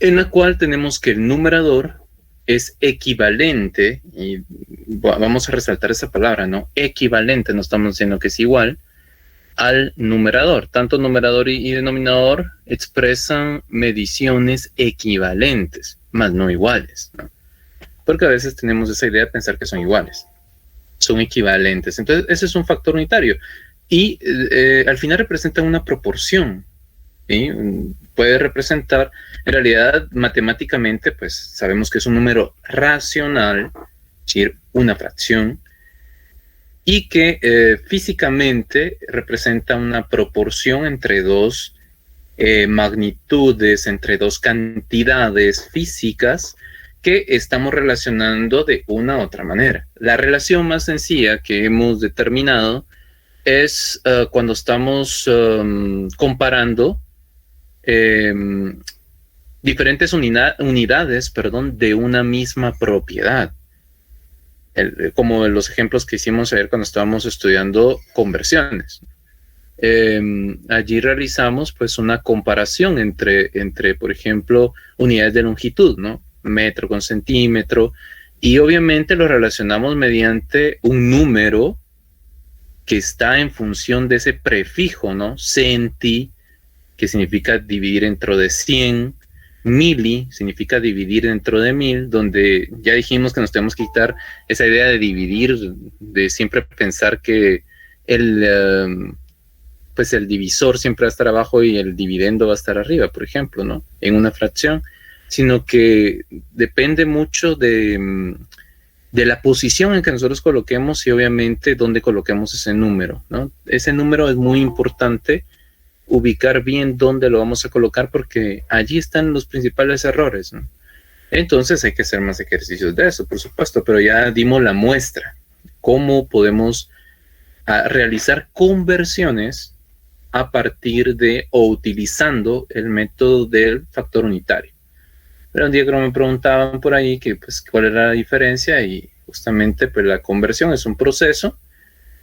en la cual tenemos que el numerador es equivalente, y vamos a resaltar esa palabra, ¿no? Equivalente, no estamos diciendo que es igual, al numerador. Tanto numerador y denominador expresan mediciones equivalentes, más no iguales, ¿no? Porque a veces tenemos esa idea de pensar que son iguales, son equivalentes. Entonces, ese es un factor unitario. Y al final representa una proporción, ¿sí? Puede representar, en realidad, matemáticamente, pues sabemos que es un número racional, es decir, una fracción, y que físicamente representa una proporción entre dos magnitudes, entre dos cantidades físicas que estamos relacionando de una u otra manera. La relación más sencilla que hemos determinado es cuando estamos comparando diferentes unidades, de una misma propiedad. Como los ejemplos que hicimos ayer cuando estábamos estudiando conversiones. Allí realizamos pues una comparación entre, por ejemplo, unidades de longitud, ¿no? Metro con centímetro, y obviamente lo relacionamos mediante un número que está en función de ese prefijo, ¿no? Centi, que significa dividir dentro de 100, mili significa dividir dentro de 1000, donde ya dijimos que nos tenemos que quitar esa idea de dividir, de siempre pensar que pues el divisor siempre va a estar abajo y el dividendo va a estar arriba, por ejemplo, ¿no? En una fracción, sino que depende mucho de la posición en que nosotros coloquemos y obviamente dónde coloquemos ese número, ¿no? Ese número es muy importante ubicar bien dónde lo vamos a colocar, porque allí están los principales errores, ¿no? Entonces hay que hacer más ejercicios de eso, por supuesto, pero ya dimos la muestra, cómo podemos realizar conversiones a partir de o utilizando el método del factor unitario. Pero un día que me preguntaban por ahí que pues cuál era la diferencia, y justamente pues la conversión es un proceso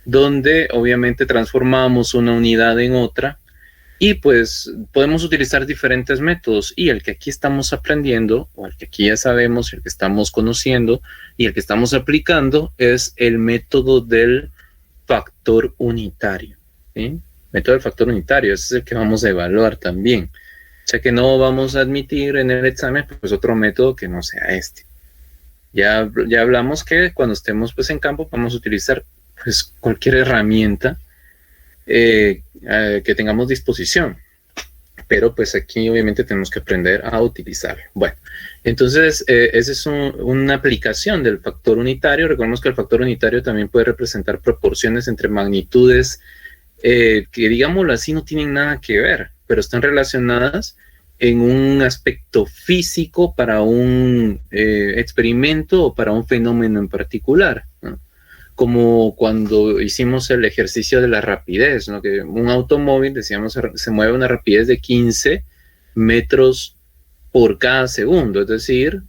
donde obviamente transformamos una unidad en otra, y pues podemos utilizar diferentes métodos, y el que aquí estamos aprendiendo, o el que aquí ya sabemos, el que estamos conociendo y el que estamos aplicando es el método del factor unitario, ¿sí? Método del factor unitario, ese es el que vamos a evaluar también. O sea que no vamos a admitir en el examen pues otro método que no sea este. Ya hablamos que cuando estemos pues en campo vamos a utilizar pues cualquier herramienta que tengamos disposición, pero pues aquí obviamente tenemos que aprender a utilizarlo. Bueno, entonces esa es una aplicación del factor unitario. Recordemos que el factor unitario también puede representar proporciones entre magnitudes que, digámoslo así, no tienen nada que ver, pero están relacionadas en un aspecto físico para un experimento o para un fenómeno en particular, ¿no? Como cuando hicimos el ejercicio de la rapidez, ¿no? Que un automóvil, decíamos, se mueve a una rapidez de 15 metros por cada segundo, es decir,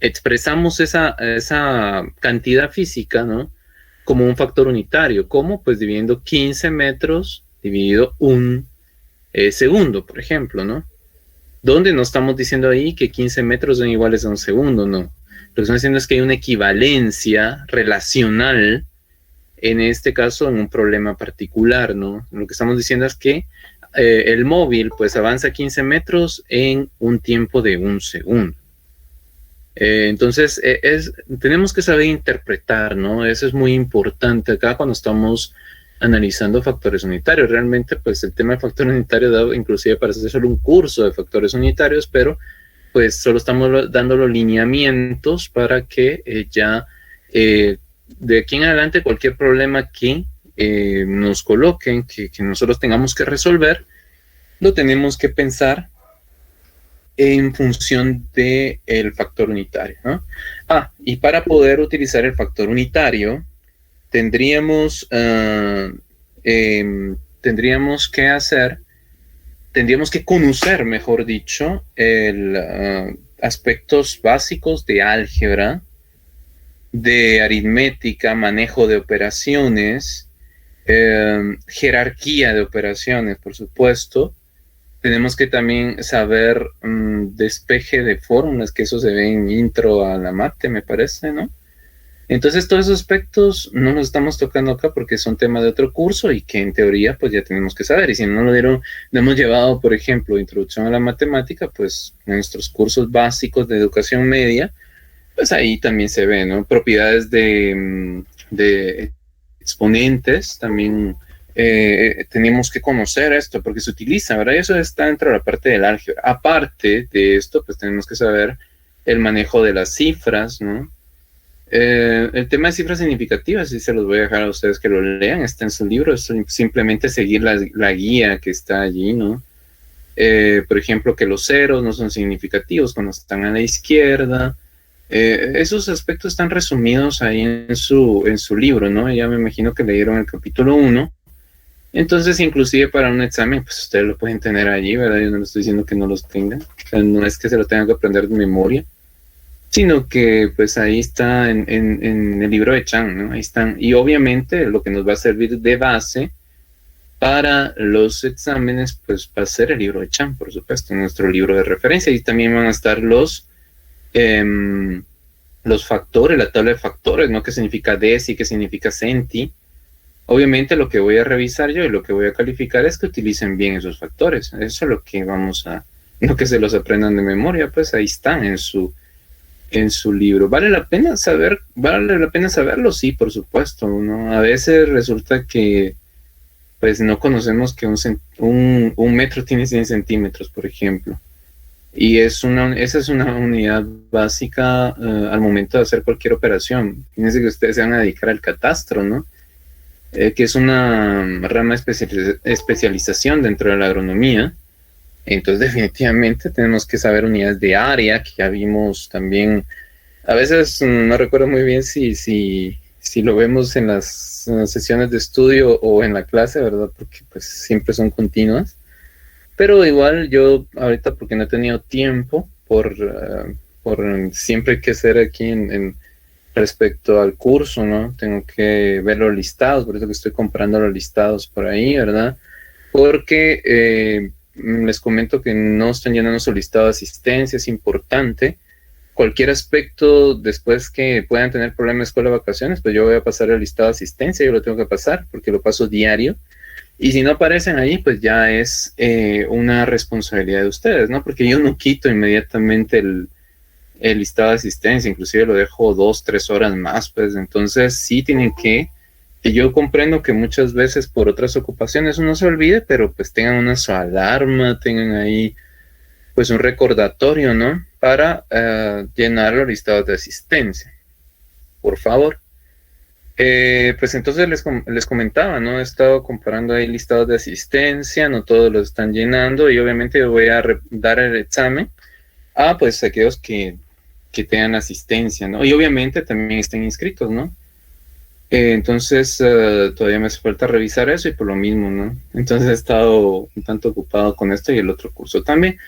expresamos esa cantidad física, ¿no? Como un factor unitario. ¿Cómo? Pues dividiendo 15 metros dividido un segundo, por ejemplo, ¿no? Donde no estamos diciendo ahí que 15 metros son iguales a un segundo, no. Lo que estamos diciendo es que hay una equivalencia relacional, en este caso, en un problema particular, ¿no? Lo que estamos diciendo es que el móvil, pues, avanza 15 metros en un tiempo de un segundo. Entonces, tenemos que saber interpretar, ¿no? Eso es muy importante acá cuando estamos analizando factores unitarios. Realmente, pues, el tema de factor unitario da inclusive para hacer solo un curso de factores unitarios, pero pues solo estamos dando los lineamientos para que de aquí en adelante cualquier problema que nos coloquen, que nosotros tengamos que resolver, lo tenemos que pensar en función del factor unitario, ¿no? Y para poder utilizar el factor unitario, tendríamos que conocer, mejor dicho, aspectos básicos de álgebra, de aritmética, manejo de operaciones, jerarquía de operaciones, por supuesto, Tenemos que también saber despeje de fórmulas, que eso se ve en intro a la mate, me parece, ¿no? Entonces todos esos aspectos no los estamos tocando acá porque son temas de otro curso y que en teoría pues ya tenemos que saber. Y si no lo hemos llevado, por ejemplo, introducción a la matemática, pues en nuestros cursos básicos de educación media, pues ahí también se ve, ¿no? Propiedades de exponentes, también tenemos que conocer esto porque se utiliza, ¿verdad? Y eso está dentro de la parte del álgebra. Aparte de esto, pues tenemos que saber el manejo de las cifras, ¿no? El tema de cifras significativas, sí se los voy a dejar a ustedes que lo lean, está en su libro, es simplemente seguir la guía que está allí, ¿no? Por ejemplo, que los ceros no son significativos cuando están a la izquierda. Esos aspectos están resumidos ahí en su libro, ¿no? Ya me imagino que leyeron el capítulo 1. Entonces, inclusive para un examen, pues ustedes lo pueden tener allí, ¿verdad? Yo no les estoy diciendo que no los tengan. O sea, no es que se lo tengan que aprender de memoria, sino que pues ahí está en el libro de Chan, ¿no? Ahí están. Y obviamente lo que nos va a servir de base para los exámenes, pues va a ser el libro de Chan, por supuesto, nuestro libro de referencia. Y también van a estar los factores, la tabla de factores, ¿no? ¿Qué significa deci? ¿Qué significa centi? Obviamente lo que voy a revisar yo y lo que voy a calificar es que utilicen bien esos factores. Eso es lo que no que se los aprendan de memoria, pues ahí están en su libro. ¿Vale la pena saberlo? Sí, por supuesto, ¿no? A veces resulta que pues no conocemos que un metro tiene 100 centímetros, por ejemplo. Y esa es una unidad básica al momento de hacer cualquier operación. Fíjense que ustedes se van a dedicar al catastro, ¿no? Que es una rama de especialización dentro de la agronomía. Entonces definitivamente tenemos que saber unidades de área, que ya vimos también. A veces no recuerdo muy bien si lo vemos en las sesiones de estudio o en la clase, ¿verdad? Porque pues siempre son continuas. Pero igual yo ahorita, porque no he tenido tiempo, por siempre hay que ser aquí en respecto al curso, ¿no? Tengo que ver los listados, por eso que estoy comprando los listados por ahí, ¿verdad? Porque les comento que no están llenando su listado de asistencia, es importante. Cualquier aspecto después que puedan tener problemas de escuela de vacaciones, pues yo voy a pasar el listado de asistencia, yo lo tengo que pasar porque lo paso diario. Y si no aparecen ahí, pues ya es una responsabilidad de ustedes, ¿no? Porque yo no quito inmediatamente el listado de asistencia, inclusive lo dejo 2-3 horas más, pues entonces sí tienen que yo comprendo que muchas veces por otras ocupaciones uno se olvide, pero pues tengan una su alarma, tengan ahí pues un recordatorio, ¿no? Para llenar los listados de asistencia, por favor. Pues entonces les comentaba, ¿no? He estado comparando ahí listados de asistencia, no todos los están llenando y obviamente voy a dar el examen a pues aquellos que tengan asistencia, ¿no? Y obviamente también estén inscritos, ¿no? Entonces todavía me hace falta revisar eso y por lo mismo, ¿no? Entonces he estado un tanto ocupado con esto y el otro curso también,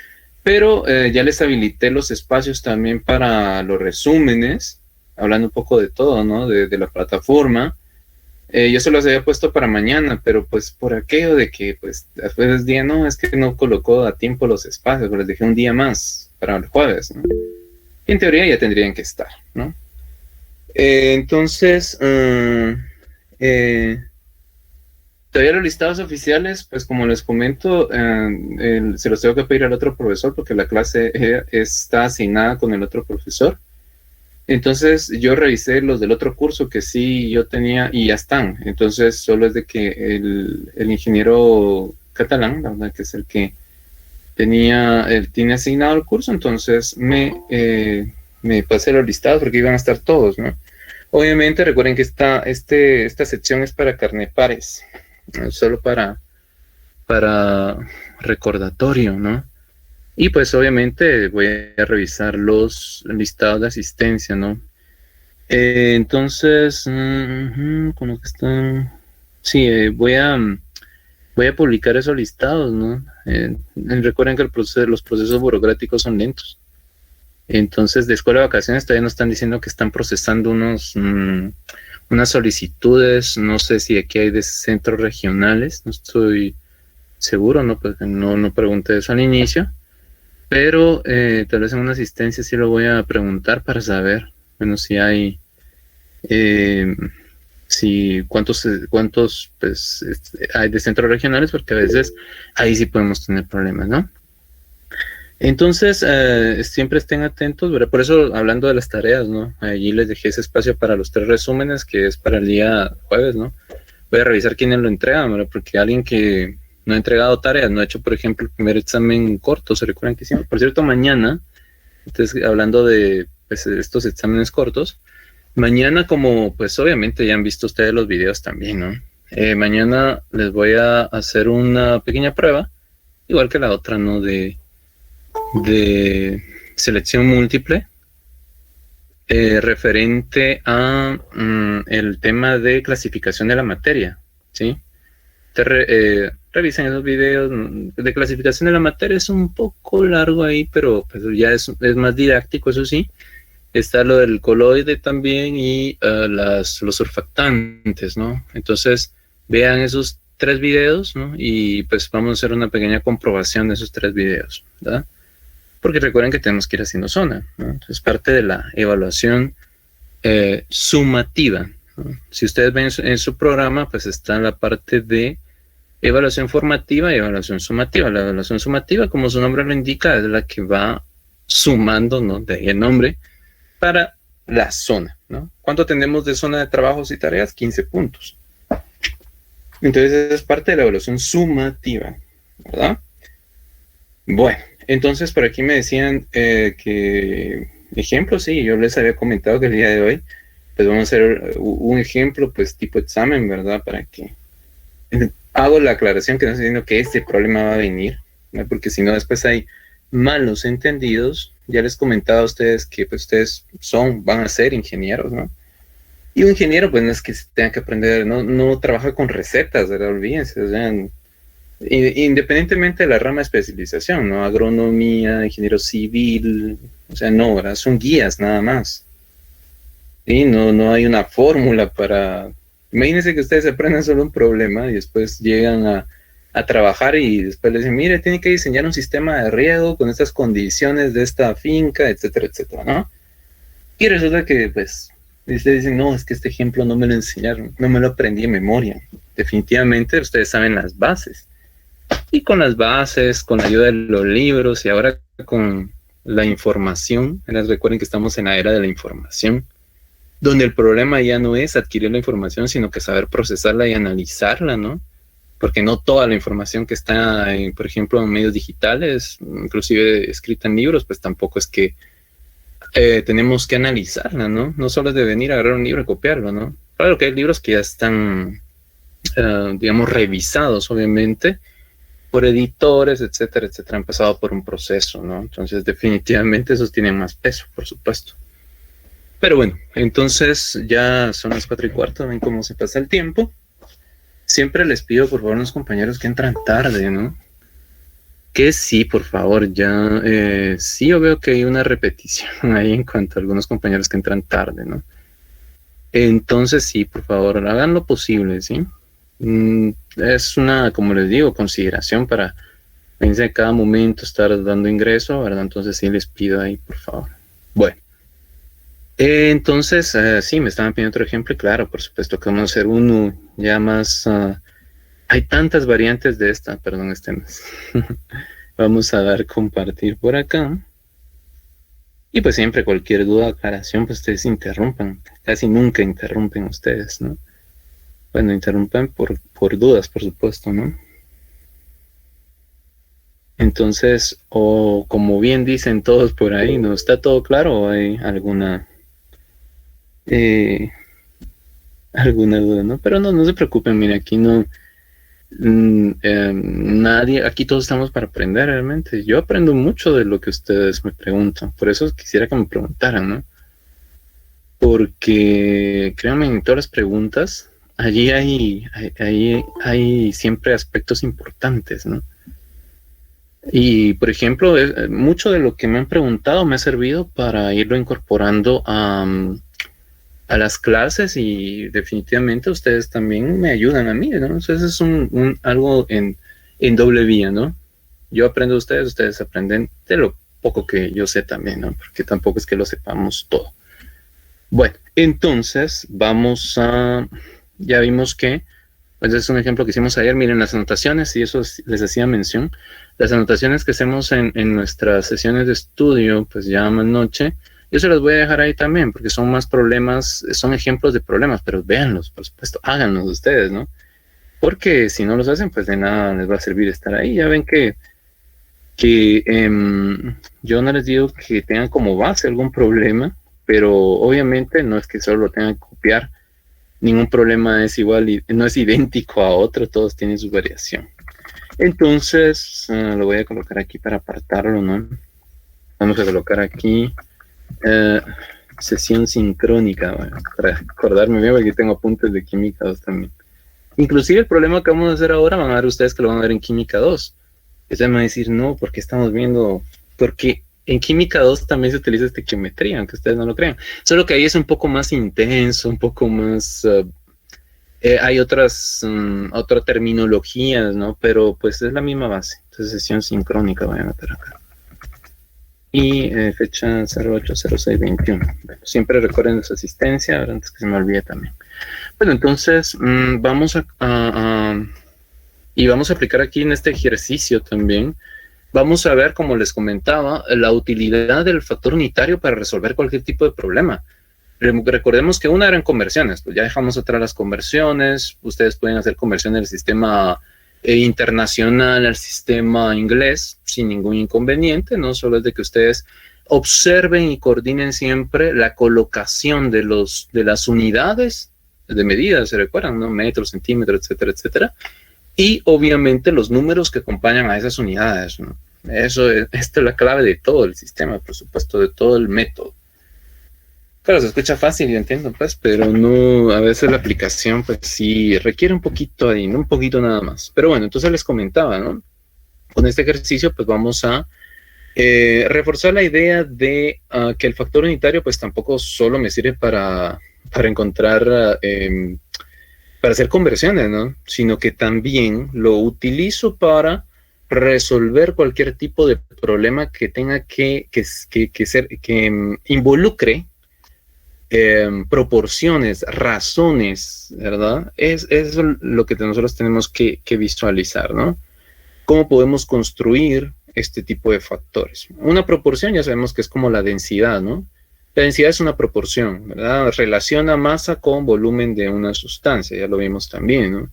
pero ya les habilité los espacios también para los resúmenes, hablando un poco de todo, ¿no? De la plataforma. Yo se los había puesto para mañana, pero pues por aquello de que pues después del día, no, es que no colocó a tiempo los espacios, les dejé un día más para el jueves, ¿no? Y en teoría ya tendrían que estar, ¿no? Entonces, todavía los listados oficiales, pues como les comento, se los tengo que pedir al otro profesor porque la clase está asignada con el otro profesor. Entonces yo revisé los del otro curso que sí yo tenía y ya están. Entonces solo es de que el ingeniero catalán, ¿verdad? Que es el que tiene asignado el curso, entonces me pasé los listados porque iban a estar todos, ¿no? Obviamente recuerden que esta sección es para carnepares, solo para recordatorio, ¿no? Y pues obviamente voy a revisar los listados de asistencia, ¿no? Entonces, con lo que están... Sí, voy a publicar esos listados, ¿no? Recuerden que los procesos burocráticos son lentos. Entonces, de escuela de vacaciones todavía nos están diciendo que están procesando unas solicitudes, no sé si aquí hay de centros regionales, no estoy seguro, ¿no? Pues no pregunté eso al inicio, pero tal vez en una asistencia sí lo voy a preguntar para saber, bueno, si hay, si cuántos pues, hay de centros regionales, porque a veces ahí sí podemos tener problemas, ¿no? Entonces, siempre estén atentos, ¿verdad? Por eso, hablando de las tareas, ¿no? Allí les dejé ese espacio para los 3 resúmenes, que es para el día jueves, ¿no? Voy a revisar quiénes lo entregan, ¿verdad? Porque alguien que no ha entregado tareas, no ha hecho, por ejemplo, el primer examen corto, ¿se recuerdan que hicimos? Por cierto, mañana, entonces, hablando de pues, estos exámenes cortos, mañana, como pues obviamente ya han visto ustedes los videos también, ¿no? Mañana les voy a hacer una pequeña prueba, igual que la otra, ¿no? De selección múltiple, referente a el tema de clasificación de la materia, ¿sí? Revisen esos videos de clasificación de la materia, es un poco largo ahí, pero pues ya es más didáctico, eso sí. Está lo del coloide también y los surfactantes, ¿no? Entonces, vean esos 3 videos, ¿no? Y pues vamos a hacer una pequeña comprobación de esos 3 videos, ¿verdad? Porque recuerden que tenemos que ir haciendo zona, ¿no? Entonces, parte de la evaluación sumativa, ¿no? Si ustedes ven en su programa, pues está la parte de evaluación formativa y evaluación sumativa. La evaluación sumativa, como su nombre lo indica, es la que va sumando, ¿no? De ahí el nombre, para la zona, ¿no? ¿Cuánto tenemos de zona de trabajos y tareas? 15 puntos. Entonces, es parte de la evaluación sumativa, ¿verdad? Bueno, entonces por aquí me decían que ejemplos, sí, yo les había comentado que el día de hoy, pues vamos a hacer un ejemplo, pues tipo examen, ¿verdad? Para que hago la aclaración que no estoy diciendo que este problema va a venir, ¿no? Porque si no después hay malos entendidos. Ya les comentaba a ustedes que pues, ustedes van a ser ingenieros, ¿no? Y un ingeniero, pues no es que tenga que aprender, no trabaja con recetas, ¿verdad? Olvídense, o sea, independientemente de la rama de especialización, ¿no? Agronomía, ingeniero civil, o sea, no, ¿verdad? Son guías nada más. Y no hay una fórmula para... Imagínense que ustedes aprendan solo un problema y después llegan a trabajar y después les dicen, mire, tiene que diseñar un sistema de riego con estas condiciones de esta finca, etcétera, etcétera, ¿no? Y resulta que, pues, ustedes dicen, no, es que este ejemplo no me lo enseñaron, no me lo aprendí en memoria. Definitivamente ustedes saben las bases. Y con las bases, con la ayuda de los libros y ahora con la información, recuerden que estamos en la era de la información, donde el problema ya no es adquirir la información, sino que saber procesarla y analizarla, ¿no? Porque no toda la información que está, por ejemplo, en medios digitales, inclusive escrita en libros, pues tampoco es que tenemos que analizarla, ¿no? No solo es de venir a agarrar un libro y copiarlo, ¿no? Claro que hay libros que ya están, digamos, revisados, obviamente, por editores, etcétera, etcétera, han pasado por un proceso, ¿no? Entonces, definitivamente esos tienen más peso, por supuesto. Pero bueno, entonces ya son las 4:15, ven cómo se pasa el tiempo. Siempre les pido, por favor, a los compañeros que entran tarde, ¿no? Que sí, por favor, ya... sí, yo veo que hay una repetición ahí en cuanto a algunos compañeros que entran tarde, ¿no? Entonces, sí, por favor, hagan lo posible, ¿sí? Es una, como les digo, consideración para, en cada momento estar dando ingreso, ¿verdad? Entonces, sí, les pido ahí, por favor. Bueno. Entonces, sí, me estaban pidiendo otro ejemplo y claro, por supuesto que vamos a hacer uno ya más... hay tantas variantes de esta, perdón, vamos a dar compartir por acá. Y pues siempre cualquier duda, aclaración, pues ustedes interrumpan. Casi nunca interrumpen ustedes, ¿no? Bueno, interrumpan por dudas, por supuesto, ¿no? Entonces, o como bien dicen todos por ahí, ¿no? ¿Está todo claro o hay alguna duda, ¿no? Pero no se preocupen, mire, aquí no nadie, aquí todos estamos para aprender realmente. Yo aprendo mucho de lo que ustedes me preguntan, por eso quisiera que me preguntaran, ¿no? Porque créanme, en todas las preguntas allí hay siempre aspectos importantes, ¿no? Y por ejemplo, mucho de lo que me han preguntado me ha servido para irlo incorporando a las clases y definitivamente ustedes también me ayudan a mí, ¿no? Entonces es algo en en doble vía, ¿no? Yo aprendo de ustedes, ustedes aprenden de lo poco que yo sé también, ¿no? Porque tampoco es que lo sepamos todo. Bueno, entonces ya vimos que, pues es un ejemplo que hicimos ayer, miren las anotaciones, y eso les hacía mención, las anotaciones que hacemos en nuestras sesiones de estudio, pues ya más noche, yo se las voy a dejar ahí también, porque son más problemas, son ejemplos de problemas, pero véanlos, por supuesto, háganlos ustedes, ¿no? Porque si no los hacen, pues de nada les va a servir estar ahí. Ya ven que yo no les digo que tengan como base algún problema, pero obviamente no es que solo lo tengan que copiar. Ningún problema es igual y no es idéntico a otro, todos tienen su variación. Entonces, lo voy a colocar aquí para apartarlo, ¿no? Vamos a colocar aquí sesión sincrónica, bueno, para acordarme bien, porque tengo apuntes de química 2 también. Inclusive el problema que vamos a hacer ahora, van a ver ustedes que lo van a ver en química 2. Ustedes me van a decir, no, porque estamos viendo, porque en química 2 también se utiliza estequiometría, aunque ustedes no lo crean. Solo que ahí es un poco más intenso, un poco más, hay otras terminologías, ¿no? Pero pues es la misma base. Entonces sesión sincrónica, voy a meter acá. Y fecha 080621. Bueno, siempre recuerden su asistencia, antes que se me olvide también. Bueno, entonces vamos y vamos a aplicar aquí en este ejercicio también. Vamos a ver, como les comentaba, la utilidad del factor unitario para resolver cualquier tipo de problema. Recordemos que una eran conversiones, pues ya dejamos atrás las conversiones. Ustedes pueden hacer conversión del sistema internacional al sistema inglés sin ningún inconveniente, ¿no? Solo es de que ustedes observen y coordinen siempre la colocación de las unidades de medida, se recuerdan, ¿no? Metros, centímetros, etcétera, etcétera. Y obviamente los números que acompañan a esas unidades, ¿no? Esta es la clave de todo el sistema, por supuesto, de todo el método. Claro, se escucha fácil, yo entiendo, pues, pero no, a veces la aplicación, pues sí, requiere un poquito ahí, no un poquito nada más. Pero bueno, entonces les comentaba, ¿no? Con este ejercicio, pues vamos a reforzar la idea de que el factor unitario, pues tampoco solo me sirve para encontrar, para hacer conversiones, ¿no? Sino que también lo utilizo para resolver cualquier tipo de problema que tenga que involucre proporciones, razones, ¿verdad? Es lo que nosotros tenemos que visualizar, ¿no? ¿Cómo podemos construir este tipo de factores? Una proporción ya sabemos que es como la densidad, ¿no? La densidad es una proporción, ¿verdad? Relaciona masa con volumen de una sustancia, ya lo vimos también, ¿no?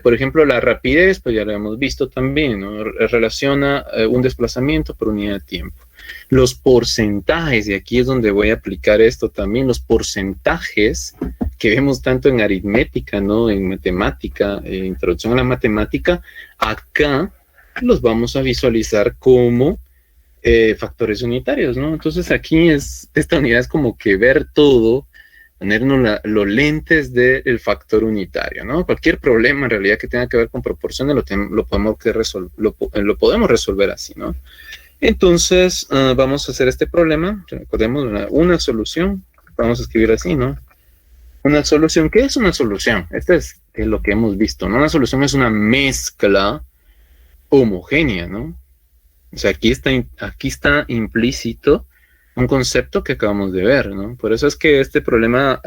Por ejemplo, la rapidez, pues ya lo hemos visto también, ¿no? Relaciona un desplazamiento por unidad de tiempo. Los porcentajes, y aquí es donde voy a aplicar esto también, los porcentajes que vemos tanto en aritmética, ¿no? En matemática, introducción a la matemática, acá los vamos a visualizar como factores unitarios, ¿no? Entonces aquí esta unidad es como que ver todo, ponernos los lentes del factor unitario, ¿no? Cualquier problema en realidad que tenga que ver con proporciones lo podemos resolver así, ¿no? Entonces, vamos a hacer este problema. Recordemos una solución. Vamos a escribir así, ¿no? Una solución. ¿Qué es una solución? Este es lo que hemos visto, ¿no? Una solución es una mezcla homogénea, ¿no? O sea, aquí está implícito un concepto que acabamos de ver, ¿no? Por eso es que este problema,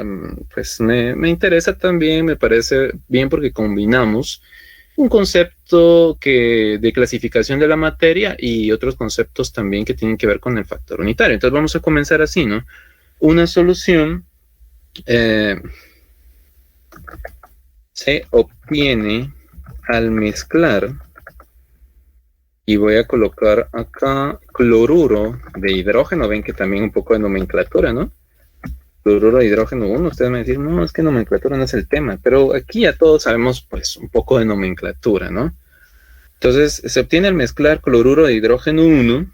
pues, me interesa también, me parece bien porque combinamos un concepto de clasificación de la materia y otros conceptos también que tienen que ver con el factor unitario. Entonces vamos a comenzar así, ¿no? Una solución se obtiene al mezclar, y voy a colocar acá cloruro de hidrógeno. Ven que también un poco de nomenclatura, ¿no? Cloruro de hidrógeno 1, ustedes me dicen, no, es que nomenclatura no es el tema, pero aquí ya todos sabemos pues un poco de nomenclatura, ¿no? Entonces se obtiene al mezclar cloruro de hidrógeno 1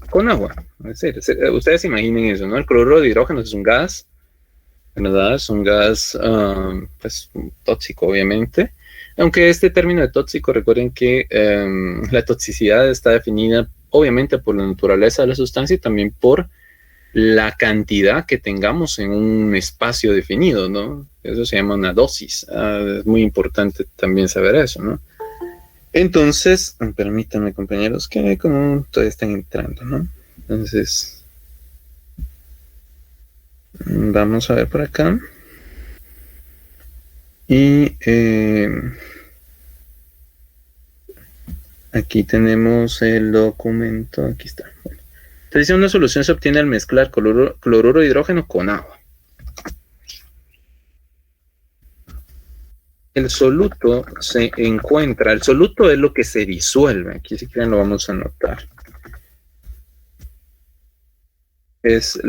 con agua. Es decir, ustedes imaginen eso, ¿no? El cloruro de hidrógeno es un gas, ¿verdad? Es un gas pues tóxico, obviamente, aunque este término de tóxico, recuerden que la toxicidad está definida obviamente por la naturaleza de la sustancia y también por la cantidad que tengamos en un espacio definido, ¿no? Eso se llama una dosis. Es muy importante también saber eso, ¿no? Entonces, permítanme, compañeros, que como todavía están entrando, ¿no? Entonces, vamos a ver por acá. Y aquí tenemos el documento, aquí está. Bueno. Entonces, dice, una solución se obtiene al mezclar cloruro de hidrógeno con agua. El soluto se encuentra, el soluto es lo que se disuelve, aquí si quieren lo vamos a anotar. Es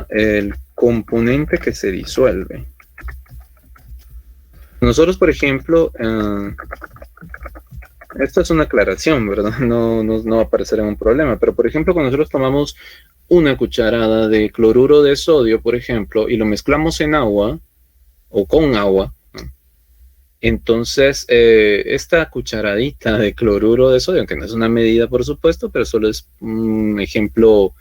el componente que se disuelve. Nosotros, por ejemplo, esto es una aclaración, ¿verdad? No va a aparecer en un problema, pero por ejemplo, cuando nosotros tomamos una cucharada de cloruro de sodio, por ejemplo, y lo mezclamos en agua o con agua, entonces esta cucharadita de cloruro de sodio, aunque no es una medida, por supuesto, pero solo es un ejemplo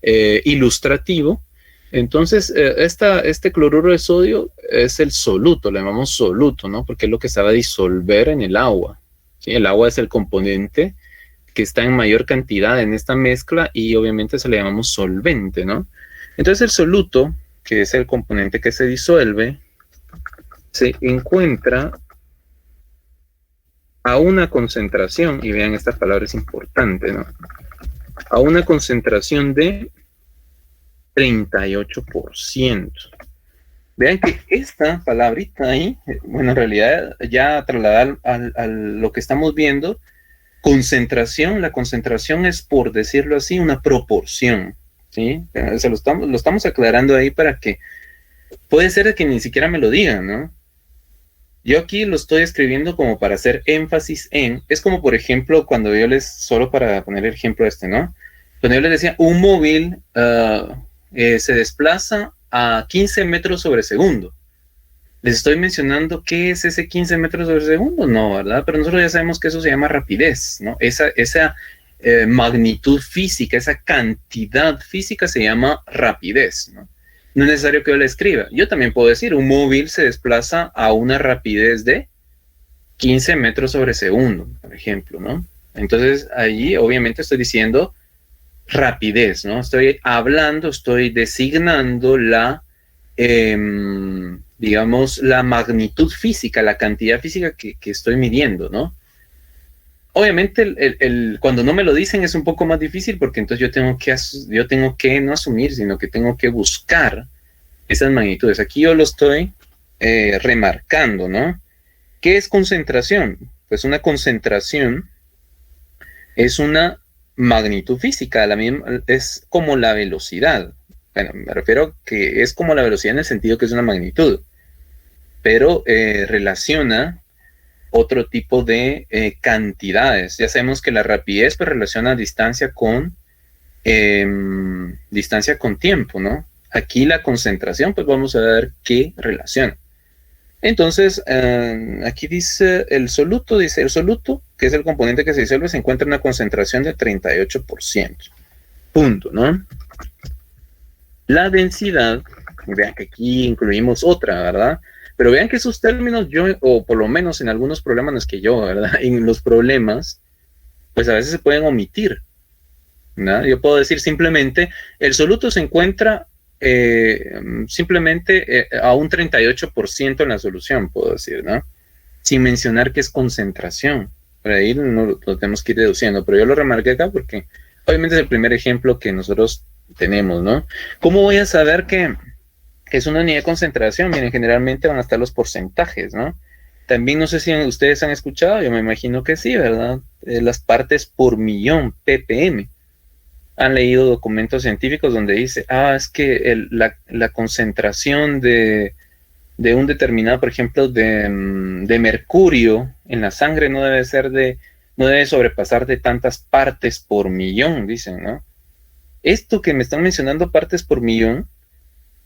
ilustrativo. Entonces, este cloruro de sodio es el soluto, le llamamos soluto, ¿no? Porque es lo que se va a disolver en el agua. ¿Sí? El agua es el componente que está en mayor cantidad en esta mezcla y obviamente se le llamamos solvente, ¿no? Entonces, el soluto, que es el componente que se disuelve, se encuentra a una concentración, y vean, esta palabra es importante, ¿no? A una concentración de 38%. Vean que esta palabrita ahí, bueno, en realidad ya trasladar a lo que estamos viendo, concentración, la concentración es, por decirlo así, una proporción, ¿sí? Se lo estamos aclarando ahí para que, puede ser que ni siquiera me lo digan, ¿no? Yo aquí lo estoy escribiendo como para hacer énfasis en, es como por ejemplo cuando yo solo para poner el ejemplo ¿no? Cuando yo les decía, un móvil se desplaza a 15 metros sobre segundo. Les estoy mencionando qué es ese 15 metros sobre segundo, no, ¿verdad? Pero nosotros ya sabemos que eso se llama rapidez, ¿no? Esa magnitud física, esa cantidad física se llama rapidez, ¿no? No es necesario que yo la escriba. Yo también puedo decir, un móvil se desplaza a una rapidez de 15 metros sobre segundo, por ejemplo, ¿no? Entonces, allí obviamente estoy diciendo rapidez, ¿no? Estoy hablando, estoy designando digamos, la magnitud física, la cantidad física que estoy midiendo, ¿no? Obviamente, cuando no me lo dicen es un poco más difícil porque entonces yo tengo que no asumir, sino que tengo que buscar esas magnitudes. Aquí yo lo estoy remarcando, ¿no? ¿Qué es concentración? Pues una concentración es una magnitud física, es como la velocidad. Bueno, me refiero que es como la velocidad en el sentido que es una magnitud, pero relaciona otro tipo de cantidades. Ya sabemos que la rapidez pues, relaciona distancia con tiempo, ¿no? Aquí la concentración, pues vamos a ver qué relaciona. Entonces, aquí dice el soluto, que es el componente que se disuelve, se encuentra en una concentración de 38%. Punto, ¿no? La densidad, vean que aquí incluimos otra, ¿verdad? Pero vean que esos términos o por lo menos en algunos problemas, no es que yo, ¿verdad? En los problemas, pues a veces se pueden omitir, ¿no? Yo puedo decir simplemente, el soluto se encuentra simplemente a un 38% en la solución, puedo decir, ¿no? Sin mencionar que es concentración. Por ahí no lo tenemos que ir deduciendo, pero yo lo remarqué acá porque obviamente es el primer ejemplo que nosotros tenemos, ¿no? ¿Cómo voy a saber que es una unidad de concentración? Miren, generalmente van a estar los porcentajes, ¿no? También no sé si ustedes han escuchado, yo me imagino que sí, ¿verdad? Las partes por millón, ppm. Han leído documentos científicos donde dice, es que la concentración de un determinado, por ejemplo, de mercurio en la sangre no debe sobrepasar de tantas partes por millón, dicen, ¿no? Esto que me están mencionando, partes por millón,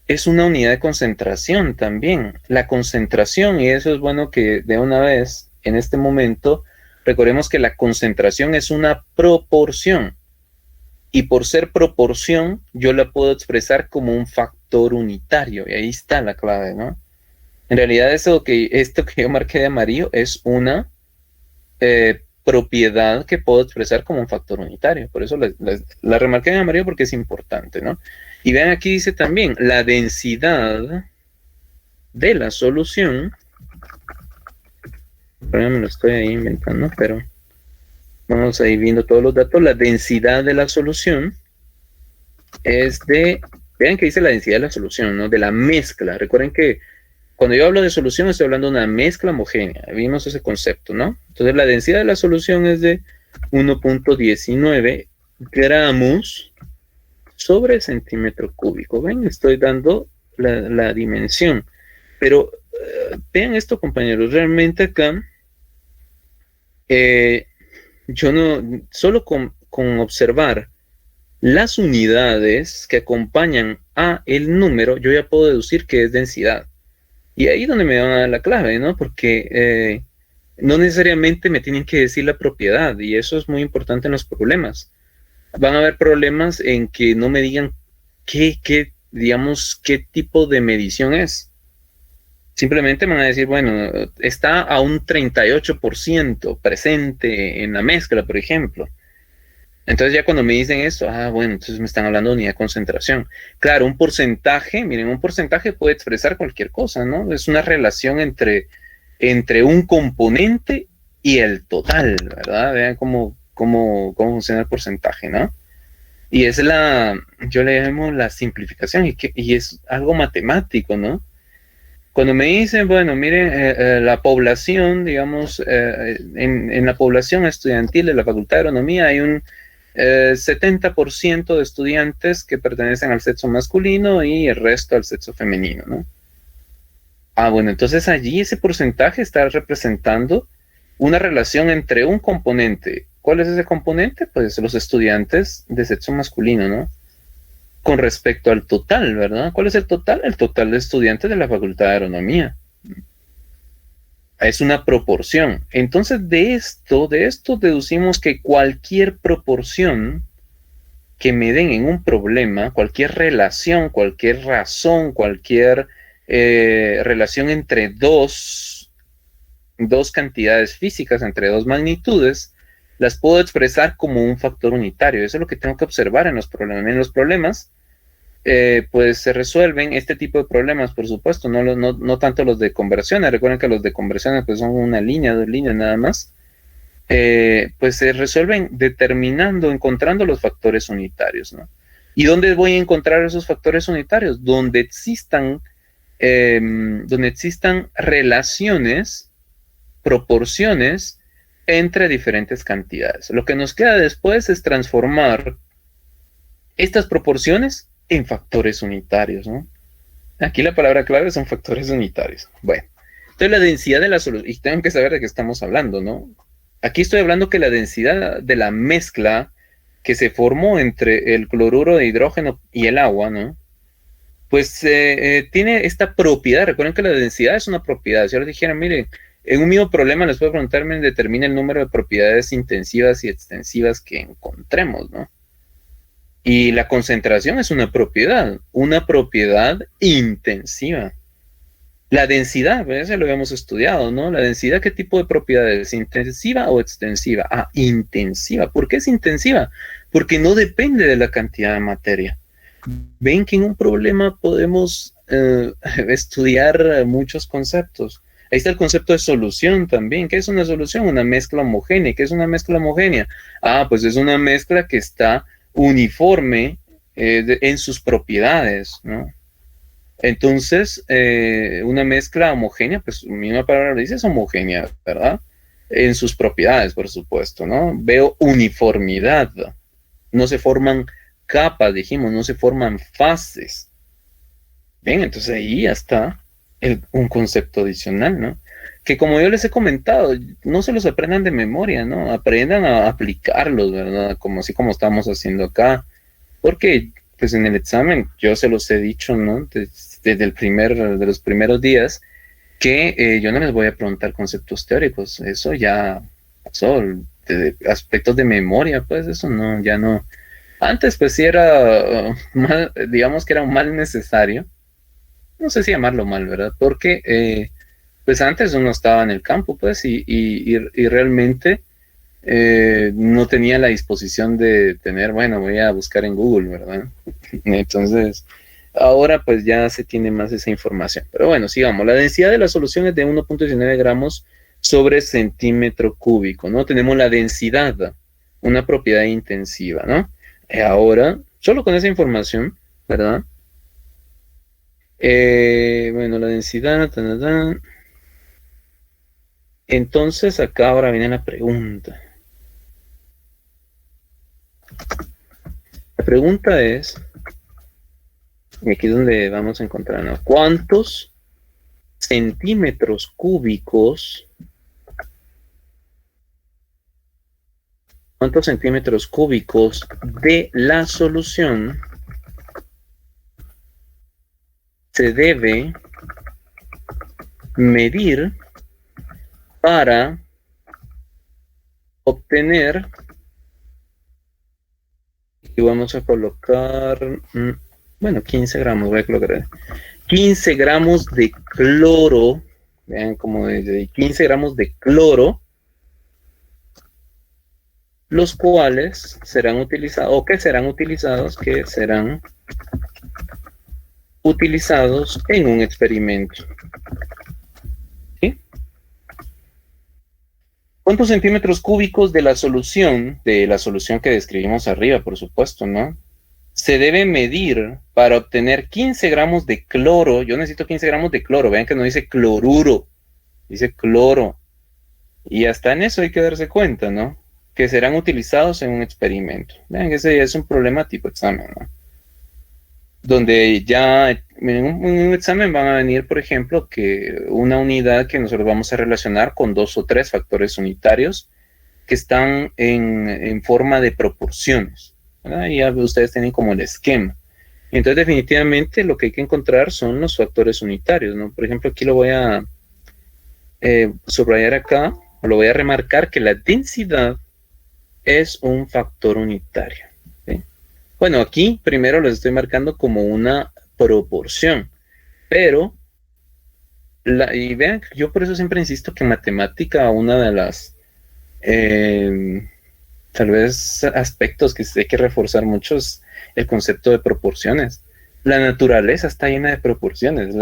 es una unidad de concentración también. La concentración, y eso es bueno que de una vez, en este momento, recordemos que la concentración es una proporción. Y por ser proporción, yo la puedo expresar como un factor unitario. Y ahí está la clave, ¿no? En realidad esto que yo marqué de amarillo es una propiedad que puedo expresar como un factor unitario. Por eso la remarqué en amarillo porque es importante, ¿no? Y vean, aquí dice también la densidad de la solución. Pero me lo estoy ahí inventando, pero vamos a ir viendo todos los datos. La densidad de la solución es vean que dice la densidad de la solución, ¿no? De la mezcla. Recuerden que cuando yo hablo de solución estoy hablando de una mezcla homogénea. Vimos ese concepto, ¿no? Entonces la densidad de la solución es de 1.19 gramos sobre centímetro cúbico. Ven, estoy dando la dimensión. Pero vean esto, compañeros, realmente acá yo no, solo con observar las unidades que acompañan a el número, yo ya puedo deducir que es densidad. Y ahí es donde me van a dar la clave, ¿no? Porque no necesariamente me tienen que decir la propiedad, y eso es muy importante en los problemas. Van a haber problemas en que no me digan digamos, qué tipo de medición es. Simplemente me van a decir, bueno, está a un 38% presente en la mezcla, por ejemplo. Entonces ya cuando me dicen eso, bueno, entonces me están hablando de unidad de concentración. Claro, un porcentaje, miren, un porcentaje puede expresar cualquier cosa, ¿no? Es una relación entre un componente y el total, ¿verdad? Vean cómo funciona el porcentaje, ¿no? Y es yo le llamo la simplificación, y es algo matemático, ¿no? Cuando me dicen, bueno, miren, la población, digamos, en la población estudiantil de la Facultad de Agronomía hay un 70% de estudiantes que pertenecen al sexo masculino y el resto al sexo femenino, ¿no? Bueno, entonces allí ese porcentaje está representando una relación entre un componente. ¿Cuál es ese componente? Pues los estudiantes de sexo masculino, ¿no? Con respecto al total, ¿verdad? ¿Cuál es el total? El total de estudiantes de la Facultad de Agronomía. Es una proporción. Entonces, de esto deducimos que cualquier proporción que me den en un problema, cualquier relación, cualquier razón, cualquier relación entre dos cantidades físicas, entre dos magnitudes, las puedo expresar como un factor unitario. Eso es lo que tengo que observar en los problemas. En los problemas, pues se resuelven este tipo de problemas, por supuesto, no tanto los de conversiones. Recuerden que los de conversiones pues son una línea, 2 líneas nada más. Pues se resuelven encontrando los factores unitarios, ¿no? ¿Y dónde voy a encontrar esos factores unitarios? Donde existan relaciones, proporciones entre diferentes cantidades. Lo que nos queda después es transformar estas proporciones en factores unitarios, ¿no? Aquí la palabra clave son factores unitarios. Bueno, entonces la densidad de la solución, y tengo que saber de qué estamos hablando, ¿no? Aquí estoy hablando que la densidad de la mezcla que se formó entre el cloruro de hidrógeno y el agua, ¿no? Pues tiene esta propiedad. Recuerden que la densidad es una propiedad. Si yo les dijera, miren, en un mismo problema les puedo preguntarme, determina el número de propiedades intensivas y extensivas que encontremos, ¿no? Y la concentración es una propiedad intensiva. La densidad, pues ya lo habíamos estudiado, ¿no? La densidad, ¿qué tipo de propiedad es? ¿Intensiva o extensiva? Intensiva. ¿Por qué es intensiva? Porque no depende de la cantidad de materia. Ven que en un problema podemos estudiar muchos conceptos. Ahí está el concepto de solución también. ¿Qué es una solución? Una mezcla homogénea. ¿Qué es una mezcla homogénea? Pues es una mezcla que está uniforme en sus propiedades, ¿no? Entonces, una mezcla homogénea, pues mi misma palabra lo dice, es homogénea, ¿verdad? En sus propiedades, por supuesto, ¿no? Veo uniformidad. No se forman capas, dijimos, no se forman fases. Bien, entonces ahí ya está un concepto adicional, ¿no? Que como yo les he comentado, no se los aprendan de memoria, ¿no? Aprendan a aplicarlos, ¿verdad? Así como estamos haciendo acá. Porque, pues en el examen, yo se los he dicho, ¿no? Desde de los primeros días, que yo no les voy a preguntar conceptos teóricos. Eso ya pasó. Aspectos de memoria, pues eso no, ya no. Antes, pues sí era digamos que era un mal necesario. No sé si llamarlo mal, ¿verdad? Porque, pues antes uno estaba en el campo, pues, y realmente no tenía la disposición de tener, bueno, voy a buscar en Google, ¿verdad? Entonces, ahora pues ya se tiene más esa información. Pero bueno, sigamos. La densidad de la solución es de 1.19 gramos sobre centímetro cúbico, ¿no? Tenemos la densidad, una propiedad intensiva, ¿no? Ahora, solo con esa información, ¿verdad? Bueno, la densidad, entonces acá ahora viene la pregunta. La pregunta es, y aquí es donde vamos a encontrar, ¿no? ¿Cuántos centímetros cúbicos de la solución se debe medir para obtener, y vamos a colocar, bueno, 15 gramos, voy a colocar 15 gramos de cloro, vean cómo dice, 15 gramos de cloro, los cuales serán utilizados, o que serán utilizados en un experimento. ¿Sí? ¿Cuántos centímetros cúbicos de la solución que describimos arriba, por supuesto, ¿no? Se debe medir para obtener 15 gramos de cloro. Yo necesito 15 gramos de cloro. Vean que no dice cloruro, dice cloro. Y hasta en eso hay que darse cuenta, ¿no? Que serán utilizados en un experimento. Vean que ese es un problema tipo examen, ¿no? Donde ya en un examen van a venir, por ejemplo, que una unidad que nosotros vamos a relacionar con 2 o 3 factores unitarios que están en forma de proporciones, ¿verdad? Y ya ustedes tienen como el esquema. Entonces, definitivamente, lo que hay que encontrar son los factores unitarios, ¿no? Por ejemplo, aquí lo voy a subrayar acá, o lo voy a remarcar, que la densidad es un factor unitario. ¿Sí? Bueno, aquí primero los estoy marcando como una proporción, pero, y vean, yo por eso siempre insisto que en matemática una de las, tal vez, aspectos que hay que reforzar mucho es el concepto de proporciones. La naturaleza está llena de proporciones.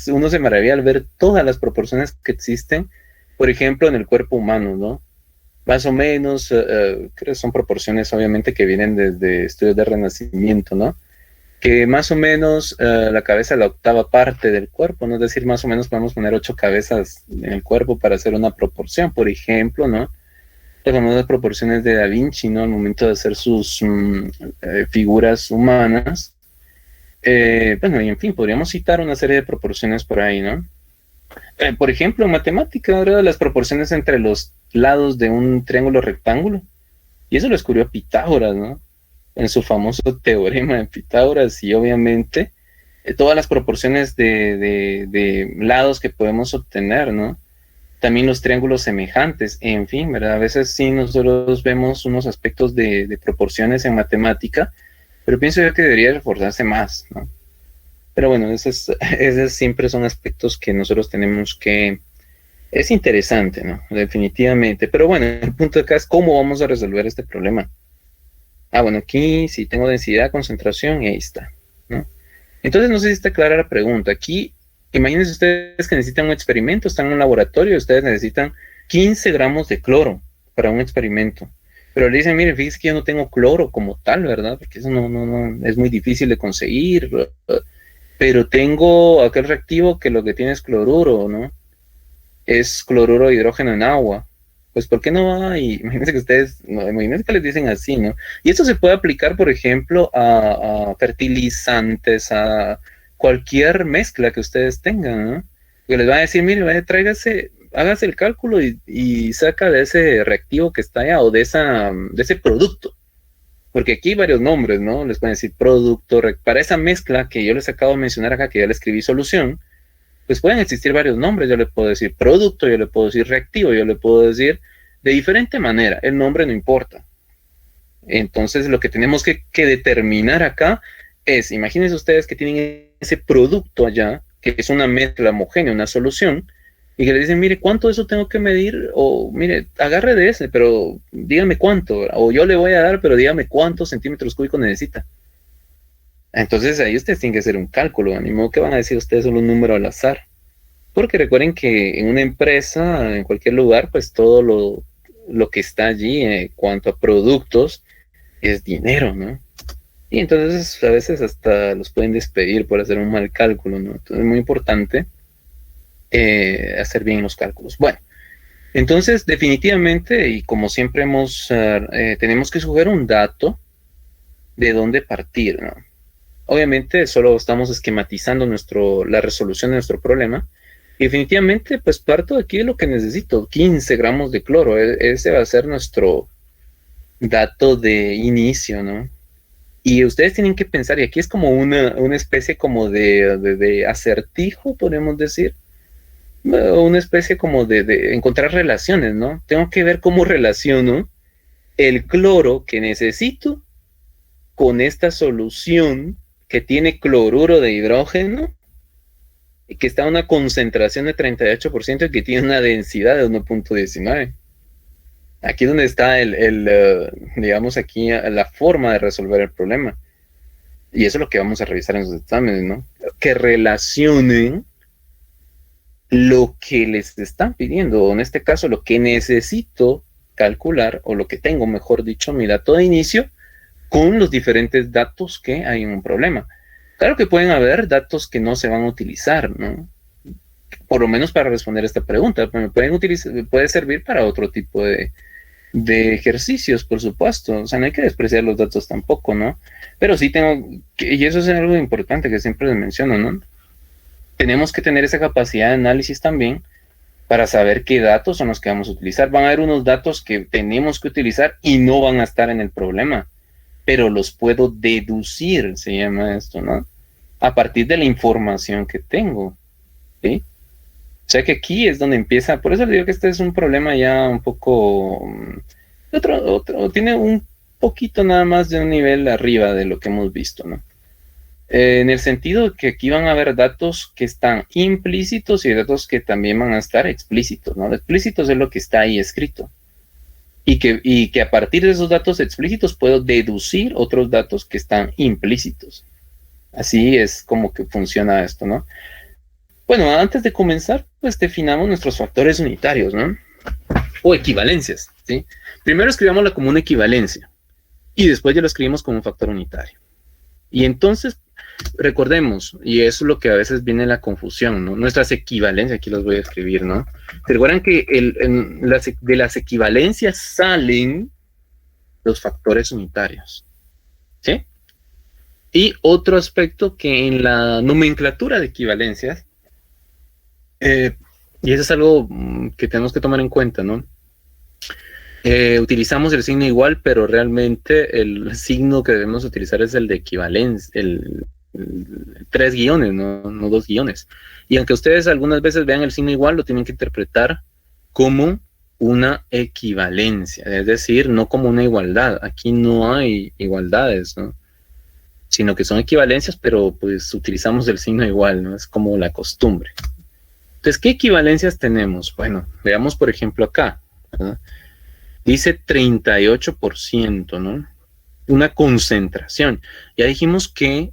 Uno se maravilla al ver todas las proporciones que existen, por ejemplo, en el cuerpo humano, ¿no? Más o menos, creo que son proporciones obviamente que vienen desde estudios de renacimiento, ¿no? Que más o menos la cabeza es la octava parte del cuerpo, ¿no? Es decir, más o menos podemos poner 8 cabezas en el cuerpo para hacer una proporción, por ejemplo, ¿no? Las famosas proporciones de Da Vinci, ¿no? Al momento de hacer sus figuras humanas. Bueno, y en fin, podríamos citar una serie de proporciones por ahí, ¿no? Por ejemplo, en matemática, ¿verdad? Las proporciones entre los lados de un triángulo rectángulo. Y eso lo descubrió Pitágoras, ¿no? En su famoso teorema de Pitágoras, y obviamente todas las proporciones de lados que podemos obtener, ¿no? También los triángulos semejantes, en fin, ¿verdad? A veces sí nosotros vemos unos aspectos de proporciones en matemática, pero pienso yo que debería reforzarse más, ¿no? Pero bueno, esos siempre son aspectos que nosotros tenemos que... Es interesante, ¿no? Definitivamente. Pero bueno, el punto de acá es cómo vamos a resolver este problema. Bueno, aquí sí tengo densidad, concentración, y ahí está, ¿no? Entonces, no sé si está clara la pregunta. Aquí, imagínense ustedes que necesitan un experimento, están en un laboratorio, ustedes necesitan 15 gramos de cloro para un experimento. Pero le dicen, mire, fíjese que yo no tengo cloro como tal, ¿verdad? Porque eso no es muy difícil de conseguir. Pero tengo aquel reactivo que lo que tiene es cloruro, ¿no? Es cloruro de hidrógeno en agua. Pues, ¿por qué no hay? Imagínense que ustedes, no, imagínense que les dicen así, ¿no? Y esto se puede aplicar, por ejemplo, a fertilizantes, a cualquier mezcla que ustedes tengan, ¿no? Que les van a decir, mire, vaya, tráigase, hágase el cálculo y saca de ese reactivo que está allá, o de ese producto. Porque aquí hay varios nombres, ¿no? Les pueden decir producto, para esa mezcla que yo les acabo de mencionar acá, que ya le escribí solución, pues pueden existir varios nombres. Yo le puedo decir producto, yo le puedo decir reactivo, yo le puedo decir de diferente manera. El nombre no importa. Entonces, lo que tenemos que determinar acá es, imagínense ustedes que tienen ese producto allá, que es una mezcla homogénea, una solución, y que le dicen, mire, ¿cuánto de eso tengo que medir? O mire, agarre de ese, pero dígame cuánto, o yo le voy a dar, pero dígame cuántos centímetros cúbicos necesita. Entonces ahí ustedes tienen que hacer un cálculo, ni modo que van a decir ustedes solo un número al azar. Porque recuerden que en una empresa, en cualquier lugar, pues todo lo que está allí en cuanto a productos es dinero, ¿no? Y entonces a veces hasta los pueden despedir por hacer un mal cálculo, ¿no? Entonces es muy importante hacer bien los cálculos. Bueno, entonces definitivamente, y como siempre tenemos que escoger un dato de dónde partir, ¿no? Obviamente solo estamos esquematizando la resolución de nuestro problema. Y definitivamente, pues parto de aquí de lo que necesito, 15 gramos de cloro. Ese va a ser nuestro dato de inicio, ¿no? Y ustedes tienen que pensar, y aquí es como una especie como de acertijo, podemos decir, una especie como de encontrar relaciones, ¿no? Tengo que ver cómo relaciono el cloro que necesito con esta solución que tiene cloruro de hidrógeno, que está a una concentración de 38% y que tiene una densidad de 1.19. Aquí es donde está digamos aquí, la forma de resolver el problema. Y eso es lo que vamos a revisar en los exámenes, ¿no? Que relacionen lo que les están pidiendo, o en este caso lo que necesito calcular, o lo que tengo, mejor dicho, mi dato de inicio, con los diferentes datos que hay en un problema. Claro que pueden haber datos que no se van a utilizar, ¿no? Por lo menos para responder esta pregunta. Puede servir para otro tipo de ejercicios, por supuesto. O sea, no hay que despreciar los datos tampoco, ¿no? Pero sí y eso es algo importante que siempre les menciono, ¿no? Tenemos que tener esa capacidad de análisis también para saber qué datos son los que vamos a utilizar. Van a haber unos datos que tenemos que utilizar y no van a estar en el problema, pero los puedo deducir, se llama esto, ¿no? A partir de la información que tengo, ¿sí? O sea que aquí es donde empieza, por eso le digo que este es un problema ya un poco, tiene un poquito nada más de un nivel arriba de lo que hemos visto, ¿no? En el sentido que aquí van a haber datos que están implícitos y datos que también van a estar explícitos, ¿no? Lo explícitos es lo que está ahí escrito. Y que a partir de esos datos explícitos puedo deducir otros datos que están implícitos. Así es como que funciona esto, ¿no? Bueno, antes de comenzar, pues definamos nuestros factores unitarios, ¿no? O equivalencias, ¿sí? Primero escribámosla como una equivalencia y después ya lo escribimos como un factor unitario. Y entonces, recordemos, y eso es lo que a veces viene la confusión, ¿no? Nuestras equivalencias, aquí las voy a escribir, ¿no? Recuerdan que de las equivalencias salen los factores unitarios, ¿sí? Y otro aspecto que en la nomenclatura de equivalencias, y eso es algo que tenemos que tomar en cuenta, ¿no? Utilizamos el signo igual, pero realmente el signo que debemos utilizar es el de equivalencia, el 3 guiones, no 2 guiones. Y aunque ustedes algunas veces vean el signo igual, lo tienen que interpretar como una equivalencia, es decir, no como una igualdad. Aquí no hay igualdades, ¿no? Sino que son equivalencias, pero pues utilizamos el signo igual, ¿no? Es como la costumbre. Entonces, ¿qué equivalencias tenemos? Bueno, veamos por ejemplo acá, ¿verdad? Dice 38%, ¿no? Una concentración. Ya dijimos que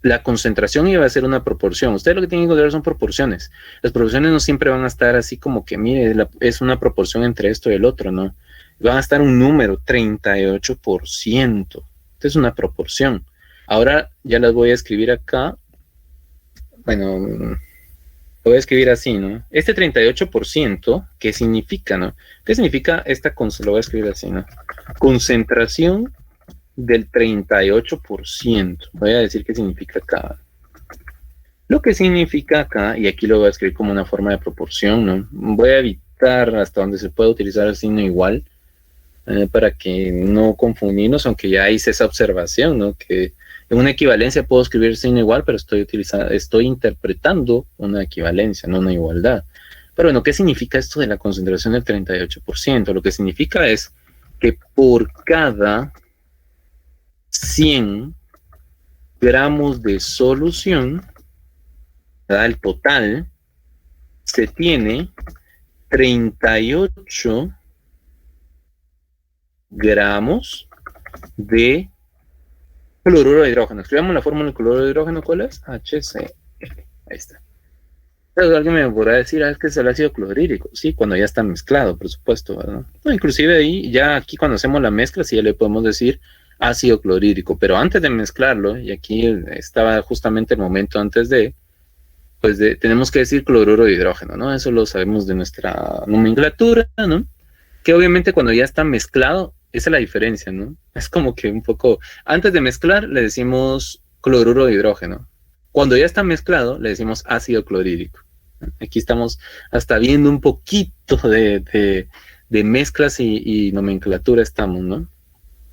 la concentración iba a ser una proporción. Ustedes lo que tienen que encontrar son proporciones. Las proporciones no siempre van a estar así como que, mire, es una proporción entre esto y el otro, ¿no? Van a estar un número, 38%. Esta es una proporción. Ahora ya las voy a escribir acá. Bueno, lo voy a escribir así, ¿no? Este 38%, ¿qué significa, no? ¿Qué significa lo voy a escribir así, ¿no? Concentración del 38%. Voy a decir qué significa acá. Lo que significa acá, y aquí lo voy a escribir como una forma de proporción, ¿no? Voy a evitar hasta donde se pueda utilizar el signo igual, para que no confundirnos, aunque ya hice esa observación, ¿no? Que en una equivalencia puedo escribir signo igual, pero estoy interpretando una equivalencia, no una igualdad. Pero bueno, ¿qué significa esto de la concentración del 38%? Lo que significa es que por cada 100 gramos de solución, ¿verdad? El total, se tiene 38 gramos de cloruro de hidrógeno. Escribamos la fórmula del cloruro de hidrógeno, ¿cuál es? HCl. Ahí está. Pero alguien me podrá decir, es que es el ácido clorhídrico. Sí, cuando ya está mezclado, por supuesto, ¿verdad? No, inclusive ahí, ya aquí cuando hacemos la mezcla, sí ya le podemos decir ácido clorhídrico. Pero antes de mezclarlo, y aquí estaba justamente el momento antes de, pues tenemos que decir cloruro de hidrógeno, ¿no? Eso lo sabemos de nuestra nomenclatura, ¿no? Que obviamente cuando ya está mezclado, esa es la diferencia, ¿no? Es como que un poco, antes de mezclar le decimos cloruro de hidrógeno. Cuando ya está mezclado, le decimos ácido clorhídrico. Aquí estamos hasta viendo un poquito de mezclas y nomenclatura estamos, ¿no?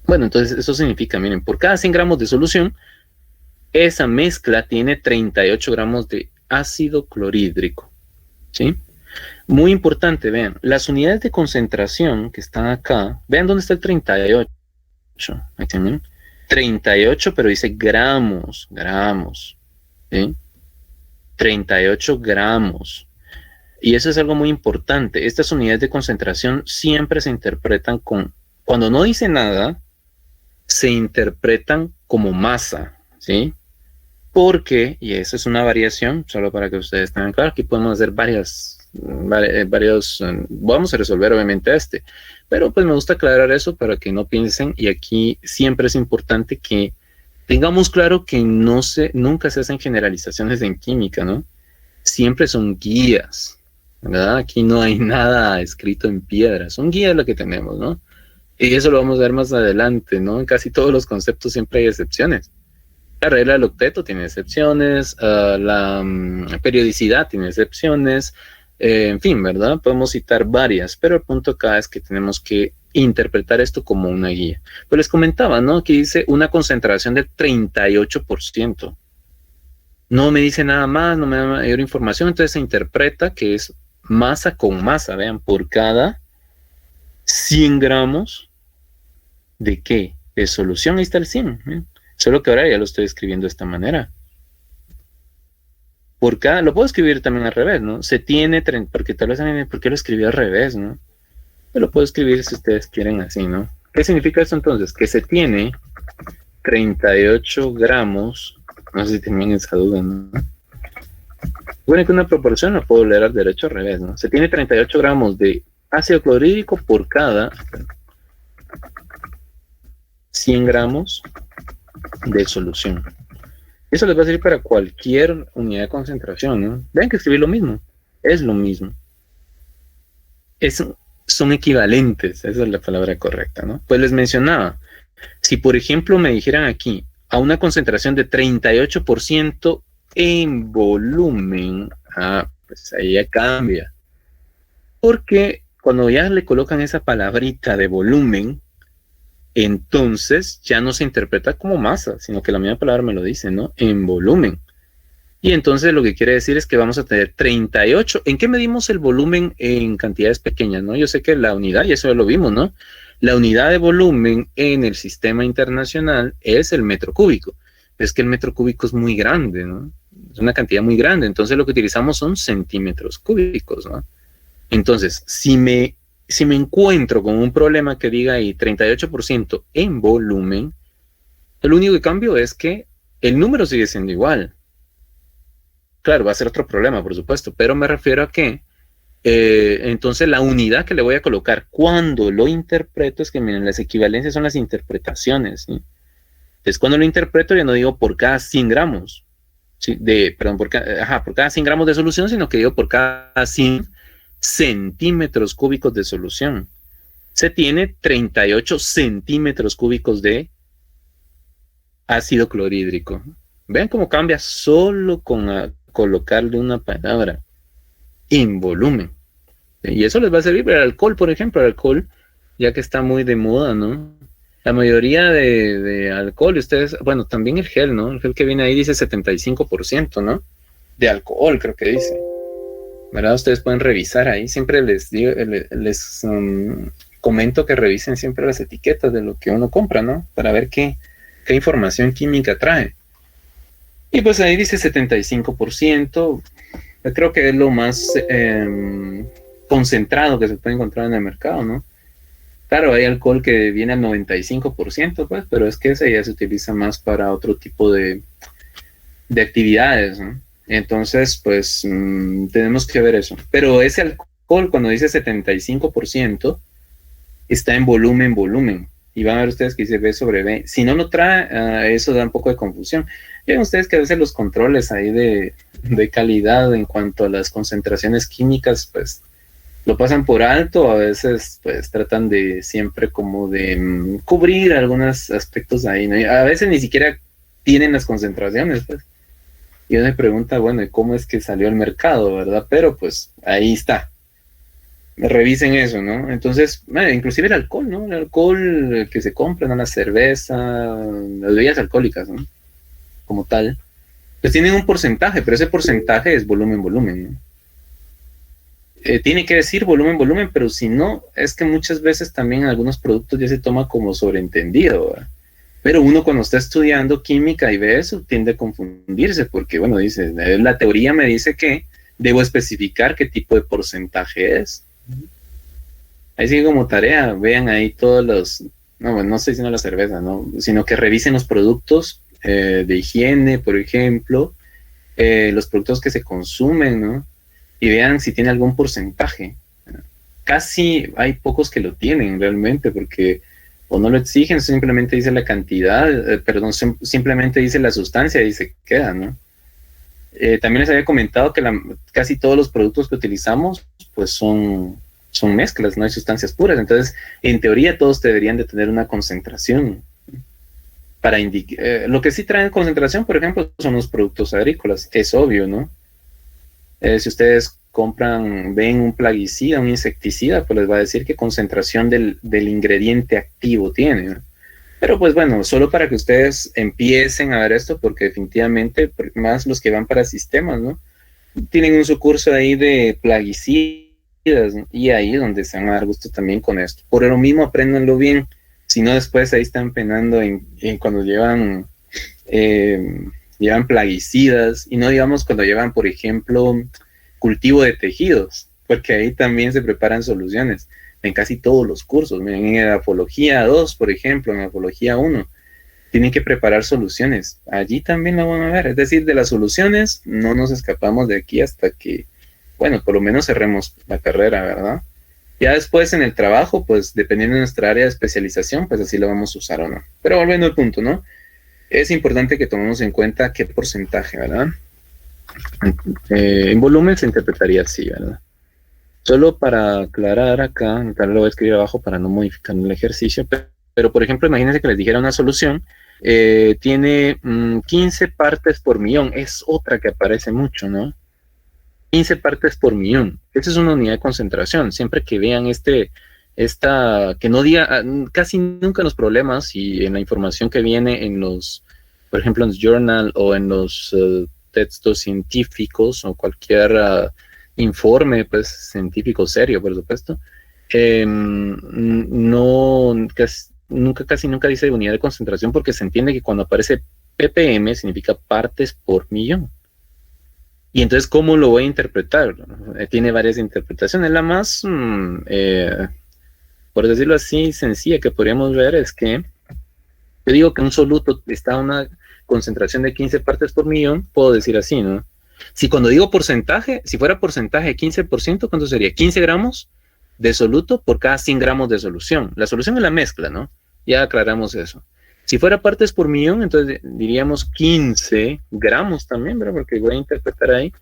Bueno, entonces eso significa, miren, por cada 100 gramos de solución, esa mezcla tiene 38 gramos de ácido clorhídrico, ¿sí? Muy importante, vean, las unidades de concentración que están acá, vean dónde está el 38. Ahí tienen, 38, pero dice gramos, ¿sí? 38 gramos. Y eso es algo muy importante. Estas unidades de concentración siempre se interpretan cuando no dice nada, se interpretan como masa, ¿sí? Porque, y esa es una variación, solo para que ustedes tengan claro, aquí podemos hacer varios, vamos a resolver obviamente pero pues me gusta aclarar eso para que no piensen, y aquí siempre es importante que tengamos claro que nunca se hacen generalizaciones en química, ¿no? Siempre son guías, ¿verdad? Aquí no hay nada escrito en piedra, son guías lo que tenemos, ¿no? Y eso lo vamos a ver más adelante, ¿no? En casi todos los conceptos siempre hay excepciones. La regla del octeto tiene excepciones, la periodicidad tiene excepciones, en fin, ¿verdad? Podemos citar varias, pero el punto acá es que tenemos que interpretar esto como una guía. Pues les comentaba, ¿no? Que dice una concentración del 38%. No me dice nada más, no me da mayor información, entonces se interpreta que es masa con masa, vean, por cada 100 gramos de ¿qué? De solución, ahí está el 100, ¿eh? Solo que ahora ya lo estoy escribiendo de esta manera. Por cada, lo puedo escribir también al revés, ¿no? Se tiene, porque tal vez, ¿por qué lo escribí al revés, no? Pero lo puedo escribir si ustedes quieren así, ¿no? ¿Qué significa esto entonces? Que se tiene 38 gramos, no sé si tenían esa duda, ¿no? Bueno, que una proporción lo puedo leer al derecho al revés, ¿no? Se tiene 38 gramos de ácido clorhídrico por cada 100 gramos de solución. Eso les va a servir para cualquier unidad de concentración, ¿no? Vean que escribir lo mismo, es lo mismo. Son equivalentes, esa es la palabra correcta, ¿no? Pues les mencionaba, si por ejemplo me dijeran aquí, a una concentración de 38% en volumen, pues ahí ya cambia. Porque cuando ya le colocan esa palabrita de volumen, entonces ya no se interpreta como masa, sino que la misma palabra me lo dice, ¿no? En volumen. Y entonces lo que quiere decir es que vamos a tener 38. ¿En qué medimos el volumen en cantidades pequeñas, no? Yo sé que la unidad, y eso ya lo vimos, ¿no? La unidad de volumen en el sistema internacional es el metro cúbico. Es que el metro cúbico es muy grande, ¿no? Es una cantidad muy grande. Entonces lo que utilizamos son centímetros cúbicos, ¿no? Entonces, si me encuentro con un problema que diga ahí 38% en volumen, el único que cambio es que el número sigue siendo igual. Claro, va a ser otro problema, por supuesto, pero me refiero a que entonces la unidad que le voy a colocar cuando lo interpreto es que, miren, las equivalencias son las interpretaciones, ¿sí? Entonces, cuando lo interpreto ya no digo por cada 100 gramos, ¿sí? por cada 100 gramos de solución, sino que digo por cada 100 centímetros cúbicos de solución. Se tiene 38 centímetros cúbicos de ácido clorhídrico. Vean cómo cambia solo con colocarle una palabra en volumen. Y eso les va a servir para el alcohol, por ejemplo. El alcohol, ya que está muy de moda, ¿no? La mayoría de alcohol, ustedes, bueno, también el gel, ¿no? El gel que viene ahí dice 75%, ¿no? De alcohol, creo que dice. ¿Verdad? Ustedes pueden revisar ahí. Siempre les digo, les comento que revisen siempre las etiquetas de lo que uno compra, ¿no? Para ver qué información química trae. Y pues ahí dice 75%. Yo creo que es lo más concentrado que se puede encontrar en el mercado, ¿no? Claro, hay alcohol que viene al 95%, pues, pero es que ese ya se utiliza más para otro tipo de actividades, ¿no? Entonces, pues, tenemos que ver eso. Pero ese alcohol, cuando dice 75%, está en volumen. Y van a ver ustedes que dice B sobre B. Si no lo trae, eso da un poco de confusión. Ven ustedes que a veces los controles ahí de calidad en cuanto a las concentraciones químicas, pues, lo pasan por alto, a veces pues tratan de siempre como de cubrir algunos aspectos ahí, ¿no? Y a veces ni siquiera tienen las concentraciones, pues. Y uno me pregunta, bueno, ¿y cómo es que salió al mercado, verdad? Pero pues ahí está. Revisen eso, ¿no? Entonces, inclusive el alcohol, ¿no? El alcohol que se compra, ¿no? La cerveza, las bebidas alcohólicas, ¿no? Como tal. Pues tienen un porcentaje, pero ese porcentaje es volumen, ¿no? Tiene que decir volumen, pero si no, es que muchas veces también algunos productos ya se toma como sobreentendido, ¿verdad? Pero uno cuando está estudiando química y ve eso, tiende a confundirse, porque bueno, dice, la teoría me dice que debo especificar qué tipo de porcentaje es. Ahí sigue como tarea, vean ahí todos los, no, bueno, no estoy diciendo la cerveza, ¿no? Sino que revisen los productos de higiene, por ejemplo, los productos que se consumen, ¿no? Y vean si tiene algún porcentaje. Casi hay pocos que lo tienen realmente, porque o no lo exigen, simplemente dice la cantidad, perdón, simplemente dice la sustancia y se queda, ¿no? También les había comentado que casi todos los productos que utilizamos, pues son mezclas, no hay sustancias puras. Entonces, en teoría, todos deberían de tener una concentración. Para lo que sí traen concentración, por ejemplo, son los productos agrícolas, es obvio, ¿no? Si ustedes ven un plaguicida, un insecticida, pues les va a decir qué concentración del ingrediente activo tiene, ¿no? Pero pues bueno, solo para que ustedes empiecen a ver esto, porque definitivamente, más los que van para sistemas, ¿no? Tienen un su curso ahí de plaguicidas, ¿no? Y ahí es donde se van a dar gusto también con esto. Por lo mismo, apréndanlo bien, si no después ahí están penando en cuando llevan plaguicidas, y no digamos cuando llevan, por ejemplo, cultivo de tejidos, porque ahí también se preparan soluciones en casi todos los cursos. En edafología 2, por ejemplo, en edafología 1, tienen que preparar soluciones. Allí también lo van a ver. Es decir, de las soluciones no nos escapamos de aquí hasta que, bueno, por lo menos cerremos la carrera, ¿verdad? Ya después en el trabajo, pues dependiendo de nuestra área de especialización, pues así lo vamos a usar o no. Pero volviendo al punto, ¿no? Es importante que tomemos en cuenta qué porcentaje, ¿verdad? En volumen se interpretaría así, ¿verdad? Solo para aclarar acá, lo voy a escribir abajo para no modificar el ejercicio, pero por ejemplo, imagínense que les dijera una solución, tiene 15 partes por millón, es otra que aparece mucho, ¿no? 15 partes por millón, esa es una unidad de concentración. Siempre que vean que no diga, casi nunca en los problemas y en la información que viene en los, por ejemplo, en los journal o en los textos científicos o cualquier informe, pues, científico serio, por supuesto, casi nunca dice unidad de concentración, porque se entiende que cuando aparece ppm significa partes por millón. Y entonces, ¿cómo lo voy a interpretar? Tiene varias interpretaciones. La más, por decirlo así, sencilla que podríamos ver es que yo digo que un soluto está a una concentración de 15 partes por millón, puedo decir así, ¿no? Si cuando digo porcentaje, si fuera porcentaje 15%, ¿cuánto sería? 15 gramos de soluto por cada 100 gramos de solución. La solución es la mezcla, ¿no? Ya aclaramos eso. Si fuera partes por millón, entonces diríamos 15 gramos también, ¿verdad? Porque voy a interpretar ahí.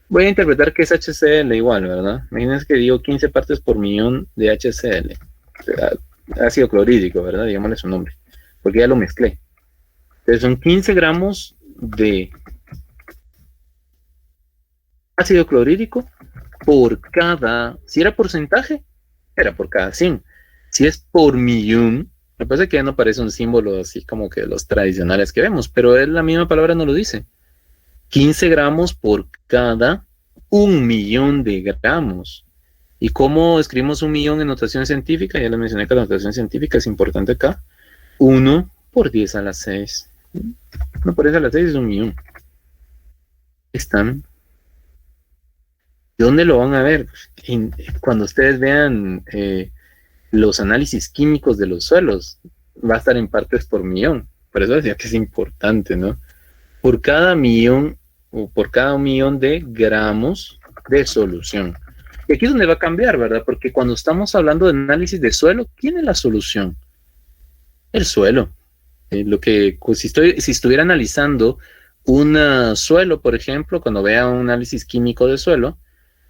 Voy a interpretar que es HCl igual, ¿verdad? Imagínense que digo 15 partes por millón de HCl. Ácido clorhídrico, ¿verdad? Digámosle su nombre. Porque ya lo mezclé. Entonces son 15 gramos de ácido clorhídrico por cada, si era porcentaje, era por cada 100. Si es por millón, me parece que ya no parece un símbolo así como que los tradicionales que vemos, pero es la misma palabra, no lo dice. 15 gramos por cada 1.000.000 de gramos. ¿Y cómo escribimos 1.000.000 en notación científica? Ya les mencioné que la notación científica es importante acá. 1 por 10 a la 6. 1 por 10 a la 6 es 1.000.000. Están ¿Dónde lo van a ver? Cuando ustedes vean los análisis químicos de los suelos, va a estar en partes por millón. Por eso decía que es importante, ¿no? Por cada millón o por cada 1.000.000 de gramos de solución. Y aquí es donde va a cambiar, ¿verdad? Porque cuando estamos hablando de análisis de suelo, ¿quién es la solución? El suelo. Si estuviera analizando un suelo, por ejemplo, cuando vea un análisis químico de suelo,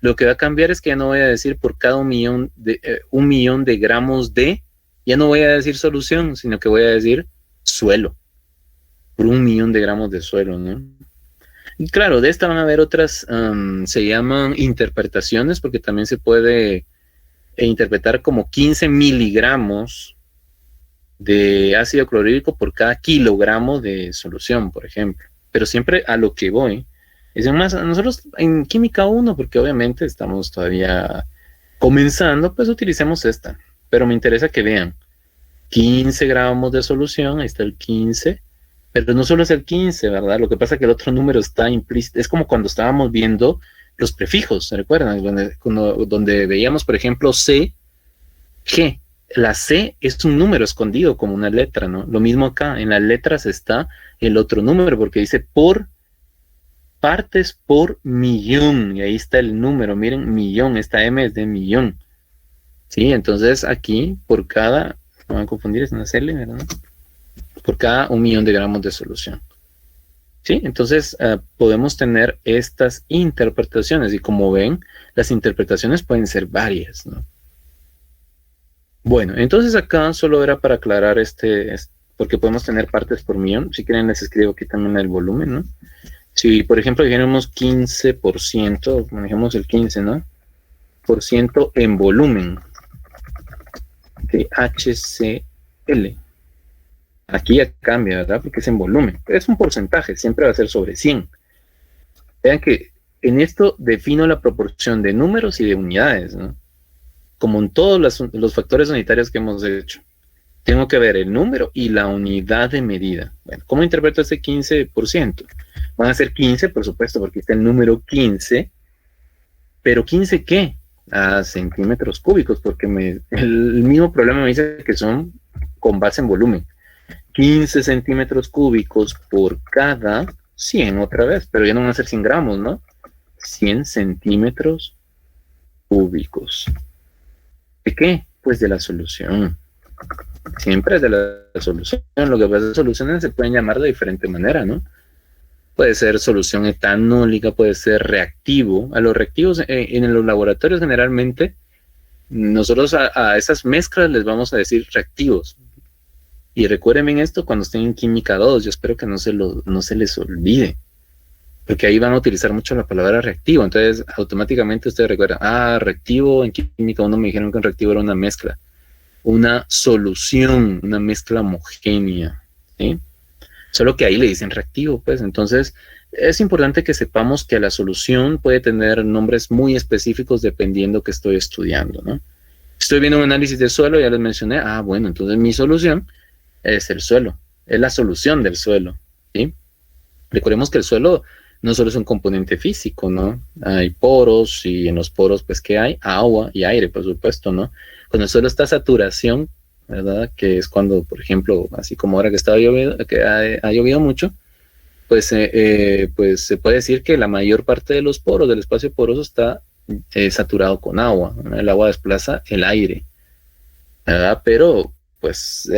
lo que va a cambiar es que ya no voy a decir por cada 1.000.000 de gramos de, ya no voy a decir solución, sino que voy a decir suelo, por 1.000.000 de gramos de suelo, ¿no? Y claro, de esta van a haber otras, se llaman interpretaciones, porque también se puede interpretar como 15 miligramos de ácido clorhídrico por cada kilogramo de solución, por ejemplo. Pero siempre a lo que voy es más, nosotros en química 1, porque obviamente estamos todavía comenzando, pues utilicemos esta. Pero me interesa que vean 15 gramos de solución, ahí está el 15, pero no solo es el 15, ¿verdad? Lo que pasa es que el otro número está implícito. Es como cuando estábamos viendo los prefijos, ¿se recuerdan? Donde veíamos, por ejemplo, C, G. La C es un número escondido como una letra, ¿no? Lo mismo acá, en las letras está el otro número, porque dice por partes por millón, y ahí está el número, miren, millón, esta M es de millón, ¿sí? Entonces aquí, por cada, no van a confundir, es una CL, ¿verdad? Por cada 1.000.000 de gramos de solución, ¿sí? Entonces podemos tener estas interpretaciones, y como ven, las interpretaciones pueden ser varias, ¿no? Bueno, entonces acá solo era para aclarar porque podemos tener partes por millón. Si quieren les escribo aquí también el volumen, ¿no? Si, por ejemplo, dijéramos 15%, manejemos el 15, ¿no? Por ciento en volumen de HCl. Aquí ya cambia, ¿verdad? Porque es en volumen. Es un porcentaje, siempre va a ser sobre 100. Vean que en esto defino la proporción de números y de unidades, ¿no? Como en todos los factores unitarios que hemos hecho. Tengo que ver el número y la unidad de medida. Bueno, ¿cómo interpreto ese 15%? Van a ser 15, por supuesto, porque está el número 15. ¿Pero 15 qué? Centímetros cúbicos, porque el mismo problema me dice que son con base en volumen. 15 centímetros cúbicos por cada 100 otra vez, pero ya no van a ser 100 gramos, ¿no? 100 centímetros cúbicos. ¿De qué? Pues de la solución. Siempre es de la solución. Lo que pasa es que las soluciones se pueden llamar de diferente manera, ¿no? Puede ser solución etanólica, puede ser reactivo. A los reactivos en los laboratorios generalmente, nosotros a esas mezclas les vamos a decir reactivos. Y recuerden esto cuando estén en química 2, yo espero que no se les olvide. Porque ahí van a utilizar mucho la palabra reactivo. Entonces, automáticamente ustedes recuerdan, reactivo, en química 1 me dijeron que un reactivo era una mezcla. Una solución, una mezcla homogénea, ¿sí? Solo que ahí le dicen reactivo, pues. Entonces, es importante que sepamos que la solución puede tener nombres muy específicos dependiendo que estoy estudiando, ¿no? Estoy viendo un análisis de suelo, ya les mencioné, bueno, entonces mi solución es el suelo, es la solución del suelo, ¿sí? Recordemos que el suelo no solo es un componente físico, ¿no? Hay poros, y en los poros, pues, ¿qué hay? Agua y aire, por supuesto, ¿no? Cuando el suelo está a saturación, ¿verdad? Que es cuando, por ejemplo, así como ahora que está lloviendo, que ha llovido mucho, pues se puede decir que la mayor parte de los poros, del espacio poroso, está saturado con agua, ¿no? El agua desplaza el aire, ¿verdad? Pero, pues,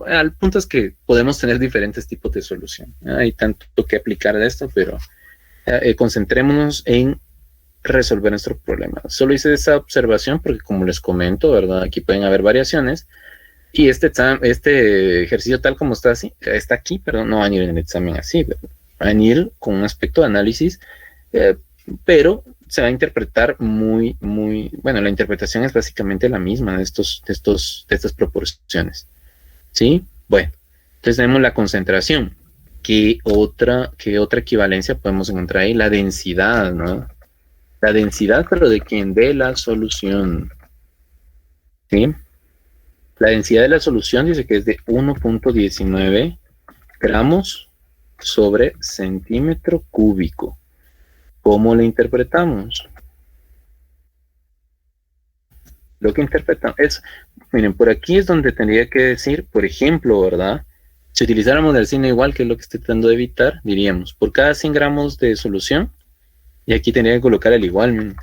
al punto es que podemos tener diferentes tipos de solución. Hay tanto que aplicar de esto, pero concentrémonos en resolver nuestro problema. Solo hice esa observación porque, como les comento, ¿verdad? Aquí pueden haber variaciones. Y este ejercicio tal como está aquí, pero no van a ir en el examen así, ¿verdad? Van a ir con un aspecto de análisis, pero se va a interpretar muy, bueno, la interpretación es básicamente la misma de estas proporciones, ¿sí? Bueno, entonces tenemos la concentración. ¿Qué otra equivalencia podemos encontrar ahí? La densidad, ¿no? La densidad, pero ¿de quién? De la solución, ¿sí? La densidad de la solución dice que es de 1.19 gramos sobre centímetro cúbico. ¿Cómo la interpretamos? Lo que interpretan es, miren, por aquí es donde tendría que decir, por ejemplo, ¿verdad? Si utilizáramos el signo igual, que es lo que estoy tratando de evitar, diríamos, por cada 100 gramos de solución, y aquí tendría que colocar el igual,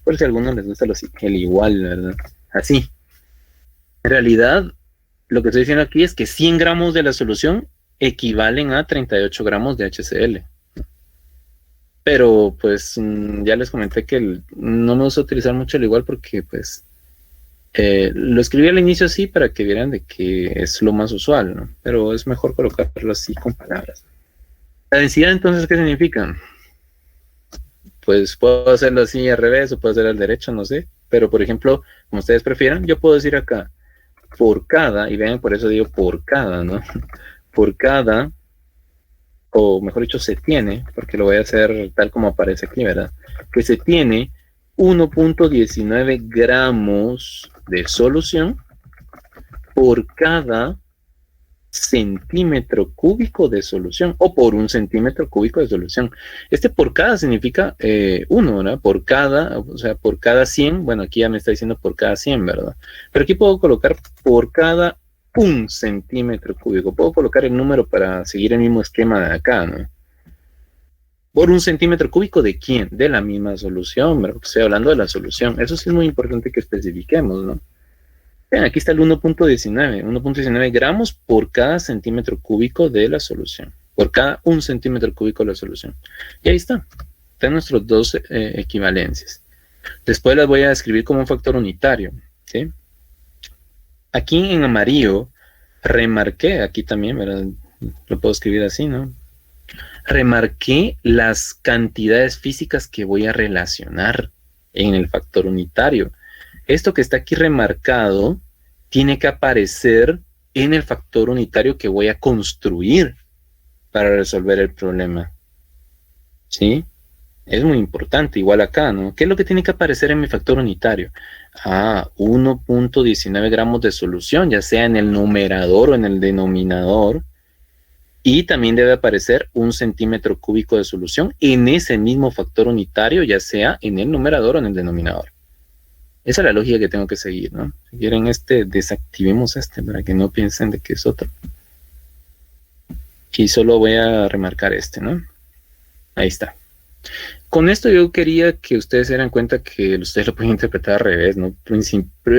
por si a algunos les gusta el igual, ¿verdad? Así. En realidad, lo que estoy diciendo aquí es que 100 gramos de la solución equivalen a 38 gramos de HCl. Pero pues ya les comenté que no me gusta utilizar mucho el igual porque pues lo escribí al inicio así para que vieran de que es lo más usual, ¿no? Pero es mejor colocarlo así con palabras. La densidad entonces, ¿qué significa? Pues puedo hacerlo así al revés o puedo hacerlo al derecho, no sé. Pero por ejemplo, como ustedes prefieran, yo puedo decir acá por cada, y vean, por eso digo por cada, ¿no? Por cada, o mejor dicho, se tiene, porque lo voy a hacer tal como aparece aquí, ¿verdad? Que se tiene 1.19 gramos de solución por cada centímetro cúbico de solución, o por un centímetro cúbico de solución. Este por cada significa 1, ¿verdad? Por cada, o sea, por cada 100, bueno, aquí ya me está diciendo por cada 100, ¿verdad? Pero aquí puedo colocar por cada 1 centímetro cúbico. Puedo colocar el número para seguir el mismo esquema de acá, ¿no? Por un centímetro cúbico ¿de quién? De la misma solución, ¿verdad? Porque estoy hablando de la solución. Eso sí es muy importante que especifiquemos, ¿no? Vean, aquí está el 1.19 gramos por cada centímetro cúbico de la solución, por cada 1 centímetro cúbico de la solución. Y ahí está, están nuestros dos equivalencias. Después las voy a escribir como un factor unitario, ¿sí? Aquí en amarillo remarqué, aquí también, ¿verdad? Lo puedo escribir así, ¿no? Remarqué las cantidades físicas que voy a relacionar en el factor unitario. Esto que está aquí remarcado tiene que aparecer en el factor unitario que voy a construir para resolver el problema. ¿Sí? Es muy importante, igual acá, ¿no? ¿Qué es lo que tiene que aparecer en mi factor unitario? 1.19 gramos de solución, ya sea en el numerador o en el denominador. Y también debe aparecer 1 centímetro cúbico de solución en ese mismo factor unitario, ya sea en el numerador o en el denominador. Esa es la lógica que tengo que seguir, ¿no? Si quieren desactivemos para que no piensen de que es otro. Y solo voy a remarcar ¿no? Ahí está. Con esto yo quería que ustedes se dieran cuenta que ustedes lo pueden interpretar al revés, ¿no?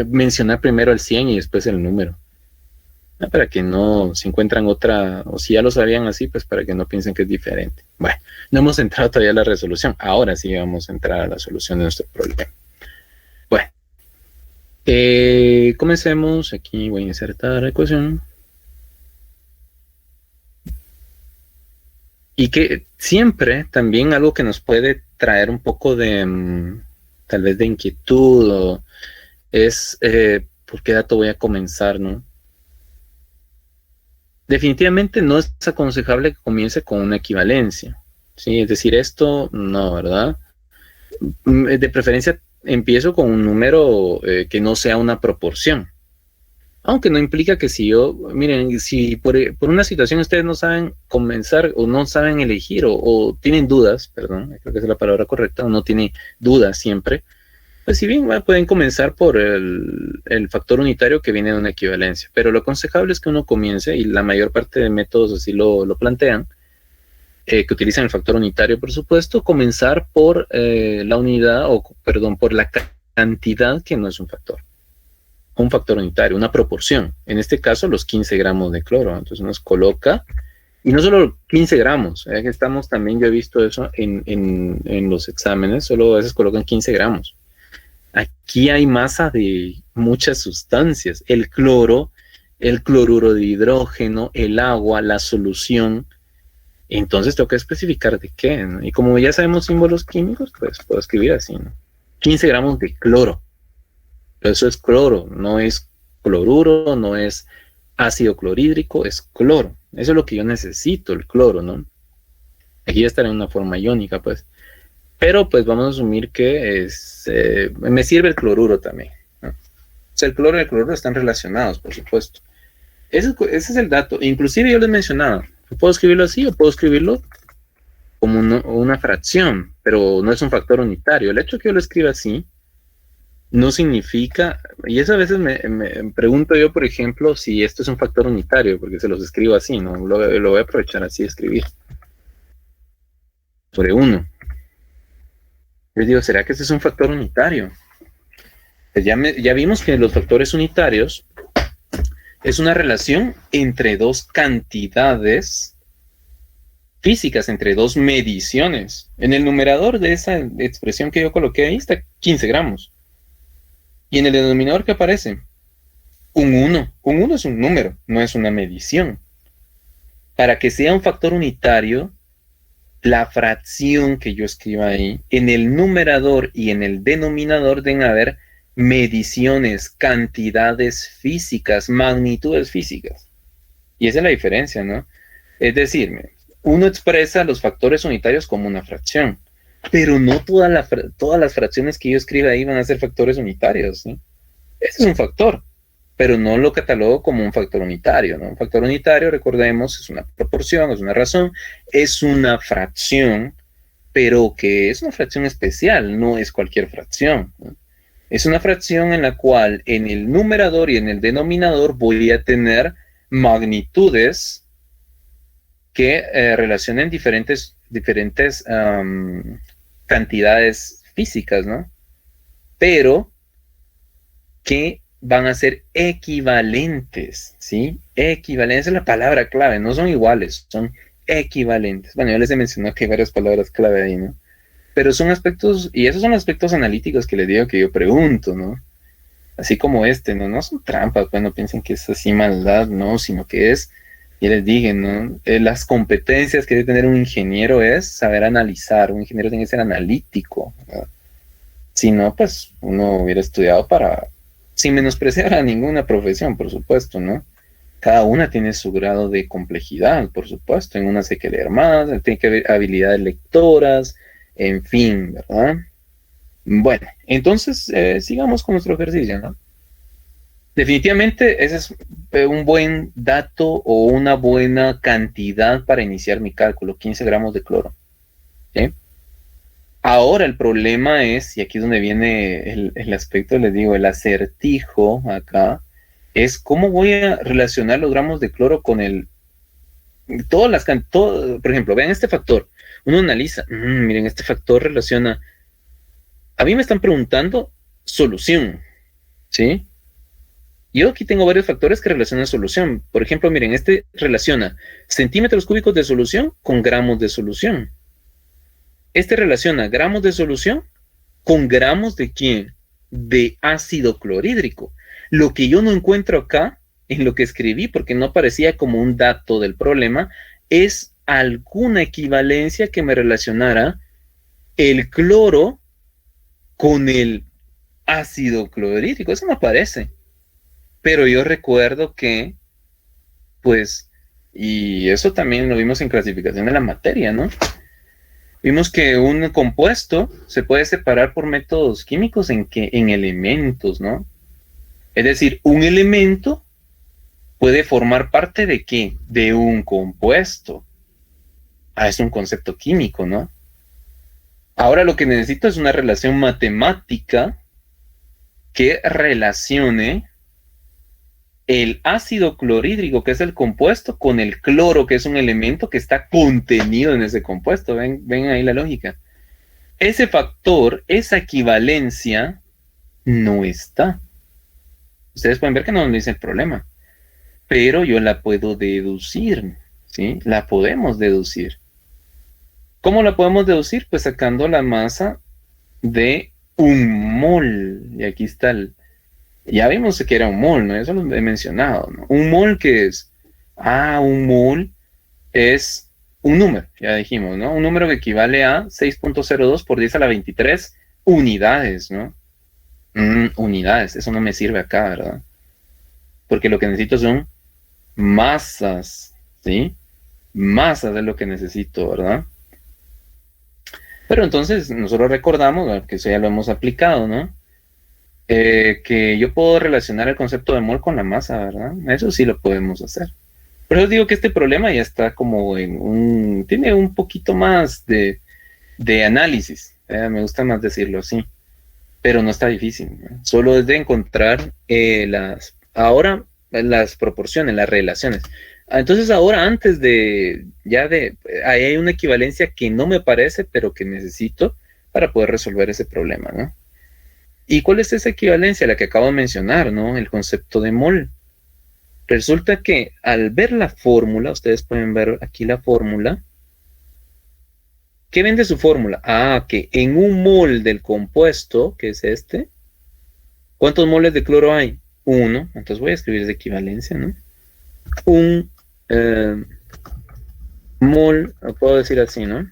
Mencionar primero el 100 y después el número. Para que no se encuentran otra, o si ya lo sabían así, pues para que no piensen que es diferente. Bueno, no hemos entrado todavía a la resolución. Ahora sí vamos a entrar a la solución de nuestro problema. Bueno, comencemos. Aquí voy a insertar la ecuación. Y que siempre también algo que nos puede traer un poco de, tal vez de inquietud, es por qué dato voy a comenzar, ¿no? Definitivamente no es aconsejable que comience con una equivalencia, ¿sí? Es decir, esto no, ¿verdad? De preferencia empiezo con un número que no sea una proporción. Aunque no implica que si yo, miren, si por una situación ustedes no saben comenzar o no saben elegir o tienen dudas, perdón, creo que es la palabra correcta, o no tienen dudas siempre, pues si bien pueden comenzar por el factor unitario que viene de una equivalencia, pero lo aconsejable es que uno comience, y la mayor parte de métodos así lo plantean, que utilizan el factor unitario, por supuesto, comenzar por la unidad, por la cantidad que no es un factor unitario, una proporción, en este caso los 15 gramos de cloro. Entonces nos coloca, y no solo 15 gramos, estamos también, yo he visto eso en los exámenes, solo a veces colocan 15 gramos. Aquí hay masa de muchas sustancias, el cloro, el cloruro de hidrógeno, el agua, la solución. Entonces tengo que especificar de qué, ¿no? Y como ya sabemos símbolos químicos, pues puedo escribir así, ¿no? 15 gramos de cloro. Pero eso es cloro, no es cloruro, no es ácido clorhídrico, es cloro. Eso es lo que yo necesito, el cloro, ¿no? Aquí ya estará en una forma iónica, pues. Pero pues vamos a asumir que me sirve el cloruro también, ¿no? O sea, el cloro y el cloruro están relacionados, por supuesto. Ese es el dato. Inclusive yo les mencionaba, puedo escribirlo así o puedo escribirlo como una fracción, pero no es un factor unitario. El hecho de que yo lo escriba así no significa, y eso a veces me pregunto yo, por ejemplo, si esto es un factor unitario, porque se los escribo así, ¿no? Lo voy a aprovechar así de escribir. Sobre uno. Yo digo, ¿será que este es un factor unitario? Pues ya vimos que los factores unitarios es una relación entre dos cantidades físicas, entre dos mediciones. En el numerador de esa expresión que yo coloqué ahí está 15 gramos. Y en el denominador que aparece, un 1. Un 1 es un número, no es una medición. Para que sea un factor unitario, la fracción que yo escriba ahí, en el numerador y en el denominador deben haber mediciones, cantidades físicas, magnitudes físicas. Y esa es la diferencia, ¿no? Es decir, uno expresa los factores unitarios como una fracción, pero no todas las fracciones que yo escriba ahí van a ser factores unitarios, ¿sí? Ese es un factor, pero no lo catalogo como un factor unitario, ¿no? Un factor unitario, recordemos, es una proporción, es una razón, es una fracción, pero que es una fracción especial, no es cualquier fracción, ¿no? Es una fracción en la cual en el numerador y en el denominador voy a tener magnitudes que relacionen diferentes cantidades físicas, ¿no? Pero que van a ser equivalentes, ¿sí? Equivalentes es la palabra clave, no son iguales, son equivalentes. Bueno, yo les he mencionado que hay varias palabras clave ahí, ¿no? Pero son aspectos, y esos son aspectos analíticos que les digo que yo pregunto, ¿no? Así como este, ¿no? No son trampas, pues no piensen que es así maldad, no, sino que es, ya les dije, ¿no? Las competencias que debe tener un ingeniero es saber analizar, un ingeniero tiene que ser analítico, ¿verdad? Si no, pues uno hubiera estudiado para, sin menospreciar a ninguna profesión, por supuesto, ¿no? Cada una tiene su grado de complejidad, por supuesto. En unas hay que leer más, tiene que haber habilidades lectoras, en fin, ¿verdad? Bueno, entonces sigamos con nuestro ejercicio, ¿no? Definitivamente ese es un buen dato o una buena cantidad para iniciar mi cálculo, 15 gramos de cloro, ¿sí? Ahora el problema es, y aquí es donde viene el aspecto, les digo, el acertijo acá, es cómo voy a relacionar los gramos de cloro con por ejemplo, vean este factor, uno analiza, miren, este factor relaciona, a mí me están preguntando solución, ¿sí? Yo aquí tengo varios factores que relacionan solución. Por ejemplo, miren, este relaciona centímetros cúbicos de solución con gramos de solución. Este relaciona gramos de solución con gramos de ¿quién? De ácido clorhídrico. Lo que yo no encuentro acá, en lo que escribí, porque no parecía como un dato del problema, es alguna equivalencia que me relacionara el cloro con el ácido clorhídrico. Eso no aparece. Pero yo recuerdo que, pues, y eso también lo vimos en clasificación de la materia, ¿no? Vimos que un compuesto se puede separar por métodos químicos en elementos, ¿no? Es decir, un elemento puede formar parte de ¿qué? De un compuesto. Ah, es un concepto químico, ¿no? Ahora lo que necesito es una relación matemática que relacione el ácido clorhídrico, que es el compuesto, con el cloro, que es un elemento que está contenido en ese compuesto. Ven ahí la lógica. Ese factor, esa equivalencia, no está. Ustedes pueden ver que no dice el problema, pero yo la puedo deducir, ¿sí? La podemos deducir. ¿Cómo la podemos deducir? Pues sacando la masa de un mol. Y aquí está ya vimos que era un mol, ¿no? Eso lo he mencionado, ¿no? ¿Un mol qué es? Un mol es un número, ya dijimos, ¿no? Un número que equivale a 6.02 por 10 a la 23 unidades, ¿no? Unidades, eso no me sirve acá, ¿verdad? Porque lo que necesito son masas, ¿sí? Masas es lo que necesito, ¿verdad? Pero entonces nosotros recordamos, que eso ya lo hemos aplicado, ¿no? Que yo puedo relacionar el concepto de mol con la masa, ¿verdad? Eso sí lo podemos hacer. Por eso digo que este problema ya está como tiene un poquito más de análisis, me gusta más decirlo así. pero no está difícil, ¿no? Solo es de encontrar ahora las proporciones, las relaciones. Entonces ahora antes ahí hay una equivalencia que no me parece, pero que necesito para poder resolver ese problema, ¿no? ¿Y cuál es esa equivalencia? La que acabo de mencionar, ¿no? El concepto de mol. Resulta que al ver la fórmula, ustedes pueden ver aquí la fórmula. ¿Qué vende su fórmula? Que en un mol del compuesto, que es este, ¿cuántos moles de cloro hay? 1. Entonces voy a escribir esa equivalencia, ¿no? Un mol, lo puedo decir así, ¿no?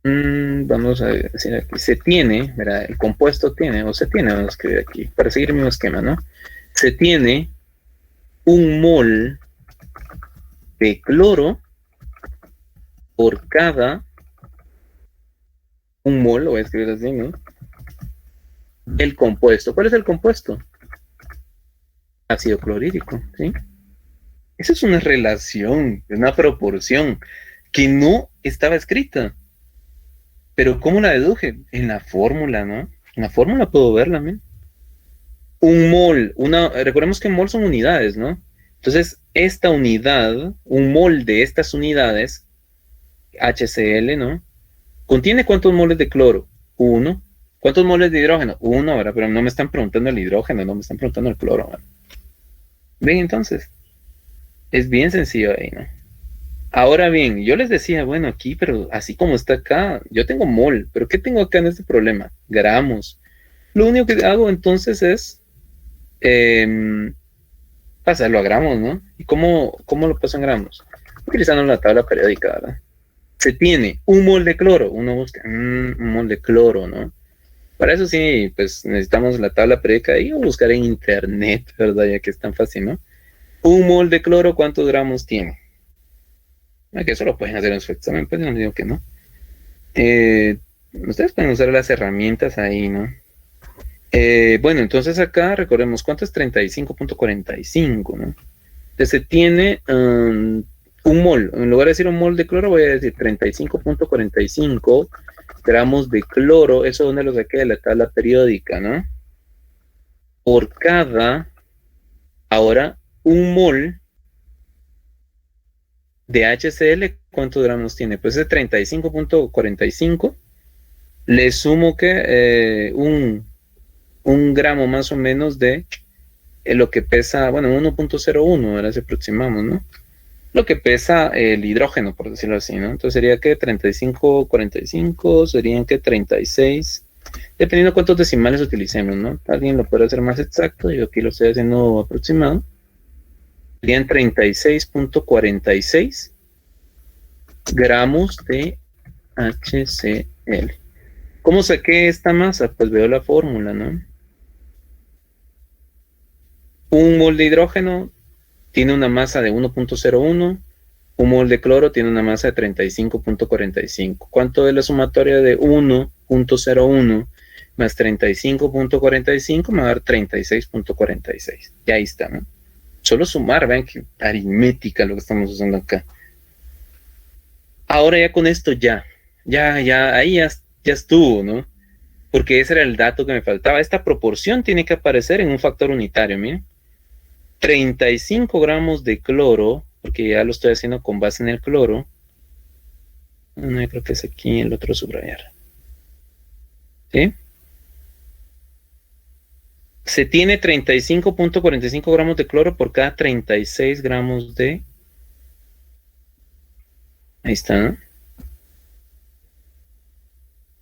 Vamos a decir aquí, se tiene, ¿verdad? El compuesto tiene, vamos a escribir aquí, para seguir el mismo esquema, ¿no? Se tiene un mol de cloro por cada un mol, lo voy a escribir así, ¿no? El compuesto. ¿Cuál es el compuesto? Ácido clorhídrico, ¿sí? Esa es una relación, una proporción que no estaba escrita. Pero ¿cómo la deduje? En la fórmula, ¿no? En la fórmula puedo verla, ¿no? Un mol, recordemos que mol son unidades, ¿no? Entonces, esta unidad, un mol de estas unidades, HCl, ¿no? ¿Contiene cuántos moles de cloro? 1. ¿Cuántos moles de hidrógeno? 1, ahora, pero no me están preguntando el hidrógeno, no me están preguntando el cloro, ¿verdad? Ven, entonces, es bien sencillo ahí, ¿no? Ahora bien, yo les decía, bueno, aquí, pero así como está acá, yo tengo mol, pero ¿qué tengo acá en este problema? Gramos. Lo único que hago entonces es pasarlo a gramos, ¿no? ¿Y cómo lo paso en gramos? Utilizando la tabla periódica, ¿verdad? Se tiene un mol de cloro, uno busca un mol de cloro, ¿no? Para eso sí, pues necesitamos la tabla periódica y buscar en internet, ¿verdad? Ya que es tan fácil, ¿no? Un mol de cloro, ¿cuántos gramos tiene? Que eso lo pueden hacer en su examen, pues no digo que no. Ustedes pueden usar las herramientas ahí, ¿no? Bueno, entonces acá recordemos cuánto es 35.45, ¿no? Entonces se tiene un mol, en lugar de decir un mol de cloro voy a decir 35.45 gramos de cloro, eso donde lo saqué de la tabla periódica, ¿no? Por cada, ahora, un mol de HCl, ¿cuántos gramos tiene? Pues es 35.45, le sumo que un gramo más o menos de lo que pesa, bueno, 1.01, ahora se aproximamos, ¿no? Lo que pesa el hidrógeno, por decirlo así, ¿no? Entonces sería que 35.45, serían que 36, dependiendo de cuántos decimales utilicemos, ¿no? Alguien lo puede hacer más exacto, yo aquí lo estoy haciendo aproximado. Serían 36.46 gramos de HCl. ¿Cómo saqué esta masa? Pues veo la fórmula, ¿no? Un mol de hidrógeno tiene una masa de 1.01, un mol de cloro tiene una masa de 35.45. ¿Cuánto es la sumatoria de 1.01 más 35.45? Me va a dar 36.46. Y ahí está, ¿no? Solo sumar, vean que aritmética lo que estamos usando acá. Ahora ya con esto ahí ya estuvo, ¿no? Porque ese era el dato que me faltaba. Esta proporción tiene que aparecer en un factor unitario, miren. 35 gramos de cloro, porque ya lo estoy haciendo con base en el cloro. No, yo creo que es aquí el otro subrayar. ¿Sí? Se tiene 35.45 gramos de cloro por cada 36 gramos de... Ahí está, ¿no?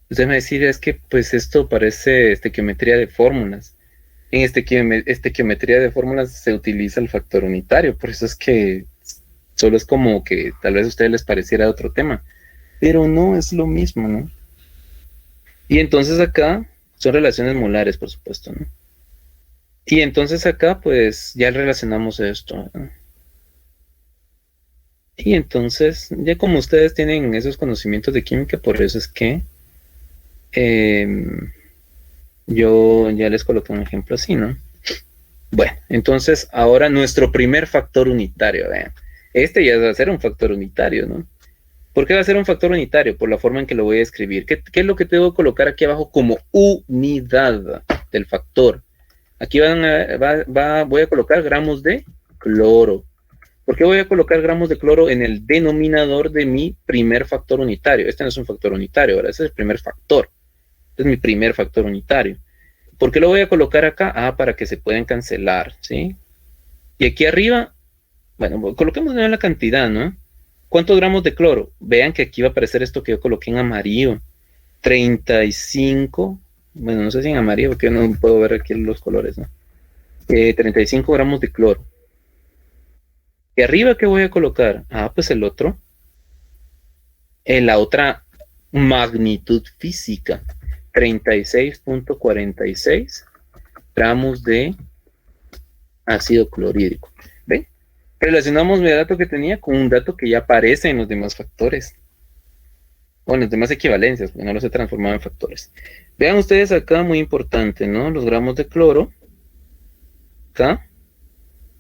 Usted me decir, es que pues esto parece estequiometría de fórmulas. En estequiometría de fórmulas se utiliza el factor unitario, por eso es que solo es como que tal vez a ustedes les pareciera otro tema, pero no es lo mismo, ¿no? Y entonces acá son relaciones molares, por supuesto, ¿no? Y entonces acá pues ya relacionamos esto, ¿no? Y entonces, ya como ustedes tienen esos conocimientos de química, por eso es que yo ya les coloqué un ejemplo así, ¿no? Bueno, entonces ahora nuestro primer factor unitario, vean. Este ya va a ser un factor unitario, ¿no? ¿Por qué va a ser un factor unitario? Por la forma en que lo voy a escribir. ¿Qué es lo que tengo que colocar aquí abajo como unidad del factor? Aquí voy a colocar gramos de cloro. ¿Por qué voy a colocar gramos de cloro en el denominador de mi primer factor unitario? Este no es un factor unitario, ¿verdad? Este es el primer factor. Este es mi primer factor unitario. ¿Por qué lo voy a colocar acá? Ah, para que se puedan cancelar, ¿sí? Y aquí arriba, bueno, coloquemos la cantidad, ¿no? ¿Cuántos gramos de cloro? Vean que aquí va a aparecer esto que yo coloqué en amarillo. 35, bueno, no sé si en amarillo, porque yo no puedo ver aquí los colores, ¿no? 35 gramos de cloro. ¿Y arriba qué voy a colocar? Ah, pues el otro. En la otra magnitud física. 36.46 gramos de ácido clorhídrico. ¿Ven? Relacionamos mi dato que tenía con un dato que ya aparece en los demás factores. O en las demás equivalencias, porque no los he transformado en factores. Vean ustedes acá, muy importante, ¿no? Los gramos de cloro. Acá.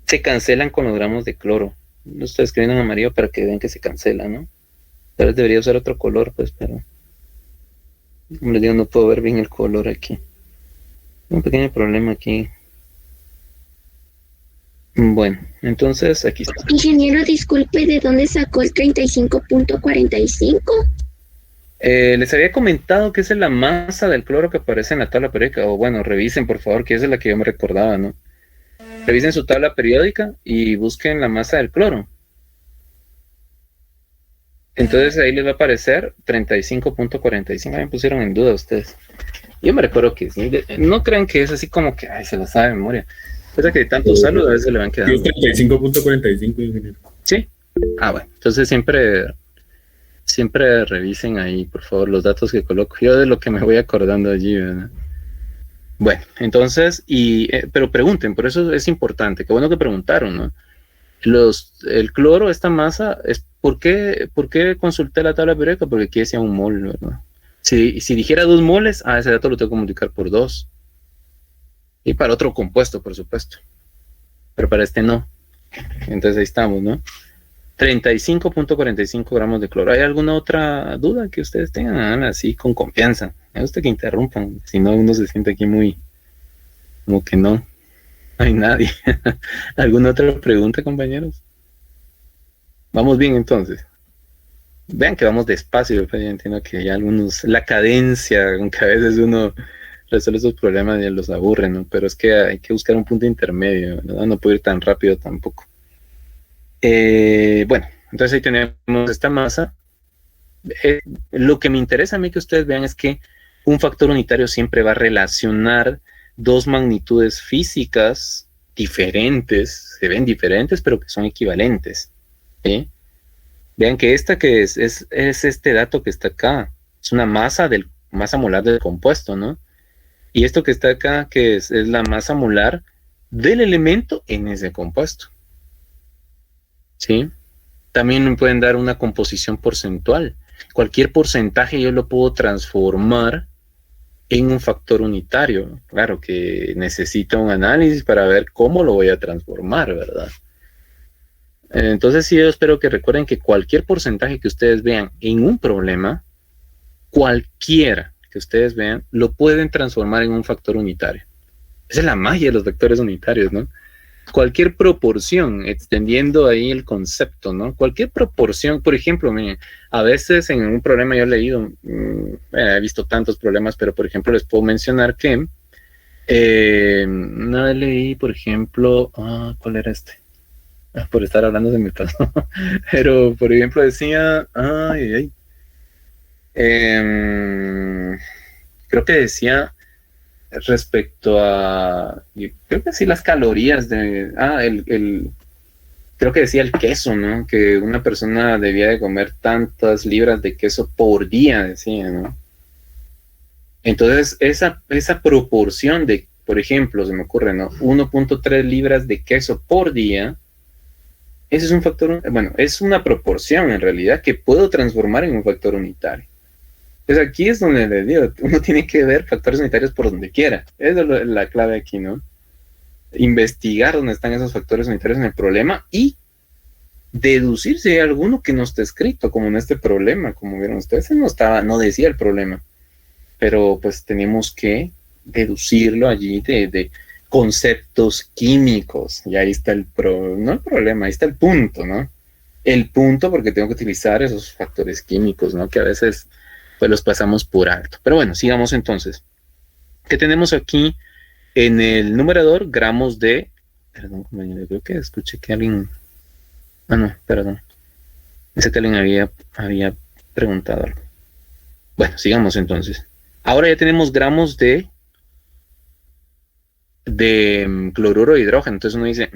Se cancelan con los gramos de cloro. Lo estoy escribiendo en amarillo para que vean que se cancela, ¿no? Tal vez debería usar otro color, pues, pero... como les digo, no puedo ver bien el color aquí. Un pequeño problema aquí. Bueno, entonces aquí está. Ingeniero, disculpe, ¿de dónde sacó el 35.45? Les había comentado que esa es la masa del cloro que aparece en la tabla periódica. O bueno, revisen por favor, que esa es la que yo me recordaba, ¿no? Revisen su tabla periódica y busquen la masa del cloro. Entonces ahí les va a aparecer 35.45. Me pusieron en duda ustedes. Yo me recuerdo que sí. No crean que es así como que se lo sabe de memoria. Es que de tanto usarlo a veces le van quedando. 35.45, ingeniero. Sí. Ah, bueno. Entonces siempre revisen ahí, por favor, los datos que coloco. Yo de lo que me voy acordando allí, ¿verdad? Bueno, entonces, pero pregunten, por eso es importante. Qué bueno que preguntaron, ¿no? El cloro, esta masa, ¿por qué consulté la tabla periódica? Porque aquí decía un mol, ¿verdad? Si dijera 2 moles, ese dato lo tengo que multiplicar por 2. Y para otro compuesto, por supuesto. Pero para este no. Entonces ahí estamos, ¿no? 35.45 gramos de cloro. ¿Hay alguna otra duda que ustedes tengan? Así con confianza. Me gusta que interrumpan. Si no, uno se siente aquí muy... como que no hay nadie. ¿Alguna otra pregunta, compañeros? Vamos bien, entonces. Vean que vamos despacio. Yo entiendo que ya algunos... la cadencia, aunque a veces uno resuelve esos problemas y los aburre, ¿no? Pero es que hay que buscar un punto intermedio, ¿verdad? No puede ir tan rápido tampoco. Bueno, entonces ahí tenemos esta masa. Lo que me interesa a mí que ustedes vean es que un factor unitario siempre va a relacionar dos magnitudes físicas diferentes, se ven diferentes, pero que son equivalentes. ¿Sí? Vean que esta que es este dato que está acá, es una masa molar del compuesto, ¿no? Y esto que está acá, que es la masa molar del elemento en ese compuesto. ¿Sí? También me pueden dar una composición porcentual. Cualquier porcentaje yo lo puedo transformar en un factor unitario. Claro que necesita un análisis para ver cómo lo voy a transformar, ¿verdad? Entonces sí, yo espero que recuerden que cualquier porcentaje que ustedes vean en un problema, cualquiera que ustedes vean, lo pueden transformar en un factor unitario. Esa es la magia de los vectores unitarios, ¿no? Cualquier proporción, extendiendo ahí el concepto, ¿no? Cualquier proporción, por ejemplo, miren, a veces en un problema yo he leído, he visto tantos problemas, pero por ejemplo les puedo mencionar que una vez leí, por ejemplo, ¿cuál era este? Por estar hablando de mi pasó. Pero, por ejemplo, decía, creo que decía respecto a, creo que sí, las calorías de, creo que decía el queso, ¿no? Que una persona debía de comer tantas libras de queso por día, decía, ¿no? Entonces, esa proporción de, por ejemplo, se me ocurre, ¿no? 1.3 libras de queso por día, ese es un factor, bueno, es una proporción en realidad que puedo transformar en un factor unitario. Entonces aquí es donde les digo, uno tiene que ver factores unitarios por donde quiera. Esa es la clave aquí, ¿no? Investigar dónde están esos factores unitarios en el problema y deducir si hay alguno que no está escrito, como en este problema, como vieron ustedes, no decía el problema, pero pues tenemos que deducirlo allí de conceptos químicos, y ahí está no el problema, ahí está el punto, ¿no? El punto, porque tengo que utilizar esos factores químicos, ¿no? Que a veces pues los pasamos por alto. Pero bueno, sigamos entonces. ¿Qué tenemos aquí en el numerador? Gramos de... Perdón, compañero, creo que escuché que alguien... Ah, no, perdón. Ese que alguien había preguntado algo. Bueno, sigamos entonces. Ahora ya tenemos gramos de cloruro de hidrógeno. Entonces uno dice,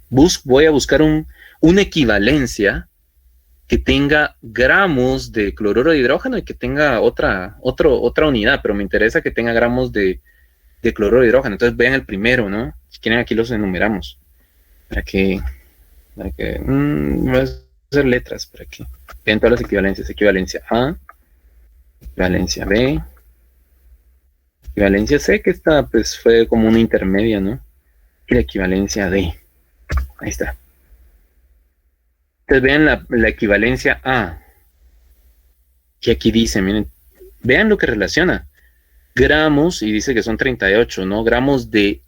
voy a buscar una equivalencia que tenga gramos de cloruro de hidrógeno y que tenga otra unidad, pero me interesa que tenga gramos de cloruro de hidrógeno. Entonces vean el primero, ¿no? Si quieren aquí los enumeramos. Para que voy a hacer letras para que vean todas las equivalencias. Equivalencia A, equivalencia B, equivalencia C, que esta pues fue como una intermedia, ¿no? Y la equivalencia D. Ahí está. Entonces vean la equivalencia A. Que aquí dice, miren, vean lo que relaciona. Gramos, y dice que son 38, ¿no? Gramos de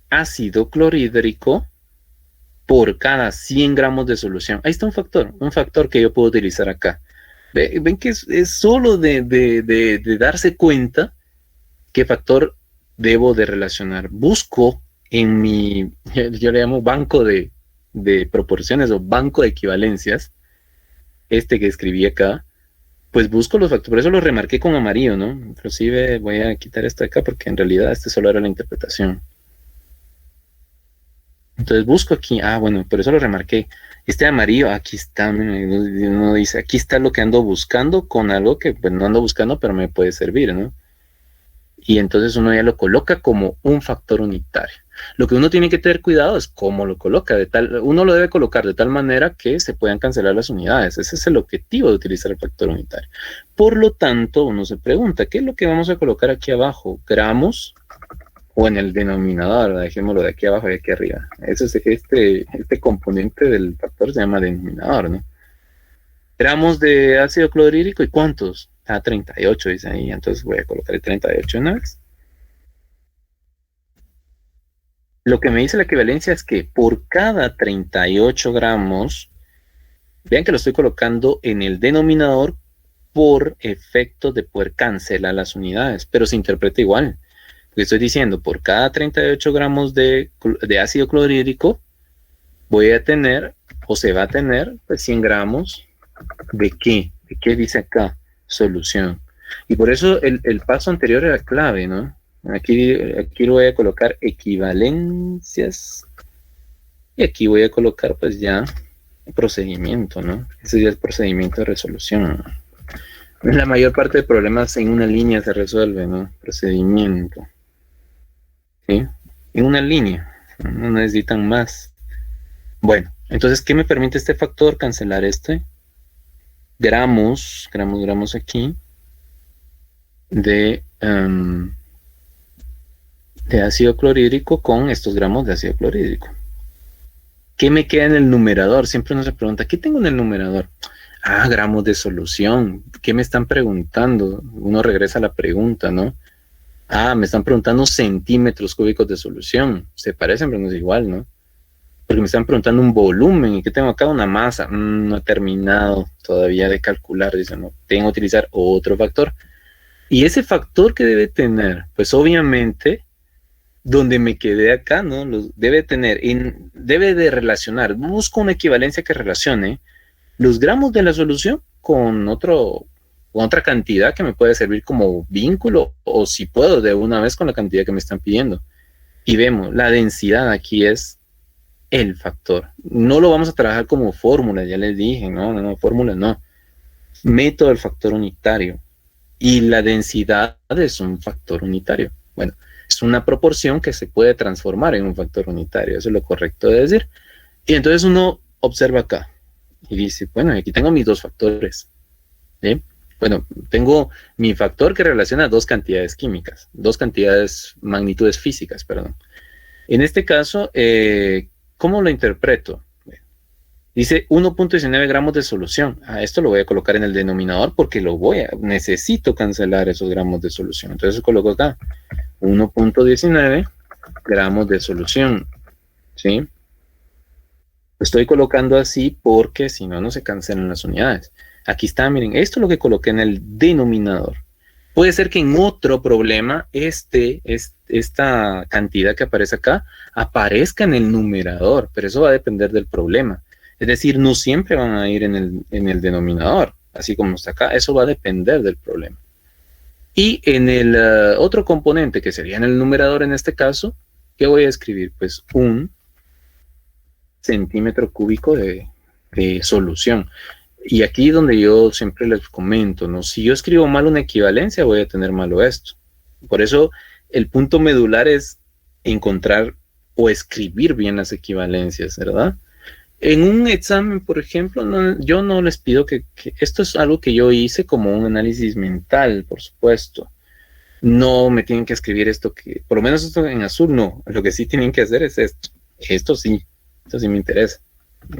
ácido clorhídrico por cada 100 gramos de solución. Ahí está un factor que yo puedo utilizar acá. Ven que es solo de darse cuenta qué factor debo de relacionar. Busco en mi, yo le llamo banco de proporciones o banco de equivalencias, que escribí acá, pues busco los factores, por eso lo remarqué con amarillo, ¿no? Inclusive voy a quitar esto de acá porque en realidad solo era la interpretación. Entonces busco aquí, bueno, por eso lo remarqué. Este amarillo, aquí está, uno dice, aquí está lo que ando buscando con algo que pues, no ando buscando, pero me puede servir, ¿no? Y entonces uno ya lo coloca como un factor unitario. Lo que uno tiene que tener cuidado es cómo lo coloca. Uno lo debe colocar de tal manera que se puedan cancelar las unidades. Ese es el objetivo de utilizar el factor unitario. Por lo tanto, uno se pregunta, ¿qué es lo que vamos a colocar aquí abajo? ¿Gramos? O en el denominador, dejémoslo de aquí abajo y aquí arriba. Eso es este componente del factor se llama denominador, ¿no? Gramos de ácido clorhídrico, ¿y cuántos? 38 dice ahí, entonces voy a colocar el 38 una vez. Lo que me dice la equivalencia es que por cada 38 gramos, vean que lo estoy colocando en el denominador por efecto de poder cancelar las unidades, pero se interpreta igual. Porque estoy diciendo, por cada 38 gramos de ácido clorhídrico, voy a tener, o se va a tener, pues 100 gramos ¿de qué? ¿De qué dice acá? Solución. Y por eso el paso anterior era clave, ¿no? Aquí lo voy a colocar equivalencias. Y aquí voy a colocar pues ya el procedimiento, ¿no? Ese ya es el procedimiento de resolución. La mayor parte de problemas en una línea se resuelve, ¿no? Procedimiento. ¿Sí? En una línea. No necesitan más. Bueno, entonces, ¿qué me permite este factor? Cancelar este. Gramos aquí de ácido clorhídrico con estos gramos de ácido clorhídrico. ¿Qué me queda en el numerador? Siempre uno se pregunta, ¿qué tengo en el numerador? Gramos de solución. ¿Qué me están preguntando? Uno regresa a la pregunta, ¿no? Me están preguntando centímetros cúbicos de solución. Se parecen, pero no es igual, ¿no? Porque me están preguntando un volumen. ¿Y qué tengo acá? Una masa. No he terminado todavía de calcular. Dicen, no, tengo que utilizar otro factor. Y ese factor que debe tener, pues obviamente, donde me quedé acá, ¿no? Debe de relacionar. Busco una equivalencia que relacione los gramos de la solución con otra cantidad que me puede servir como vínculo, o si puedo, de una vez con la cantidad que me están pidiendo. Y vemos, la densidad aquí es el factor. No lo vamos a trabajar como fórmula, ya les dije, no, fórmula no. Método del factor unitario. Y la densidad es un factor unitario. Bueno, es una proporción que se puede transformar en un factor unitario, eso es lo correcto de decir. Y entonces uno observa acá y dice, bueno, aquí tengo mis dos factores. ¿Sí? Bueno, tengo mi factor que relaciona dos cantidades químicas, magnitudes físicas, perdón. En este caso, ¿cómo lo interpreto? Dice 1.19 gramos de solución. Esto lo voy a colocar en el denominador porque necesito cancelar esos gramos de solución. Entonces coloco acá 1.19 gramos de solución. ¿Sí? Lo estoy colocando así porque si no, no se cancelan las unidades. Aquí está, miren, esto es lo que coloqué en el denominador. Puede ser que en otro problema esta cantidad que aparece acá aparezca en el numerador, pero eso va a depender del problema. Es decir, no siempre van a ir en el denominador, así como está acá. Eso va a depender del problema. Y en el otro componente, que sería en el numerador en este caso, ¿qué voy a escribir? Pues 1 centímetro cúbico de solución. Y aquí donde yo siempre les comento, ¿no? Si yo escribo mal una equivalencia, voy a tener malo esto. Por eso el punto medular es encontrar o escribir bien las equivalencias, ¿verdad? En un examen, por ejemplo, yo no les pido que esto es algo que yo hice como un análisis mental, por supuesto. No me tienen que escribir esto por lo menos esto en azul, no. Lo que sí tienen que hacer es esto. Esto sí me interesa.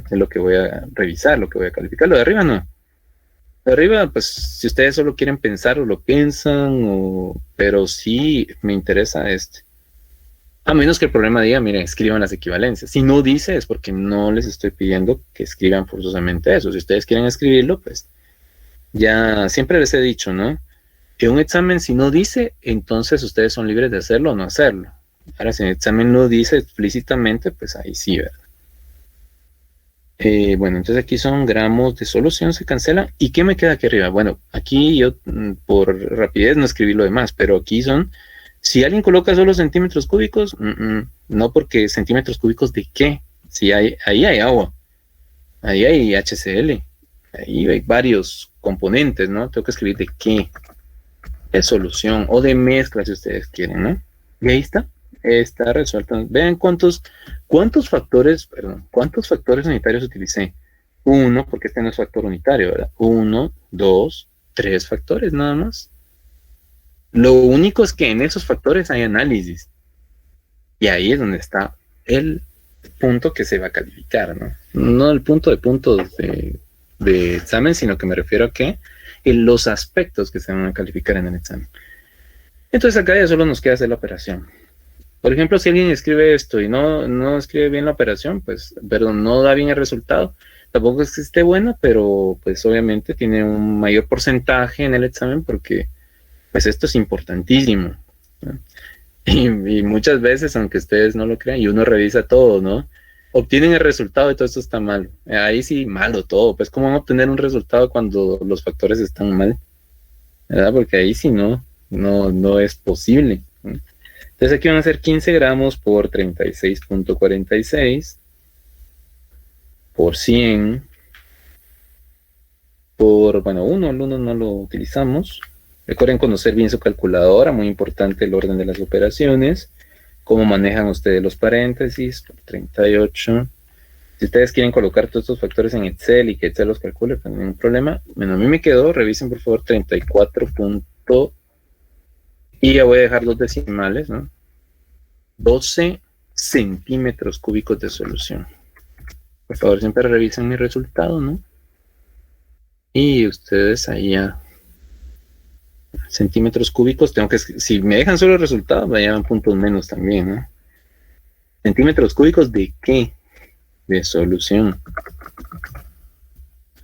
Es lo que voy a revisar, lo que voy a calificar. Lo de arriba no. Lo de arriba, pues, si ustedes solo quieren pensar o lo piensan, pero sí me interesa este. A menos que el problema diga, miren, escriban las equivalencias. Si no dice, es porque no les estoy pidiendo que escriban forzosamente eso. Si ustedes quieren escribirlo, pues, ya siempre les he dicho, ¿no? Que un examen, si no dice, entonces ustedes son libres de hacerlo o no hacerlo. Ahora, si el examen no dice explícitamente, pues ahí sí, ¿verdad? Bueno, entonces aquí son gramos de solución, se cancela. ¿Y qué me queda aquí arriba? Bueno, aquí yo por rapidez no escribí lo demás, pero aquí son, si alguien coloca solo centímetros cúbicos, no, porque centímetros cúbicos ¿de qué? Si ahí hay agua, ahí hay HCl, ahí hay varios componentes, ¿no? Tengo que escribir de qué, de solución o de mezcla si ustedes quieren, ¿no? Y ahí está resuelto. Vean cuántos factores unitarios utilicé. 1, porque este no es factor unitario, ¿verdad? 1, 2, 3 factores nada más. Lo único es que en esos factores hay análisis. Y ahí es donde está el punto que se va a calificar, ¿no? No el punto de puntos de examen, sino que me refiero a que en los aspectos que se van a calificar en el examen. Entonces acá ya solo nos queda hacer la operación. Por ejemplo, si alguien escribe esto y no escribe bien la operación, pues, perdón, no da bien el resultado, tampoco es que esté buena, pero pues obviamente tiene un mayor porcentaje en el examen porque pues esto es importantísimo, ¿no? Y muchas veces, aunque ustedes no lo crean, y uno revisa todo, ¿no? Obtienen el resultado y todo esto está mal. Ahí sí, malo todo. Pues, ¿cómo van a obtener un resultado cuando los factores están mal? ¿Verdad? Porque ahí sí no es posible, ¿no? Entonces aquí van a ser 15 gramos por 36.46 por 100 por, bueno, el 1 no lo utilizamos. Recuerden conocer bien su calculadora, muy importante el orden de las operaciones, cómo manejan ustedes los paréntesis, por 38. Si ustedes quieren colocar todos estos factores en Excel y que Excel los calcule, pues no hay ningún problema. Bueno, a mí me quedó, revisen por favor, 34. Y ya voy a dejar los decimales, ¿no? 12 centímetros cúbicos de solución. Por favor, siempre revisen mi resultado, ¿no? Y ustedes ahí ya. Centímetros cúbicos, si me dejan solo el resultado, me llevan puntos menos también, ¿no? Centímetros cúbicos ¿de qué? De solución.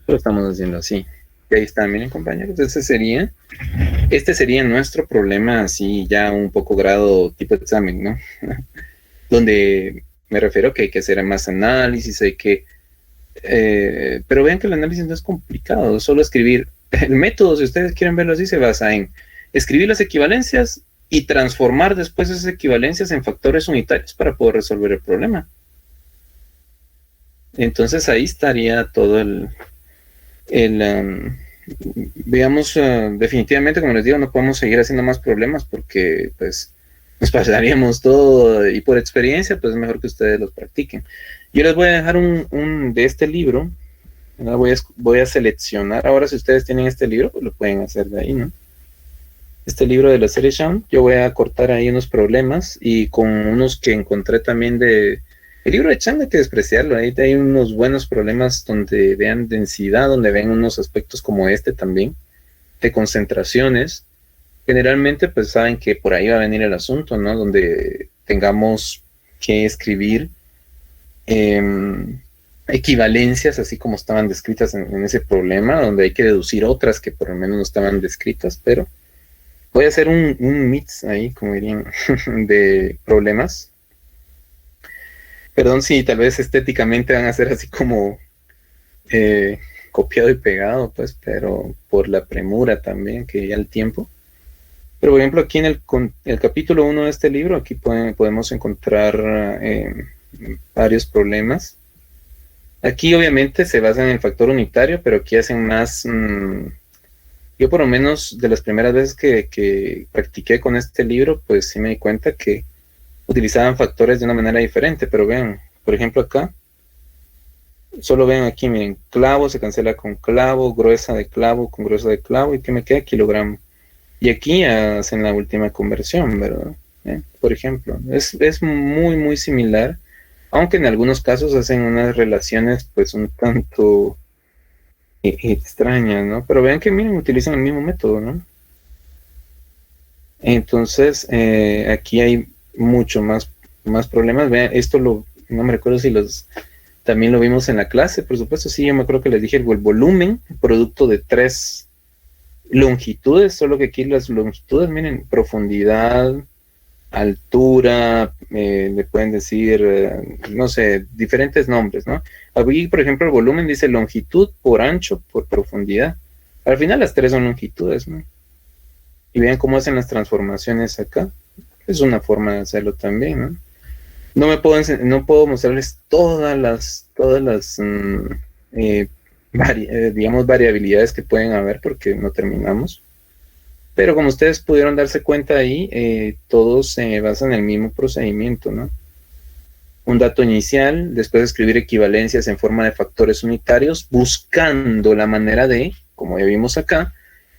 Lo estamos haciendo así. Y ahí está, miren compañeros, este sería nuestro problema así ya un poco grado tipo examen, ¿no? Donde me refiero que hay que hacer más análisis, pero vean que el análisis no es complicado, solo escribir. El método, si ustedes quieren verlo así, se basa en escribir las equivalencias y transformar después esas equivalencias en factores unitarios para poder resolver el problema. Entonces ahí estaría todo digamos, definitivamente, como les digo, no podemos seguir haciendo más problemas porque pues nos pasaríamos todo, y por experiencia pues es mejor que ustedes los practiquen. Yo les voy a dejar un de este libro. Voy a seleccionar, ahora si ustedes tienen este libro, pues lo pueden hacer de ahí, ¿no? Este libro de la serie Shawn, yo voy a cortar ahí unos problemas y con unos que encontré también El libro de Chang hay que despreciarlo, ahí hay unos buenos problemas donde vean densidad, donde ven unos aspectos como este también, de concentraciones. Generalmente pues saben que por ahí va a venir el asunto, ¿no? Donde tengamos que escribir equivalencias, así como estaban descritas en ese problema, donde hay que deducir otras que por lo menos no estaban descritas, pero voy a hacer un mix ahí, como dirían, de problemas. Perdón si tal vez estéticamente van a ser así como copiado y pegado, pues, pero por la premura también, que ya el tiempo. Pero por ejemplo, aquí en el capítulo 1 de este libro, aquí podemos encontrar varios problemas. Aquí obviamente se basa en el factor unitario, pero aquí hacen más... yo por lo menos de las primeras veces que practiqué con este libro, pues sí me di cuenta que utilizaban factores de una manera diferente, pero vean, por ejemplo acá, solo ven aquí, miren, clavo se cancela con clavo, gruesa de clavo con gruesa de clavo, y ¿qué me queda? Kilogramo. Y aquí hacen la última conversión, ¿verdad? Por ejemplo, es muy, muy similar, aunque en algunos casos hacen unas relaciones pues un tanto extrañas, ¿no? Pero vean que, miren, utilizan el mismo método, ¿no? Entonces, aquí hay mucho más problemas. Vean, no me recuerdo si también lo vimos en la clase, por supuesto, sí, yo me acuerdo que les dije el volumen, producto de 3 longitudes, solo que aquí las longitudes, miren, profundidad, altura, le pueden decir, no sé, diferentes nombres, ¿no? Aquí, por ejemplo, el volumen dice longitud por ancho por profundidad. Al final las 3 son longitudes, ¿no? Y vean cómo hacen las transformaciones acá. Es una forma de hacerlo también, ¿no? No puedo mostrarles todas las digamos, variabilidades que pueden haber porque no terminamos. Pero como ustedes pudieron darse cuenta ahí, todos se basan en el mismo procedimiento, ¿no? Un dato inicial, después escribir equivalencias en forma de factores unitarios, buscando la manera de, como ya vimos acá,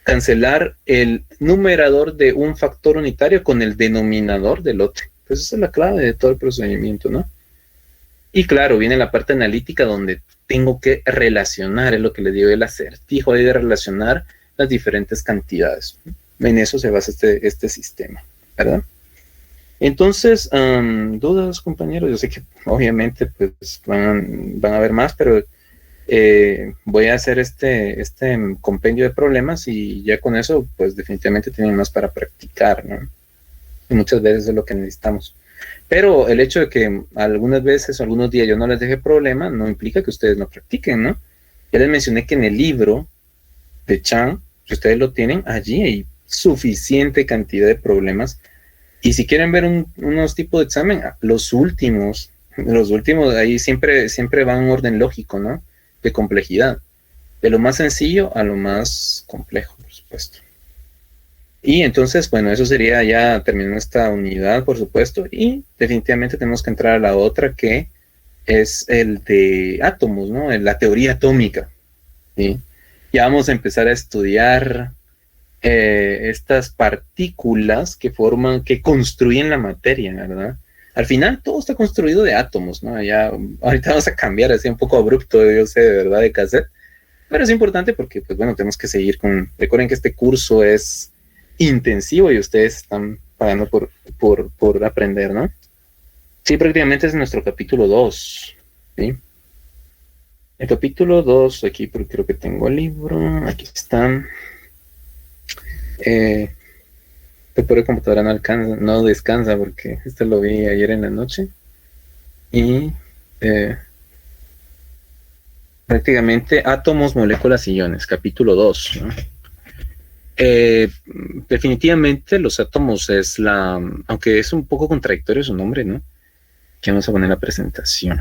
cancelar el numerador de un factor unitario con el denominador del otro. Pues esa es la clave de todo el procedimiento, ¿no? Y claro, viene la parte analítica donde tengo que relacionar, es lo que le digo, el acertijo de relacionar las diferentes cantidades. En eso se basa este sistema, ¿verdad? Entonces, dudas, compañeros, yo sé que obviamente pues van a haber más, pero voy a hacer este compendio de problemas y ya con eso pues definitivamente tienen más para practicar, ¿no? Y muchas veces es lo que necesitamos. Pero el hecho de que algunas veces o algunos días yo no les deje problema no implica que ustedes no practiquen, ¿no? Ya les mencioné que en el libro de Chang, si ustedes lo tienen, allí hay suficiente cantidad de problemas. Y si quieren ver unos tipos de examen, los últimos, ahí siempre van en orden lógico, ¿no? De complejidad. De lo más sencillo a lo más complejo, por supuesto. Y entonces, bueno, eso sería ya terminando esta unidad, por supuesto, y definitivamente tenemos que entrar a la otra que es el de átomos, ¿no? La teoría atómica, ¿sí? Ya vamos a empezar a estudiar estas partículas que construyen la materia, ¿verdad? Al final todo está construido de átomos, ¿no? Ya, ahorita vamos a cambiar así un poco abrupto, yo sé, de verdad, de cassette, pero es importante porque, pues bueno, tenemos que seguir recuerden que este curso es intensivo y ustedes están pagando por aprender, ¿no? Sí, prácticamente es nuestro capítulo 2, ¿sí? El capítulo 2, aquí porque creo que tengo el libro, aquí está. El pobre computadora no descansa porque esto lo vi ayer en la noche y prácticamente átomos, moléculas y iones, capítulo 2, ¿no? Definitivamente los átomos aunque es un poco contradictorio su nombre, ¿no? Aquí vamos a poner la presentación.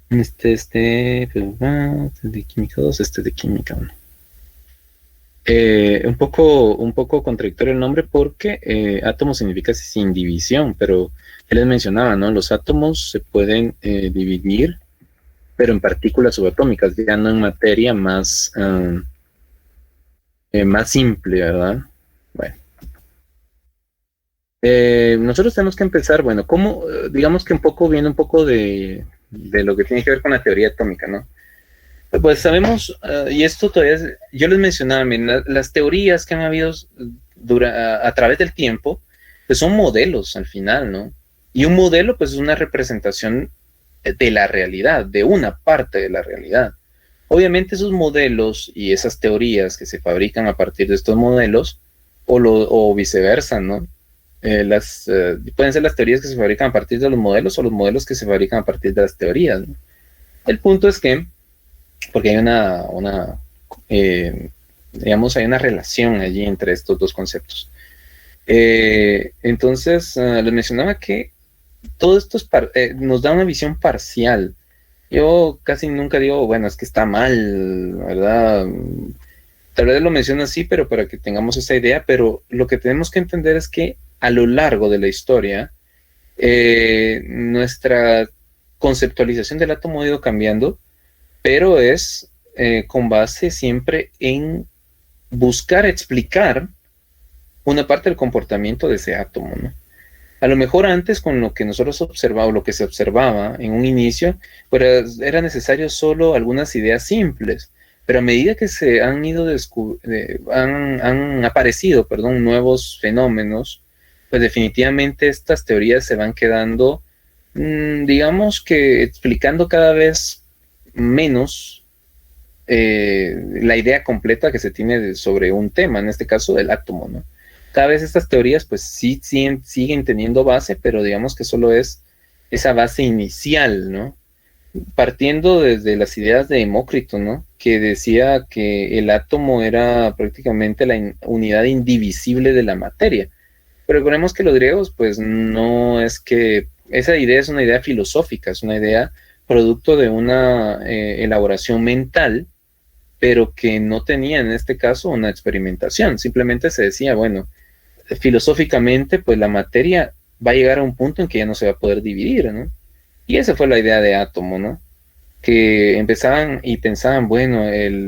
Este es de química 2, este es de química 1. Un poco contradictorio el nombre porque átomo significa sin división, pero ya les mencionaba, ¿no? Los átomos se pueden dividir, pero en partículas subatómicas, ya no en materia más simple, ¿verdad? Bueno. nosotros tenemos que empezar, bueno, como, digamos que un poco viene un poco de lo que tiene que ver con la teoría atómica, ¿no? Pues sabemos, y esto todavía yo les mencionaba, las teorías que han habido a través del tiempo, pues son modelos al final, ¿no? Y un modelo, pues es una representación de la realidad, de una parte de la realidad. Obviamente esos modelos y esas teorías que se fabrican a partir de estos modelos, o viceversa, ¿no? Pueden ser las teorías que se fabrican a partir de los modelos o los modelos que se fabrican a partir de las teorías, ¿no? El punto es que, porque hay digamos, hay una relación allí entre estos dos conceptos. Entonces, les mencionaba que todo esto nos da una visión parcial. Yo casi nunca digo, bueno, es que está mal, ¿verdad? Tal vez lo menciono así, pero para que tengamos esa idea, pero lo que tenemos que entender es que a lo largo de la historia, nuestra conceptualización del átomo ha ido cambiando, pero es con base siempre en buscar explicar una parte del comportamiento de ese átomo, ¿no? A lo mejor antes con lo que nosotros observábamos, lo que se observaba en un inicio, pues era necesario solo algunas ideas simples, pero a medida que se han ido han aparecido, nuevos fenómenos, pues definitivamente estas teorías se van quedando, digamos que explicando cada vez menos la idea completa que se tiene sobre un tema, en este caso del átomo, ¿no? Cada vez estas teorías pues sí siguen teniendo base, pero digamos que solo es esa base inicial, ¿no? Partiendo desde las ideas de Demócrito, ¿no? Que decía que el átomo era prácticamente la unidad indivisible de la materia. Pero recordemos que los griegos pues no es que... Esa idea es una idea filosófica, es una idea producto de una elaboración mental, pero que no tenía en este caso una experimentación. Simplemente se decía, bueno, filosóficamente, pues la materia va a llegar a un punto en que ya no se va a poder dividir, ¿no? Y esa fue la idea de átomo, ¿no? Que empezaban y pensaban, bueno,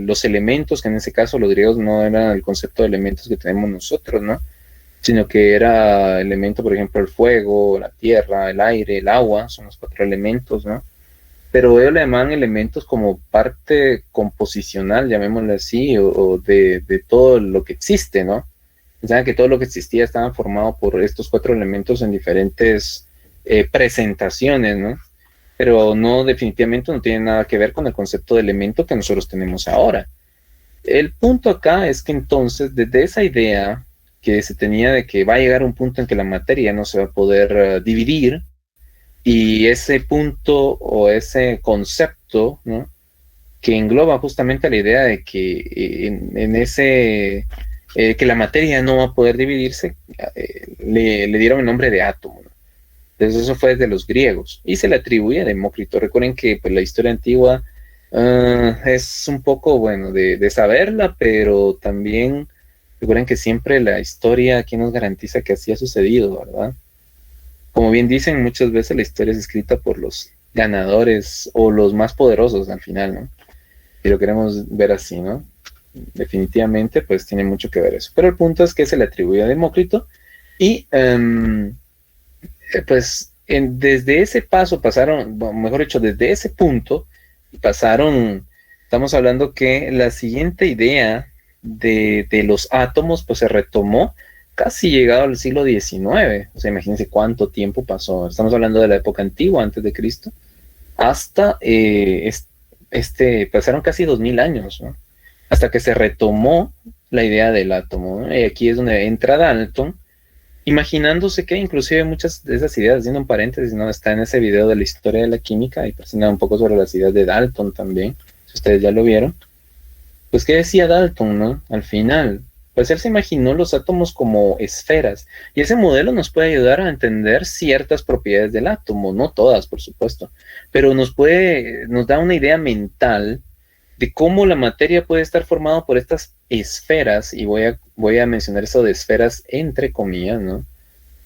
los elementos, que en ese caso los griegos no eran el concepto de elementos que tenemos nosotros, ¿no? Sino que era elemento, por ejemplo, el fuego, la tierra, el aire, el agua, son los 4 elementos, ¿no? Pero ellos le llaman elementos como parte composicional, llamémosle así, o de todo lo que existe, ¿no? Pensaban que todo lo que existía estaba formado por estos 4 elementos en diferentes presentaciones, ¿no? Pero no, definitivamente no tiene nada que ver con el concepto de elemento que nosotros tenemos ahora. El punto acá es que entonces, desde esa idea que se tenía de que va a llegar un punto en que la materia no se va a poder dividir, y ese punto o ese concepto, ¿no? Que engloba justamente la idea de que en ese... que la materia no va a poder dividirse, le dieron el nombre de átomo, ¿no? Entonces eso fue desde los griegos y se le atribuye a Demócrito. Recuerden que pues, la historia antigua es un poco, bueno, de saberla, pero también recuerden que siempre la historia aquí nos garantiza que así ha sucedido, ¿verdad? Como bien dicen, muchas veces la historia es escrita por los ganadores o los más poderosos al final, ¿no? Y lo queremos ver así, ¿no? Definitivamente, pues tiene mucho que ver eso. Pero el punto es que se le atribuye a Demócrito y pues desde ese paso pasaron, mejor dicho, desde ese punto pasaron, estamos hablando que la siguiente idea de los átomos pues se retomó casi llegado al siglo XIX. O sea, imagínense cuánto tiempo pasó. Estamos hablando de la época antigua, antes de Cristo, hasta pasaron casi 2000 años, ¿no? Hasta que se retomó la idea del átomo, ¿no? Y aquí es donde entra Dalton, imaginándose que inclusive muchas de esas ideas, haciendo un paréntesis, ¿no? Está en ese video de la historia de la química y presenta un poco sobre las ideas de Dalton también, si ustedes ya lo vieron. Pues, ¿qué decía Dalton, no? Al final, pues él se imaginó los átomos como esferas, y ese modelo nos puede ayudar a entender ciertas propiedades del átomo, no todas, por supuesto, pero nos da una idea mental de cómo la materia puede estar formada por estas esferas, y voy a mencionar eso de esferas entre comillas, ¿no?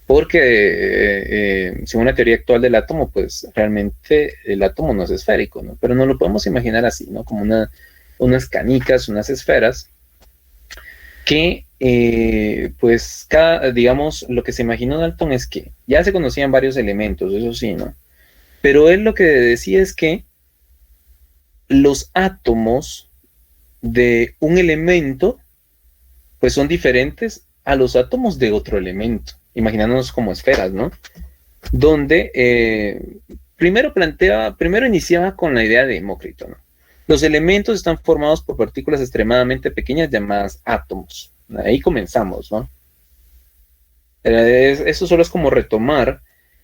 Porque según la teoría actual del átomo, pues realmente el átomo no es esférico, ¿no? Pero no lo podemos imaginar así, ¿no? Como unas canicas, unas esferas. que, pues, digamos, lo que se imaginó Dalton es que ya se conocían varios elementos, eso sí, ¿no? Pero él lo que decía es que los átomos de un elemento, pues son diferentes a los átomos de otro elemento, imaginándonos como esferas, ¿no? Donde primero iniciaba con la idea de Demócrito, ¿no? Los elementos están formados por partículas extremadamente pequeñas llamadas átomos. Ahí comenzamos, ¿no? Eso solo es como retomar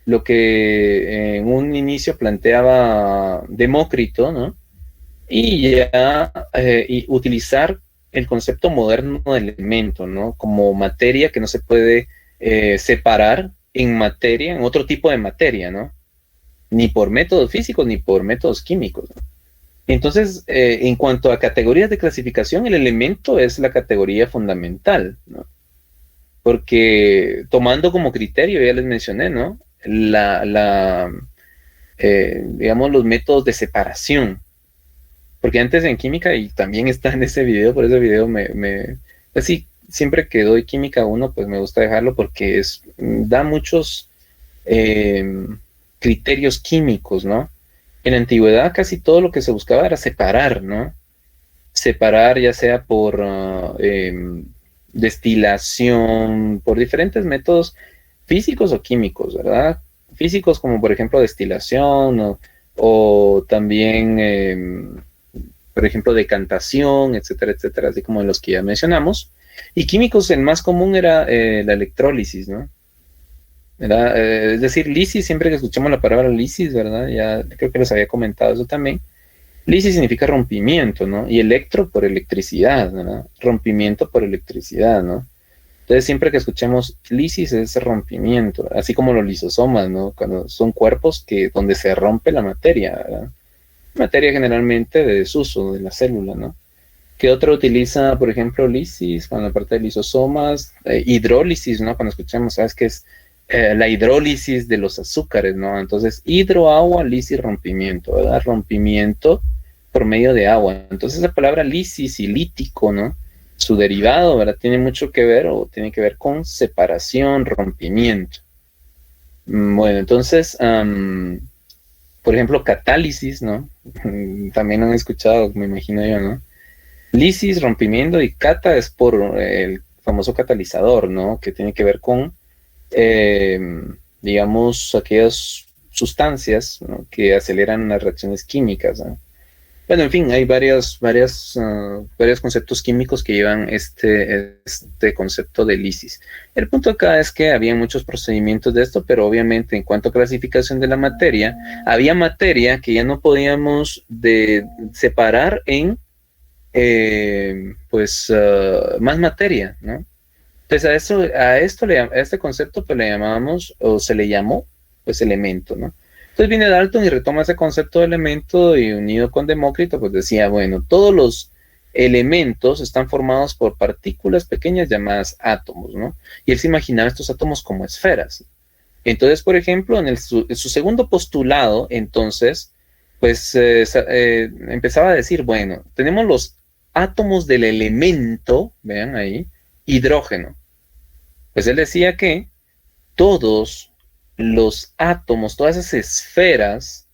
lo que en un inicio planteaba Demócrito, ¿no? Y ya y utilizar el concepto moderno del elemento, ¿no? Como materia que no se puede separar en materia, en otro tipo de materia, ¿no? Ni por métodos físicos ni por métodos químicos, ¿no? Entonces, en cuanto a categorías de clasificación, el elemento es la categoría fundamental, ¿no? Porque tomando como criterio, ya les mencioné, ¿no? Digamos, los métodos de separación. Porque antes en química, y también está en ese video, por ese video pues sí, siempre que doy química 1, pues me gusta dejarlo porque da muchos criterios químicos, ¿no? En la antigüedad casi todo lo que se buscaba era separar, ¿no? Separar ya sea por destilación, por diferentes métodos físicos o químicos, ¿verdad? Físicos como por ejemplo destilación o también, por ejemplo, decantación, etcétera, etcétera, así como los que ya mencionamos. Y químicos, el más común era la electrólisis, ¿no? Es decir, lisis, siempre que escuchamos la palabra lisis, ¿verdad? Ya creo que les había comentado eso también. Lisis significa rompimiento, ¿no? Y electro por electricidad, ¿verdad? Rompimiento por electricidad, ¿no? Entonces, siempre que escuchemos lisis es rompimiento, así como los lisosomas, ¿no? Cuando son cuerpos donde se rompe la materia, ¿verdad? Materia generalmente de desuso de la célula, ¿no? ¿Qué otra utiliza, por ejemplo, lisis? Cuando la parte de lisosomas, hidrólisis, ¿no? Cuando escuchamos, ¿sabes qué es? La hidrólisis de los azúcares, ¿no? Entonces, hidroagua, lisis, rompimiento, ¿verdad? Rompimiento por medio de agua. Entonces, la palabra lisis y lítico, ¿no? Su derivado, ¿verdad? Tiene mucho que ver o tiene que ver con separación, rompimiento. Bueno, entonces, por ejemplo, catálisis, ¿no? También han escuchado, me imagino yo, ¿no? Lisis, rompimiento, y cata es por el famoso catalizador, ¿no? Que tiene que ver con digamos, aquellas sustancias, ¿no? Que aceleran las reacciones químicas, ¿no? Bueno, en fin, hay varios conceptos químicos que llevan este concepto de lisis. El punto acá es que había muchos procedimientos de esto, pero obviamente en cuanto a clasificación de la materia, había materia que ya no podíamos separar en más materia, ¿no? Entonces a este concepto pues le llamábamos, o se le llamó, pues elemento, ¿no? Entonces viene Dalton y retoma ese concepto de elemento y unido con Demócrito, pues decía, bueno, todos los elementos están formados por partículas pequeñas llamadas átomos, ¿no? Y él se imaginaba estos átomos como esferas. Entonces, por ejemplo, en su segundo postulado, entonces, pues empezaba a decir, bueno, tenemos los átomos del elemento, vean ahí, hidrógeno. Pues él decía que todos los átomos, todas esas esferas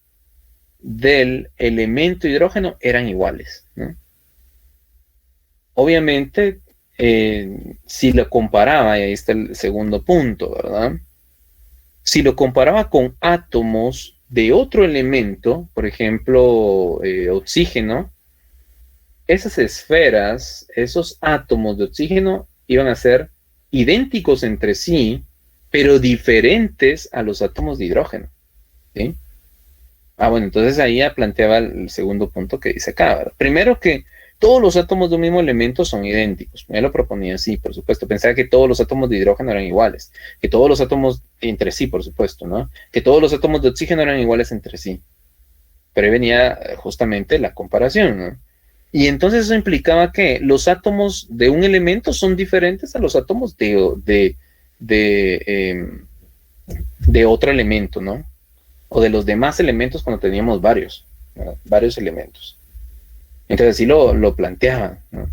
del elemento hidrógeno eran iguales, ¿no? Obviamente, si lo comparaba, y ahí está el segundo punto, ¿verdad? Si lo comparaba con átomos de otro elemento, por ejemplo, oxígeno, esas esferas, esos átomos de oxígeno iban a ser idénticos entre sí, pero diferentes a los átomos de hidrógeno, ¿sí? Bueno, entonces ahí ya planteaba el segundo punto que dice acá, ¿verdad? Primero que todos los átomos de un mismo elemento son idénticos. Él lo proponía así, por supuesto. Pensaba que todos los átomos de hidrógeno eran iguales, que todos los átomos entre sí, por supuesto, ¿no? Que todos los átomos de oxígeno eran iguales entre sí. Pero ahí venía justamente la comparación, ¿no? Y entonces eso implicaba que los átomos de un elemento son diferentes a los átomos de otro elemento, ¿no? O de los demás elementos cuando teníamos varios, ¿verdad? Varios elementos. Entonces así lo planteaba, ¿no?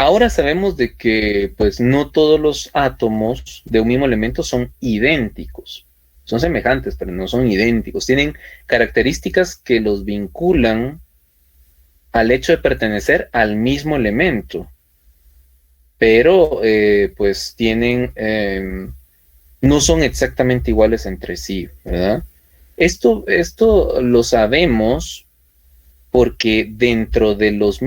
Ahora sabemos de que pues no todos los átomos de un mismo elemento son idénticos. Son semejantes, pero no son idénticos. Tienen características que los vinculan al hecho de pertenecer al mismo elemento. Pero pues tienen, no son exactamente iguales entre sí, ¿verdad? Esto lo sabemos porque dentro de los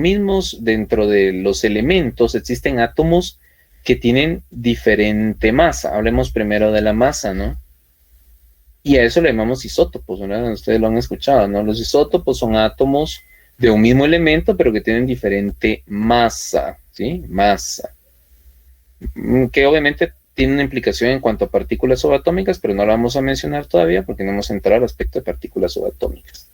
elementos existen átomos que tienen diferente masa. Hablemos primero de la masa, ¿no? Y a eso le llamamos isótopos, ¿verdad? Ustedes lo han escuchado, ¿no? Los isótopos son átomos de un mismo elemento, pero que tienen diferente masa, ¿sí? Masa. Que obviamente tiene una implicación en cuanto a partículas subatómicas, pero no la vamos a mencionar todavía porque no hemos entrado al aspecto de partículas subatómicas.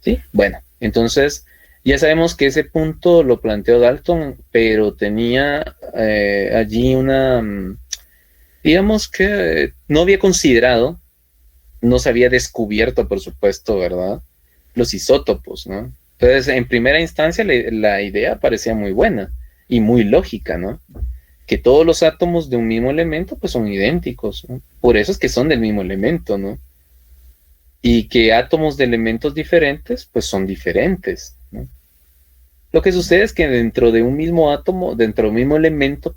¿Sí? Bueno, entonces ya sabemos que ese punto lo planteó Dalton, pero tenía allí digamos que no había considerado, no se había descubierto, por supuesto, ¿verdad? Los isótopos, ¿no? Entonces, en primera instancia, la idea parecía muy buena y muy lógica, ¿no? Que todos los átomos de un mismo elemento, pues, son idénticos, ¿no? Por eso es que son del mismo elemento, ¿no? Y que átomos de elementos diferentes, pues son diferentes, ¿no? Lo que sucede es que dentro de un mismo átomo, dentro de un mismo elemento,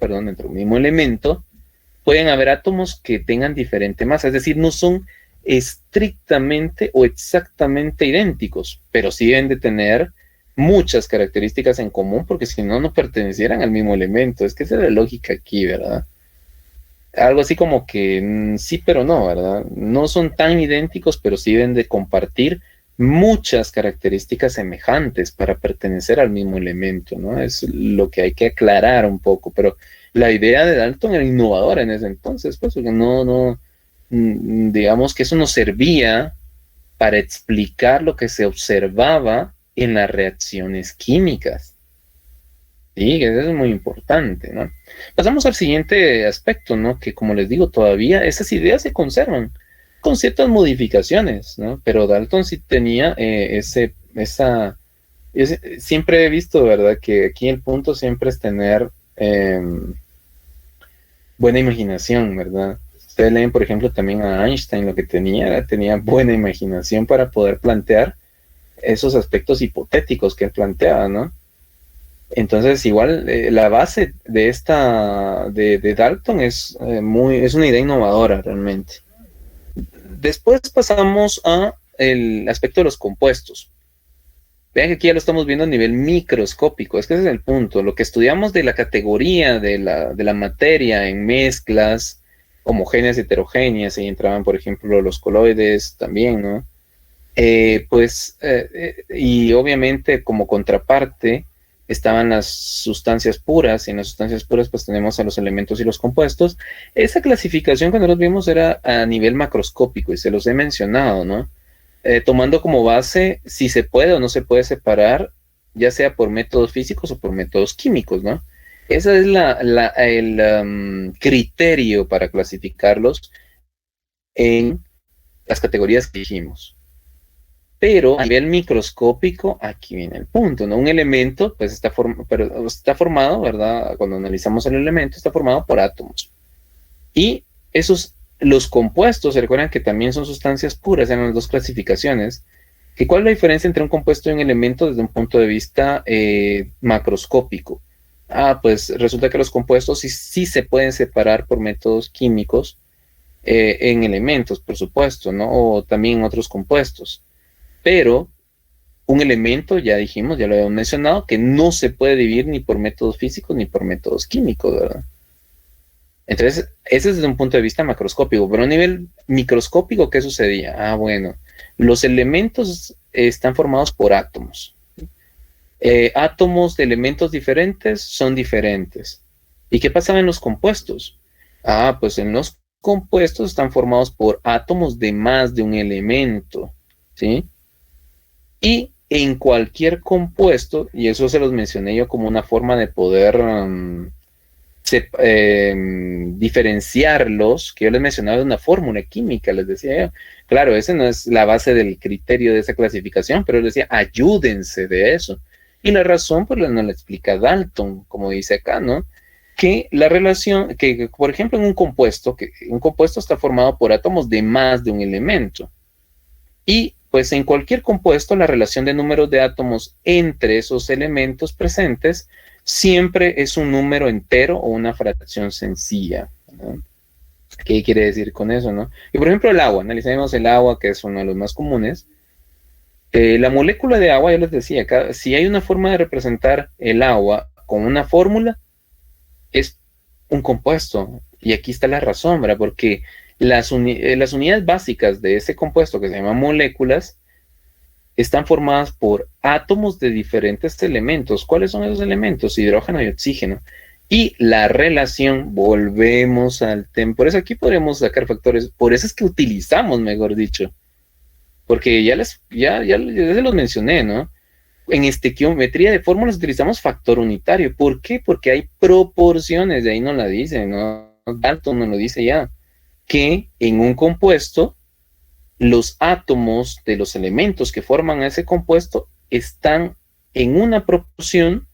pueden haber átomos que tengan diferente masa, es decir, no son estrictamente o exactamente idénticos, pero sí deben de tener muchas características en común, porque si no, no pertenecieran al mismo elemento. Es que esa es la lógica aquí, ¿verdad? Algo así como que sí, pero no, ¿verdad? No son tan idénticos, pero sí deben de compartir muchas características semejantes para pertenecer al mismo elemento, ¿no? Es lo que hay que aclarar un poco, pero la idea de Dalton era innovadora en ese entonces, pues, porque digamos que eso nos servía para explicar lo que se observaba en las reacciones químicas. Sí, eso es muy importante, ¿no? Pasamos al siguiente aspecto, ¿no? Que como les digo, todavía esas ideas se conservan con ciertas modificaciones, ¿no? Pero Dalton sí tenía siempre he visto, ¿verdad? Que aquí el punto siempre es tener buena imaginación, ¿verdad? Ustedes leen, por ejemplo, también a Einstein, lo que tenía buena imaginación para poder plantear esos aspectos hipotéticos que él planteaba, ¿no? Entonces, igual, la base de Dalton es una idea innovadora, realmente. Después pasamos a el aspecto de los compuestos. Vean que aquí ya lo estamos viendo a nivel microscópico. Es que ese es el punto. Lo que estudiamos de la categoría de la materia en mezclas homogéneas y heterogéneas, ahí entraban, por ejemplo, los coloides también, ¿no? Y obviamente como contraparte estaban las sustancias puras, y en las sustancias puras pues tenemos a los elementos y los compuestos. Esa clasificación cuando los vimos era a nivel macroscópico y se los he mencionado, ¿no? Tomando como base si se puede o no se puede separar, ya sea por métodos físicos o por métodos químicos, ¿no? Ese es el criterio para clasificarlos en las categorías que dijimos. Pero a nivel microscópico, aquí viene el punto, ¿no? Un elemento, pues está formado, ¿verdad? Cuando analizamos el elemento, está formado por átomos. Y los compuestos, se recuerdan que también son sustancias puras, eran las dos clasificaciones. ¿Cuál es la diferencia entre un compuesto y un elemento desde un punto de vista macroscópico? Pues resulta que los compuestos sí se pueden separar por métodos químicos en elementos, por supuesto, ¿no? O también otros compuestos. Pero un elemento, ya dijimos, ya lo habíamos mencionado, que no se puede dividir ni por métodos físicos ni por métodos químicos, ¿verdad? Entonces, ese es desde un punto de vista macroscópico, pero a nivel microscópico, ¿qué sucedía? Bueno, los elementos están formados por átomos. Átomos de elementos diferentes son diferentes. ¿Y qué pasaba en los compuestos? Pues en los compuestos están formados por átomos de más de un elemento, ¿sí? Y en cualquier compuesto, y eso se los mencioné yo como una forma de poder diferenciarlos, que yo les mencionaba de una fórmula química, les decía yo. Claro, esa no es la base del criterio de esa clasificación, pero les decía, ayúdense de eso. Y la razón, pues, nos la explica Dalton, como dice acá, ¿no? Que la relación, que por ejemplo en un compuesto, que un compuesto está formado por átomos de más de un elemento. Y pues en cualquier compuesto, la relación de números de átomos entre esos elementos presentes siempre es un número entero o una fracción sencilla, ¿no? ¿Qué quiere decir con eso, no? Y por ejemplo el agua, analicemos el agua, que es uno de los más comunes. La molécula de agua, yo les decía, si hay una forma de representar el agua con una fórmula, es un compuesto. Y aquí está la razón, ¿verdad? Porque las unidades básicas de ese compuesto, que se llaman moléculas, están formadas por átomos de diferentes elementos. ¿Cuáles son esos elementos? Hidrógeno y oxígeno. Y la relación, volvemos al tema. Por eso aquí podríamos sacar factores. Por eso es que utilizamos, mejor dicho. Porque ya se los mencioné, ¿no? En estequiometría de fórmulas utilizamos factor unitario. ¿Por qué? Porque hay proporciones, de ahí no la dice, ¿no? Dalton nos lo dice ya, que en un compuesto los átomos de los elementos que forman ese compuesto están en una proporción,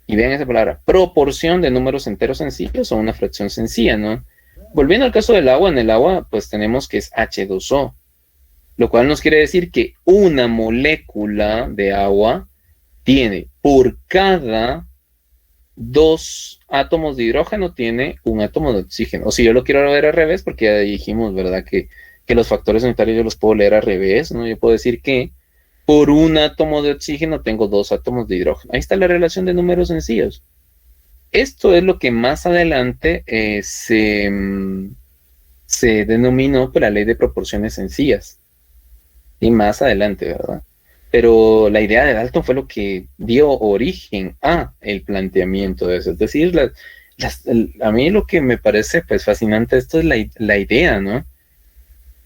y vean esa palabra, proporción de números enteros sencillos o una fracción sencilla, ¿no? Volviendo al caso del agua, en el agua pues tenemos que es H2O, lo cual nos quiere decir que una molécula de agua tiene por cada 2 átomos de hidrógeno tiene un átomo de oxígeno. O si yo lo quiero ver al revés, porque ya dijimos, ¿verdad? Que los factores unitarios yo los puedo leer al revés, ¿no? Yo puedo decir que por un átomo de oxígeno tengo 2 átomos de hidrógeno. Ahí está la relación de números sencillos. Esto es lo que más adelante se denominó la ley de proporciones sencillas. Y más adelante, ¿verdad? Pero la idea de Dalton fue lo que dio origen a el planteamiento de eso. Es decir, a mí lo que me parece pues fascinante esto es la idea, ¿no?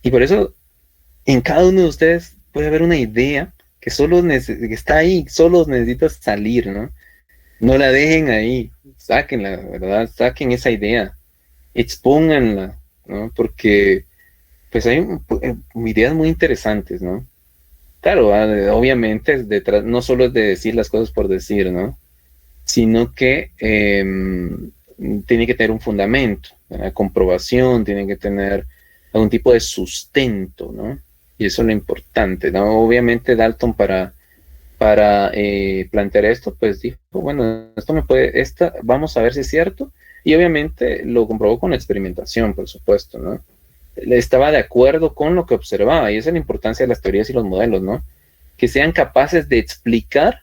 Y por eso en cada uno de ustedes puede haber una idea que que está ahí, solo necesita salir, ¿no? No la dejen ahí, sáquenla, ¿verdad? Saquen esa idea, expónganla, ¿no? Porque pues hay ideas muy interesantes, ¿no? Claro, obviamente detrás, no solo es de decir las cosas por decir, ¿no? Sino que tiene que tener un fundamento, una comprobación, tiene que tener algún tipo de sustento, ¿no? Y eso es lo importante, ¿no? Obviamente Dalton para plantear esto, pues dijo, bueno, vamos a ver si es cierto, y obviamente lo comprobó con la experimentación, por supuesto, ¿no? Estaba de acuerdo con lo que observaba, y esa es la importancia de las teorías y los modelos, ¿no? Que sean capaces de explicar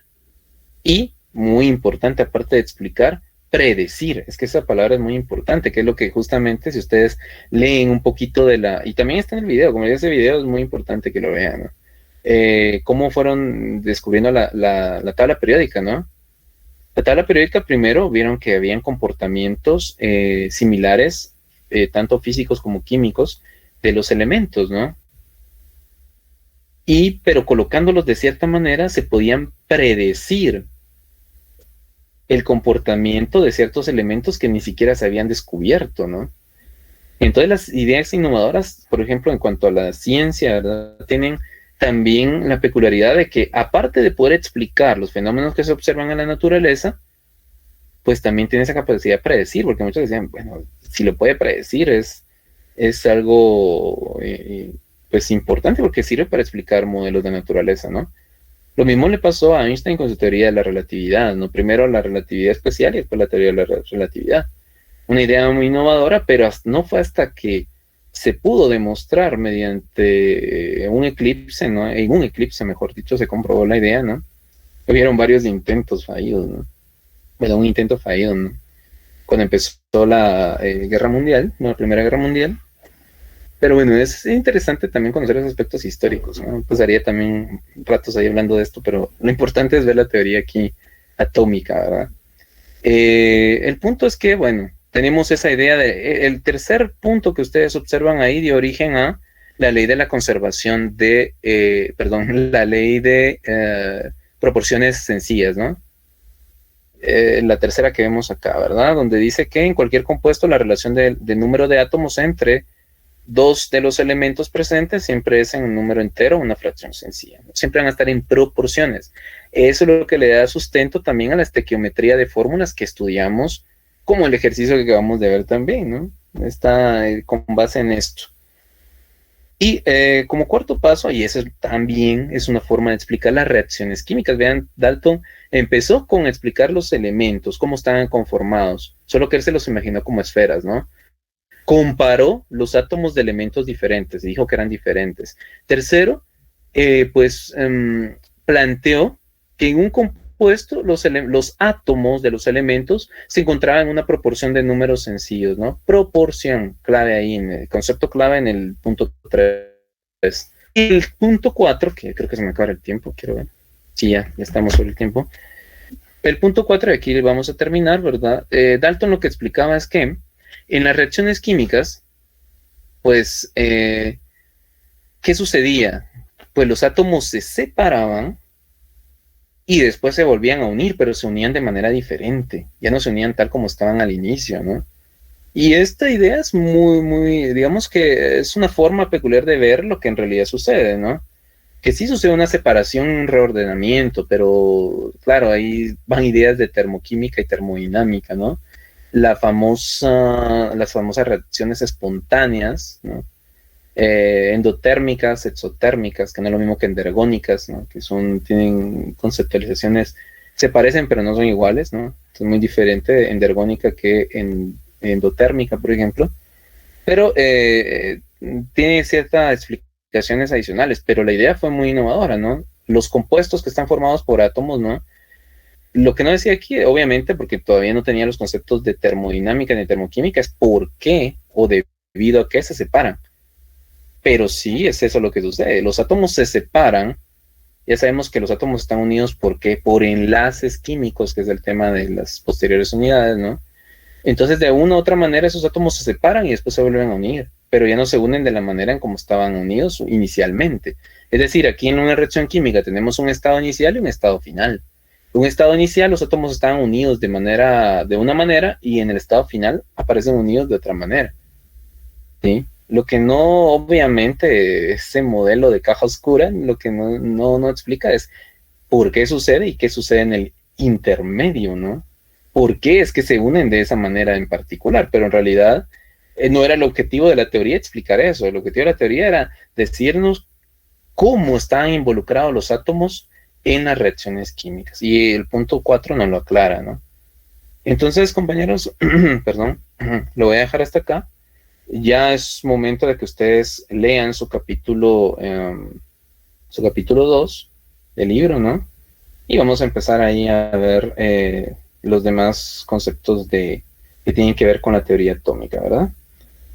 y, muy importante, aparte de explicar, predecir. Es que esa palabra es muy importante, que es lo que justamente, si ustedes leen un poquito y también está en el video, como ese video es muy importante que lo vean, ¿no? Cómo fueron descubriendo la tabla periódica, ¿no? La tabla periódica primero vieron que habían comportamientos similares, tanto físicos como químicos, de los elementos, ¿no? Pero colocándolos de cierta manera se podían predecir el comportamiento de ciertos elementos que ni siquiera se habían descubierto, ¿no? Entonces las ideas innovadoras, por ejemplo, en cuanto a la ciencia, ¿verdad? Tienen también la peculiaridad de que, aparte de poder explicar los fenómenos que se observan en la naturaleza, pues también tiene esa capacidad de predecir, porque muchos decían, bueno, si lo puede predecir es algo pues importante porque sirve para explicar modelos de naturaleza, ¿no? Lo mismo le pasó a Einstein con su teoría de la relatividad, ¿no? Primero la relatividad especial y después la teoría de la relatividad. Una idea muy innovadora, pero no fue hasta que se pudo demostrar mediante un eclipse, ¿no? En un eclipse, mejor dicho, se comprobó la idea, ¿no? Hubieron varios intentos fallidos, ¿no? Bueno, un intento fallido, ¿no? Cuando empezó la Guerra Mundial, ¿no? La Primera Guerra Mundial. Pero bueno, es interesante también conocer los aspectos históricos, ¿no? Pasaría también ratos ahí hablando de esto, pero lo importante es ver la teoría aquí atómica, ¿verdad? El punto es que, bueno, tenemos esa idea el tercer punto que ustedes observan ahí dio origen a la ley de la conservación la ley de proporciones sencillas, ¿no? La tercera que vemos acá, ¿verdad? Donde dice que en cualquier compuesto la relación de número de átomos entre dos de los elementos presentes siempre es en un número entero o una fracción sencilla, ¿no? Siempre van a estar en proporciones. Eso es lo que le da sustento también a la estequiometría de fórmulas que estudiamos, como el ejercicio que acabamos de ver también, ¿no? Está con base en esto. Y como cuarto paso, y eso también es una forma de explicar las reacciones químicas. Vean, Dalton empezó con explicar los elementos, cómo estaban conformados, solo que él se los imaginó como esferas, ¿no? Comparó los átomos de elementos diferentes, dijo que eran diferentes. Tercero, planteó que en un compuesto los átomos de los elementos se encontraban en una proporción de números sencillos, ¿no? Proporción, clave ahí, en el concepto clave en el punto 3. Y el punto 4, que creo que se me acaba el tiempo, quiero ver. Sí, ya estamos sobre el tiempo. El punto 4, de aquí vamos a terminar, ¿verdad? Dalton lo que explicaba es que en las reacciones químicas, pues, ¿qué sucedía? Pues los átomos se separaban y después se volvían a unir, pero se unían de manera diferente. Ya no se unían tal como estaban al inicio, ¿no? Y esta idea es muy, digamos que es una forma peculiar de ver lo que en realidad sucede, ¿no? Que sí sucede una separación, un reordenamiento, pero claro, ahí van ideas de termoquímica y termodinámica, ¿no? Las famosas reacciones espontáneas, ¿no? Endotérmicas, exotérmicas, que no es lo mismo que endergónicas, ¿no? Que tienen conceptualizaciones, se parecen pero no son iguales, ¿no? Es muy diferente endergónica que endotérmica, por ejemplo, pero tiene ciertas explicaciones adicionales, pero la idea fue muy innovadora, ¿no? Los compuestos que están formados por átomos, ¿no? Lo que no decía aquí, obviamente, porque todavía no tenía los conceptos de termodinámica ni termoquímica, es por qué o debido a qué se separan. Pero sí es eso lo que sucede. Los átomos se separan. Ya sabemos que los átomos están unidos ¿por qué? Por enlaces químicos, que es el tema de las posteriores unidades, ¿no? Entonces, de una u otra manera, esos átomos se separan y después se vuelven a unir, pero ya no se unen de la manera en como estaban unidos inicialmente. Es decir, aquí en una reacción química tenemos un estado inicial y un estado final. En un estado inicial los átomos estaban unidos de una manera y en el estado final aparecen unidos de otra manera, ¿sí? Lo que no, obviamente, ese modelo de caja oscura, lo que no explica es por qué sucede y qué sucede en el intermedio, ¿no? ¿Por qué es que se unen de esa manera en particular? Pero en realidad no era el objetivo de la teoría explicar eso. El objetivo de la teoría era decirnos cómo están involucrados los átomos en las reacciones químicas. Y el punto 4 nos lo aclara, ¿no? Entonces, compañeros, perdón, lo voy a dejar hasta acá. Ya es momento de que ustedes lean su capítulo 2 del libro, ¿no? Y vamos a empezar ahí a ver los demás conceptos que tienen que ver con la teoría atómica, ¿verdad?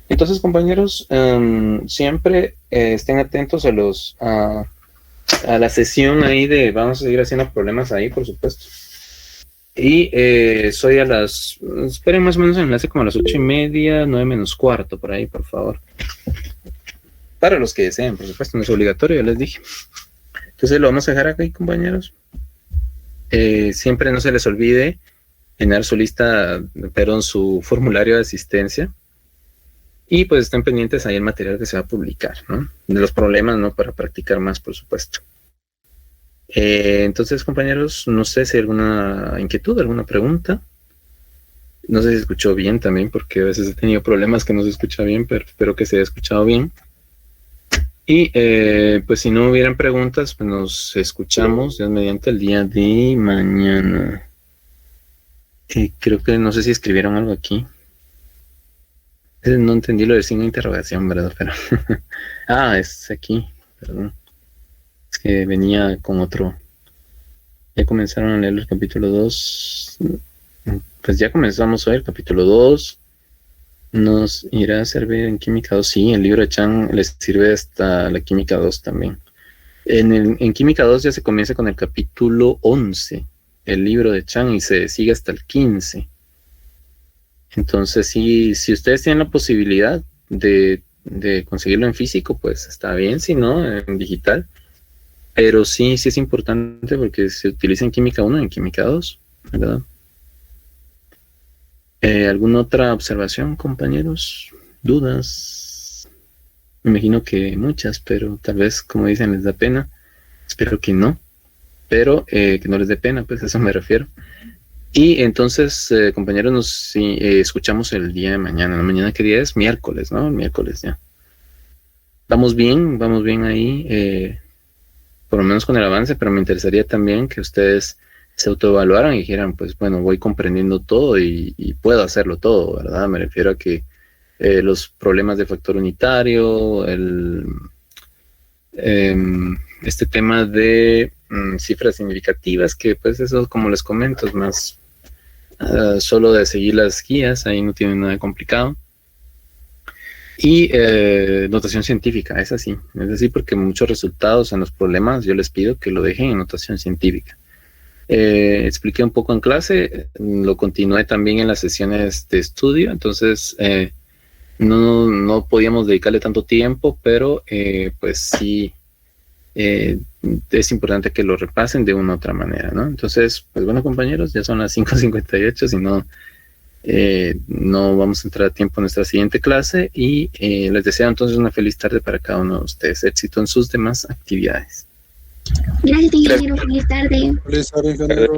Entonces, compañeros, siempre estén atentos a la sesión ahí vamos a seguir haciendo problemas ahí, por supuesto. Y soy esperen más o menos el enlace como a las 8:30, 9 menos cuarto, por ahí, por favor. Para los que deseen, por supuesto, no es obligatorio, ya les dije. Entonces lo vamos a dejar aquí, compañeros. Siempre no se les olvide llenar su formulario de asistencia. Y pues estén pendientes ahí el material que se va a publicar, ¿no? De los problemas, ¿no? Para practicar más, por supuesto. Entonces, compañeros, no sé si hay alguna inquietud, alguna pregunta. No sé si se escuchó bien también, porque a veces he tenido problemas que no se escucha bien, pero espero que se haya escuchado bien. Y pues si no hubieran preguntas, pues nos escuchamos ya mediante el día de mañana. Creo que no sé si escribieron algo aquí. No entendí lo del signo de interrogación, ¿verdad? Pero es aquí, perdón. Es que venía con otro. Ya comenzaron a leer el capítulo 2. Pues ya comenzamos hoy el capítulo 2. Nos irá a servir en Química 2. Sí, el libro de Chan les sirve hasta la Química 2 también. En Química 2 ya se comienza con el capítulo 11, el libro de Chan, y se sigue hasta el 15. Entonces, si ustedes tienen la posibilidad de conseguirlo en físico, pues está bien, si no, en digital. Pero sí es importante porque se utiliza en Química 1 y en Química 2, ¿verdad? ¿Alguna otra observación, compañeros? ¿Dudas? Me imagino que muchas, pero tal vez, como dicen, les da pena. Espero que no, pero que no les dé pena, pues a eso me refiero. Y entonces, compañeros, nos escuchamos el día de mañana. ¿La mañana qué día es? Miércoles, ¿no? Miércoles ya. Vamos bien ahí, por lo menos con el avance, pero me interesaría también que ustedes se autoevaluaran y dijeran, pues bueno, voy comprendiendo todo y puedo hacerlo todo, ¿verdad? Me refiero a que los problemas de factor unitario, este tema de cifras significativas, que pues eso, como les comento, es más solo de seguir las guías, ahí no tiene nada complicado. Y notación científica, es así porque muchos resultados en los problemas yo les pido que lo dejen en notación científica. Expliqué un poco en clase, lo continué también en las sesiones de estudio, entonces no podíamos dedicarle tanto tiempo, pero pues sí es importante que lo repasen de una u otra manera, ¿no? Entonces, pues bueno, compañeros, ya son las 5:58, si no, no vamos a entrar a tiempo en nuestra siguiente clase y les deseo entonces una feliz tarde para cada uno de ustedes. Éxito en sus demás actividades. Gracias, ingeniero. Feliz tarde. Feliz tarde, ingeniero.